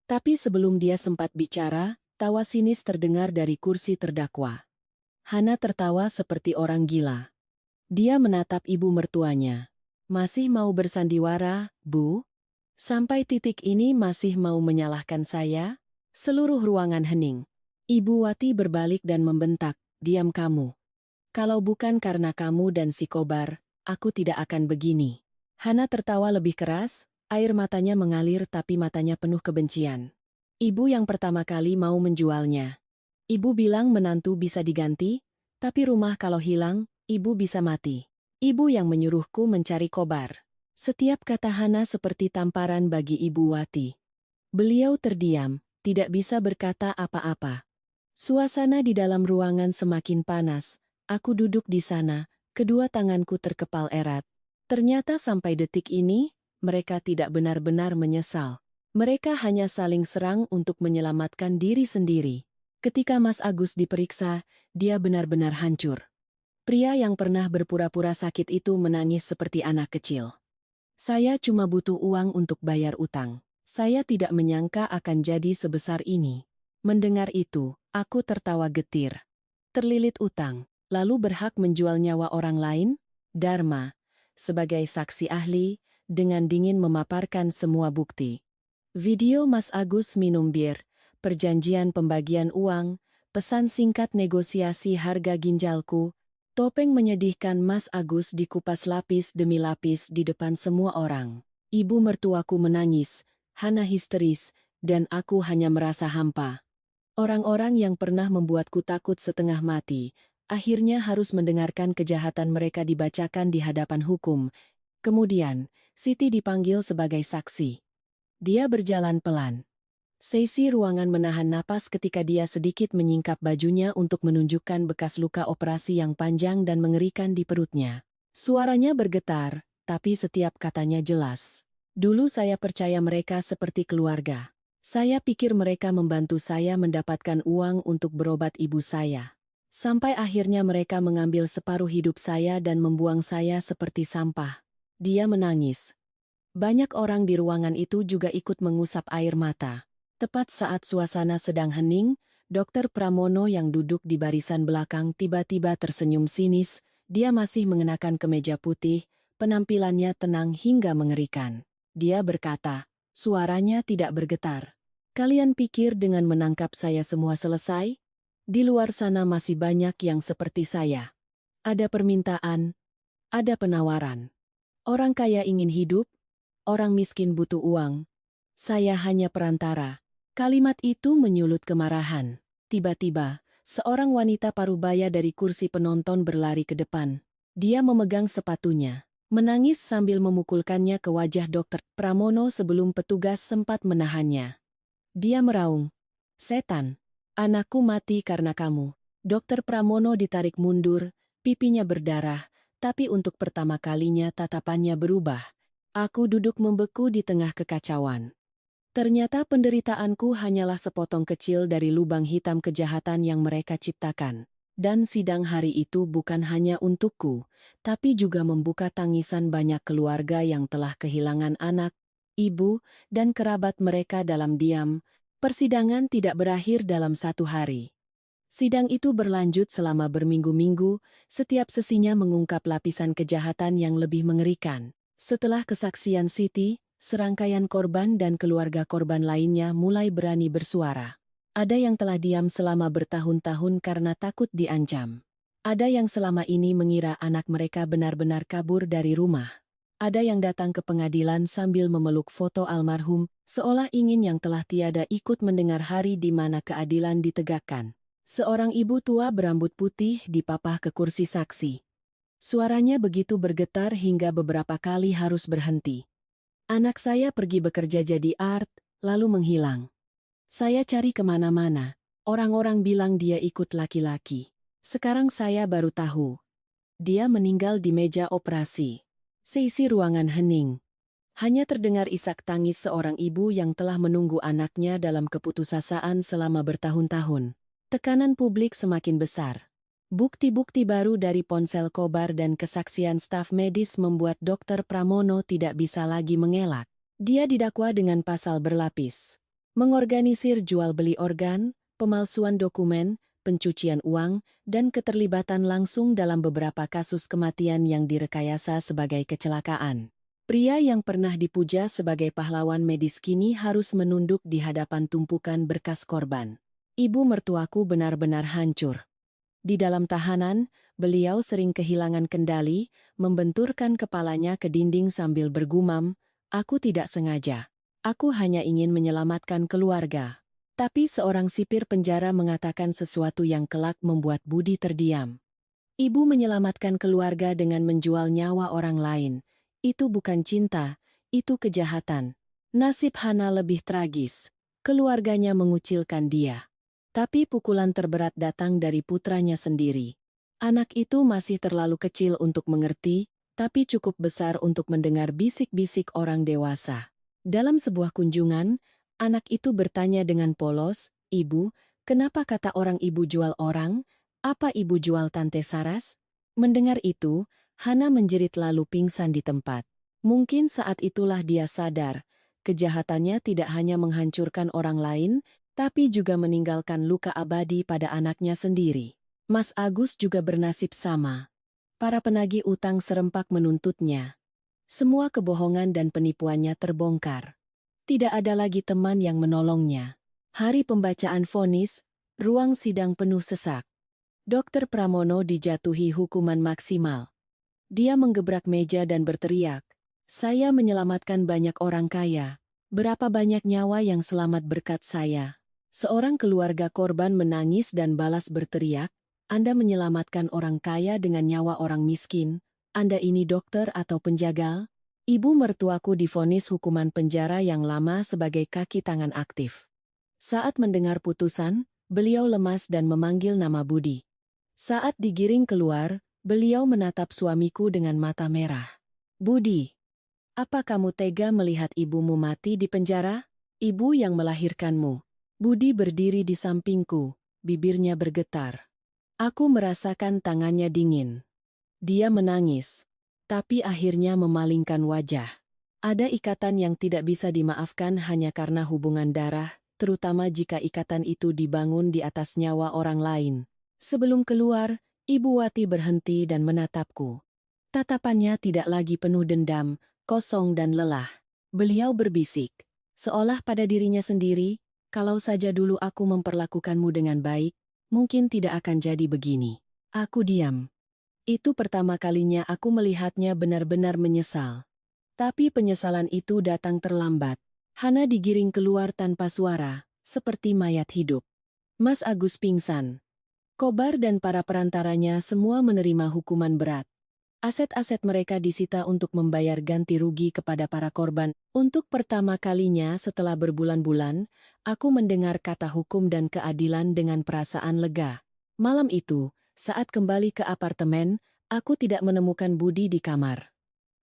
Tapi sebelum dia sempat bicara, tawa sinis terdengar dari kursi terdakwa. Hana tertawa seperti orang gila. Dia menatap ibu mertuanya. Masih mau bersandiwara, Bu? Sampai titik ini masih mau menyalahkan saya? Seluruh ruangan hening. Ibu Wati berbalik dan membentak, diam kamu. Kalau bukan karena kamu dan si Kobar, aku tidak akan begini. Hana tertawa lebih keras, air matanya mengalir tapi matanya penuh kebencian. Ibu yang pertama kali mau menjualnya. Ibu bilang menantu bisa diganti, tapi rumah kalau hilang, ibu bisa mati. Ibu yang menyuruhku mencari Kobar. Setiap kata Hana seperti tamparan bagi Ibu Wati. Beliau terdiam, tidak bisa berkata apa-apa. Suasana di dalam ruangan semakin panas. Aku duduk di sana, kedua tanganku terkepal erat. Ternyata sampai detik ini, mereka tidak benar-benar menyesal. Mereka hanya saling serang untuk menyelamatkan diri sendiri. Ketika Mas Agus diperiksa, dia benar-benar hancur. Pria yang pernah berpura-pura sakit itu menangis seperti anak kecil. Saya cuma butuh uang untuk bayar utang. Saya tidak menyangka akan jadi sebesar ini. Mendengar itu, aku tertawa getir. Terlilit utang, lalu berhak menjual nyawa orang lain? Dharma, sebagai saksi ahli, dengan dingin memaparkan semua bukti. Video Mas Agus minum bir, perjanjian pembagian uang, pesan singkat negosiasi harga ginjalku, topeng menyedihkan Mas Agus dikupas lapis demi lapis di depan semua orang. Ibu mertuaku menangis, Hana histeris, dan aku hanya merasa hampa. Orang-orang yang pernah membuatku takut setengah mati, akhirnya harus mendengarkan kejahatan mereka dibacakan di hadapan hukum. Kemudian, Siti dipanggil sebagai saksi. Dia berjalan pelan. Seisi ruangan menahan napas ketika dia sedikit menyingkap bajunya untuk menunjukkan bekas luka operasi yang panjang dan mengerikan di perutnya. Suaranya bergetar, tapi setiap katanya jelas. Dulu saya percaya mereka seperti keluarga. Saya pikir mereka membantu saya mendapatkan uang untuk berobat ibu saya. Sampai akhirnya mereka mengambil separuh hidup saya dan membuang saya seperti sampah. Dia menangis. Banyak orang di ruangan itu juga ikut mengusap air mata. Tepat saat suasana sedang hening, Dr. Pramono yang duduk di barisan belakang tiba-tiba tersenyum sinis. Dia masih mengenakan kemeja putih, penampilannya tenang hingga mengerikan. Dia berkata, suaranya tidak bergetar. Kalian pikir dengan menangkap saya semua selesai? Di luar sana masih banyak yang seperti saya. Ada permintaan, ada penawaran. Orang kaya ingin hidup, orang miskin butuh uang. Saya hanya perantara. Kalimat itu menyulut kemarahan. Tiba-tiba, seorang wanita parubaya dari kursi penonton berlari ke depan. Dia memegang sepatunya, menangis sambil memukulkannya ke wajah Dr. Pramono sebelum petugas sempat menahannya. Dia meraung, "Setan! Anakku mati karena kamu." Dr. Pramono ditarik mundur, pipinya berdarah, tapi untuk pertama kalinya tatapannya berubah. Aku duduk membeku di tengah kekacauan. Ternyata penderitaanku hanyalah sepotong kecil dari lubang hitam kejahatan yang mereka ciptakan. Dan sidang hari itu bukan hanya untukku, tapi juga membuka tangisan banyak keluarga yang telah kehilangan anak, ibu, dan kerabat mereka dalam diam. Persidangan tidak berakhir dalam satu hari. Sidang itu berlanjut selama berminggu-minggu, setiap sesinya mengungkap lapisan kejahatan yang lebih mengerikan. Setelah kesaksian Siti, serangkaian korban dan keluarga korban lainnya mulai berani bersuara. Ada yang telah diam selama bertahun-tahun karena takut diancam. Ada yang selama ini mengira anak mereka benar-benar kabur dari rumah. Ada yang datang ke pengadilan sambil memeluk foto almarhum, seolah ingin yang telah tiada ikut mendengar hari di mana keadilan ditegakkan. Seorang ibu tua berambut putih dipapah ke kursi saksi. Suaranya begitu bergetar hingga beberapa kali harus berhenti. Anak saya pergi bekerja jadi art, lalu menghilang. Saya cari kemana-mana. Orang-orang bilang dia ikut laki-laki. Sekarang saya baru tahu. Dia meninggal di meja operasi. Seisi ruangan hening. Hanya terdengar isak tangis seorang ibu yang telah menunggu anaknya dalam keputusasaan selama bertahun-tahun. Tekanan publik semakin besar. Bukti-bukti baru dari ponsel Kobar dan kesaksian staf medis membuat Dr. Pramono tidak bisa lagi mengelak. Dia didakwa dengan pasal berlapis. Mengorganisir jual beli organ, pemalsuan dokumen, pencucian uang, dan keterlibatan langsung dalam beberapa kasus kematian yang direkayasa sebagai kecelakaan. Pria yang pernah dipuja sebagai pahlawan medis kini harus menunduk di hadapan tumpukan berkas korban. Ibu mertuaku benar-benar hancur. Di dalam tahanan, beliau sering kehilangan kendali, membenturkan kepalanya ke dinding sambil bergumam, "Aku tidak sengaja. Aku hanya ingin menyelamatkan keluarga." Tapi seorang sipir penjara mengatakan sesuatu yang kelak membuat Budi terdiam. Ibu menyelamatkan keluarga dengan menjual nyawa orang lain. Itu bukan cinta, itu kejahatan. Nasib Hana lebih tragis. Keluarganya mengucilkan dia. Tapi pukulan terberat datang dari putranya sendiri. Anak itu masih terlalu kecil untuk mengerti, tapi cukup besar untuk mendengar bisik-bisik orang dewasa. Dalam sebuah kunjungan, anak itu bertanya dengan polos, "Ibu, kenapa kata orang ibu jual orang? Apa ibu jual Tante Saras?" Mendengar itu, Hana menjerit lalu pingsan di tempat. Mungkin saat itulah dia sadar, kejahatannya tidak hanya menghancurkan orang lain, tapi juga meninggalkan luka abadi pada anaknya sendiri. Mas Agus juga bernasib sama. Para penagih utang serempak menuntutnya. Semua kebohongan dan penipuannya terbongkar. Tidak ada lagi teman yang menolongnya. Hari pembacaan vonis, ruang sidang penuh sesak. Dr. Pramono dijatuhi hukuman maksimal. Dia menggebrak meja dan berteriak, "Saya menyelamatkan banyak orang kaya. Berapa banyak nyawa yang selamat berkat saya." Seorang keluarga korban menangis dan balas berteriak, "Anda menyelamatkan orang kaya dengan nyawa orang miskin. Anda ini dokter atau penjagal?" Ibu mertuaku divonis hukuman penjara yang lama sebagai kaki tangan aktif. Saat mendengar putusan, beliau lemas dan memanggil nama Budi. Saat digiring keluar, beliau menatap suamiku dengan mata merah. "Budi, apa kamu tega melihat ibumu mati di penjara? Ibu yang melahirkanmu." Budi berdiri di sampingku, bibirnya bergetar. Aku merasakan tangannya dingin. Dia menangis, tapi akhirnya memalingkan wajah. Ada ikatan yang tidak bisa dimaafkan hanya karena hubungan darah, terutama jika ikatan itu dibangun di atas nyawa orang lain. Sebelum keluar, Ibu Wati berhenti dan menatapku. Tatapannya tidak lagi penuh dendam, kosong dan lelah. Beliau berbisik, seolah pada dirinya sendiri, "Kalau saja dulu aku memperlakukanmu dengan baik, mungkin tidak akan jadi begini." Aku diam. Itu pertama kalinya aku melihatnya benar-benar menyesal. Tapi penyesalan itu datang terlambat. Hana digiring keluar tanpa suara, seperti mayat hidup. Mas Agus pingsan. Kobar dan para perantaranya semua menerima hukuman berat. Aset-aset mereka disita untuk membayar ganti rugi kepada para korban. Untuk pertama kalinya setelah berbulan-bulan, aku mendengar kata hukum dan keadilan dengan perasaan lega. Malam itu, saat kembali ke apartemen, aku tidak menemukan Budi di kamar.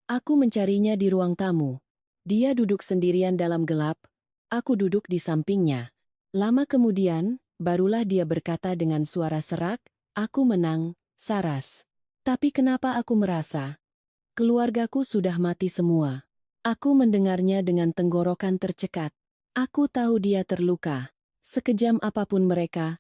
Aku mencarinya di ruang tamu. Dia duduk sendirian dalam gelap, aku duduk di sampingnya. Lama kemudian, barulah dia berkata dengan suara serak, "Aku menang, Saras." Tapi kenapa aku merasa keluargaku sudah mati semua? Aku mendengarnya dengan tenggorokan tercekat. Aku tahu dia terluka. Sekejam apapun mereka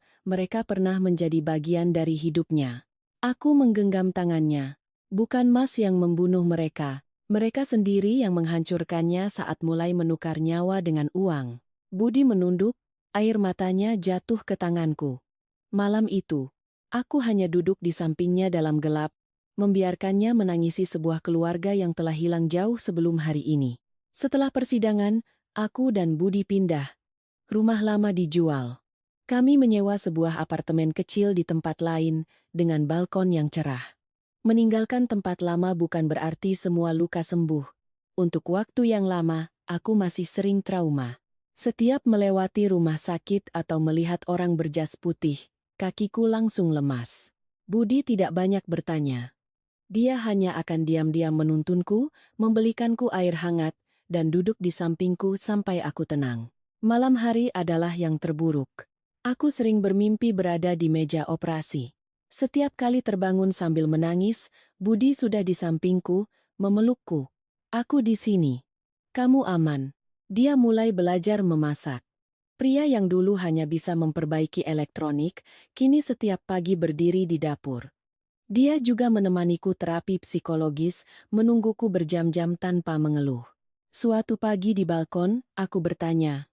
pernah menjadi bagian dari hidupnya. Aku menggenggam tangannya. Bukan Mas yang membunuh mereka. Mereka sendiri yang menghancurkannya saat mulai menukar nyawa dengan uang. Budi menunduk. Air matanya jatuh ke tanganku. Malam itu, aku hanya duduk di sampingnya dalam gelap, membiarkannya menangisi sebuah keluarga yang telah hilang jauh sebelum hari ini. Setelah persidangan, aku dan Budi pindah. Rumah lama dijual. Kami menyewa sebuah apartemen kecil di tempat lain, dengan balkon yang cerah. Meninggalkan tempat lama bukan berarti semua luka sembuh. Untuk waktu yang lama, aku masih sering trauma. Setiap melewati rumah sakit atau melihat orang berjas putih, kakiku langsung lemas. Budi tidak banyak bertanya. Dia hanya akan diam-diam menuntunku, membelikanku air hangat, dan duduk di sampingku sampai aku tenang. Malam hari adalah yang terburuk. Aku sering bermimpi berada di meja operasi. Setiap kali terbangun sambil menangis, Budi sudah di sampingku, memelukku. Aku di sini. Kamu aman. Dia mulai belajar memasak. Pria yang dulu hanya bisa memperbaiki elektronik, kini setiap pagi berdiri di dapur. Dia juga menemaniku terapi psikologis, menungguku berjam-jam tanpa mengeluh. Suatu pagi di balkon, aku bertanya,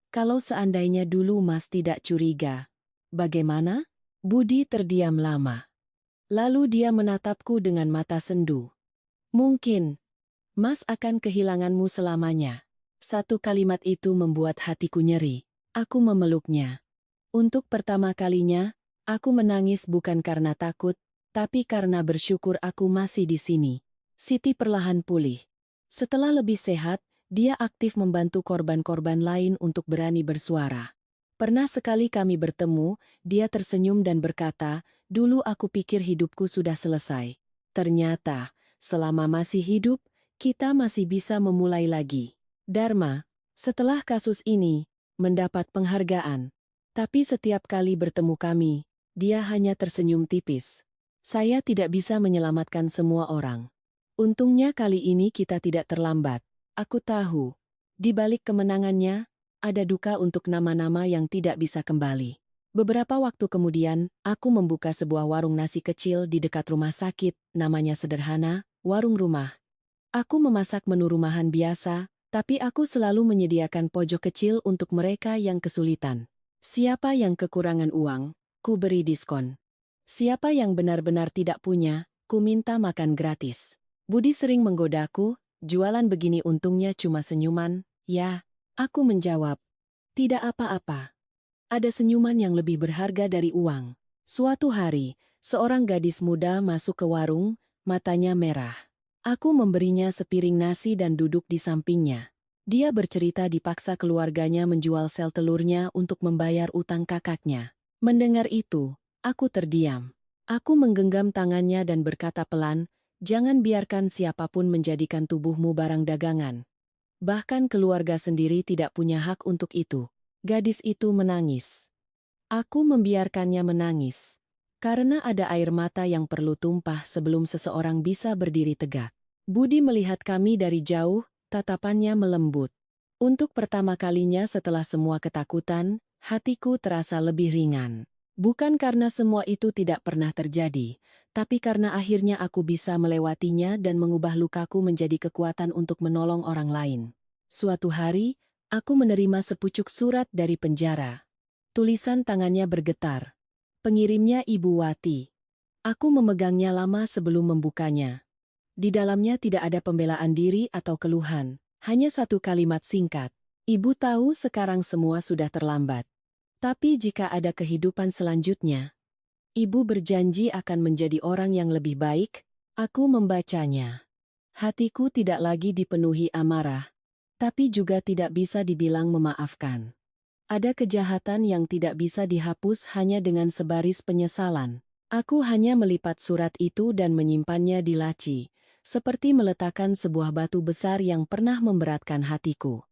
kalau seandainya dulu Mas tidak curiga, bagaimana? Budi terdiam lama. Lalu dia menatapku dengan mata sendu. Mungkin, Mas akan kehilanganmu selamanya. Satu kalimat itu membuat hatiku nyeri. Aku memeluknya. Untuk pertama kalinya, aku menangis bukan karena takut, tapi karena bersyukur aku masih di sini. Siti perlahan pulih. Setelah lebih sehat, dia aktif membantu korban-korban lain untuk berani bersuara. Pernah sekali kami bertemu, dia tersenyum dan berkata, "Dulu aku pikir hidupku sudah selesai. Ternyata, selama masih hidup, kita masih bisa memulai lagi." Dharma, setelah kasus ini, mendapat penghargaan. Tapi setiap kali bertemu kami, dia hanya tersenyum tipis. Saya tidak bisa menyelamatkan semua orang. Untungnya kali ini kita tidak terlambat. Aku tahu, di balik kemenangannya, ada duka untuk nama-nama yang tidak bisa kembali. Beberapa waktu kemudian, aku membuka sebuah warung nasi kecil di dekat rumah sakit, namanya sederhana, warung rumah. Aku memasak menu rumahan biasa, tapi aku selalu menyediakan pojok kecil untuk mereka yang kesulitan. Siapa yang kekurangan uang, ku beri diskon. Siapa yang benar-benar tidak punya, ku minta makan gratis. Budi sering menggodaku, jualan begini untungnya cuma senyuman, ya. Aku menjawab, tidak apa-apa. Ada senyuman yang lebih berharga dari uang. Suatu hari, seorang gadis muda masuk ke warung, matanya merah. Aku memberinya sepiring nasi dan duduk di sampingnya. Dia bercerita dipaksa keluarganya menjual sel telurnya untuk membayar utang kakaknya. Mendengar itu, aku terdiam. Aku menggenggam tangannya dan berkata pelan, "Jangan biarkan siapapun menjadikan tubuhmu barang dagangan. Bahkan keluarga sendiri tidak punya hak untuk itu." Gadis itu menangis. Aku membiarkannya menangis. Karena ada air mata yang perlu tumpah sebelum seseorang bisa berdiri tegak. Budi melihat kami dari jauh, tatapannya melembut. Untuk pertama kalinya setelah semua ketakutan, hatiku terasa lebih ringan. Bukan karena semua itu tidak pernah terjadi, tapi karena akhirnya aku bisa melewatinya dan mengubah lukaku menjadi kekuatan untuk menolong orang lain. Suatu hari, aku menerima sepucuk surat dari penjara. Tulisan tangannya bergetar. Pengirimnya Ibu Wati. Aku memegangnya lama sebelum membukanya. Di dalamnya tidak ada pembelaan diri atau keluhan, hanya satu kalimat singkat. "Ibu tahu sekarang semua sudah terlambat. Tapi jika ada kehidupan selanjutnya, Ibu berjanji akan menjadi orang yang lebih baik." Aku membacanya. Hatiku tidak lagi dipenuhi amarah, tapi juga tidak bisa dibilang memaafkan. Ada kejahatan yang tidak bisa dihapus hanya dengan sebaris penyesalan. Aku hanya melipat surat itu dan menyimpannya di laci, seperti meletakkan sebuah batu besar yang pernah memberatkan hatiku.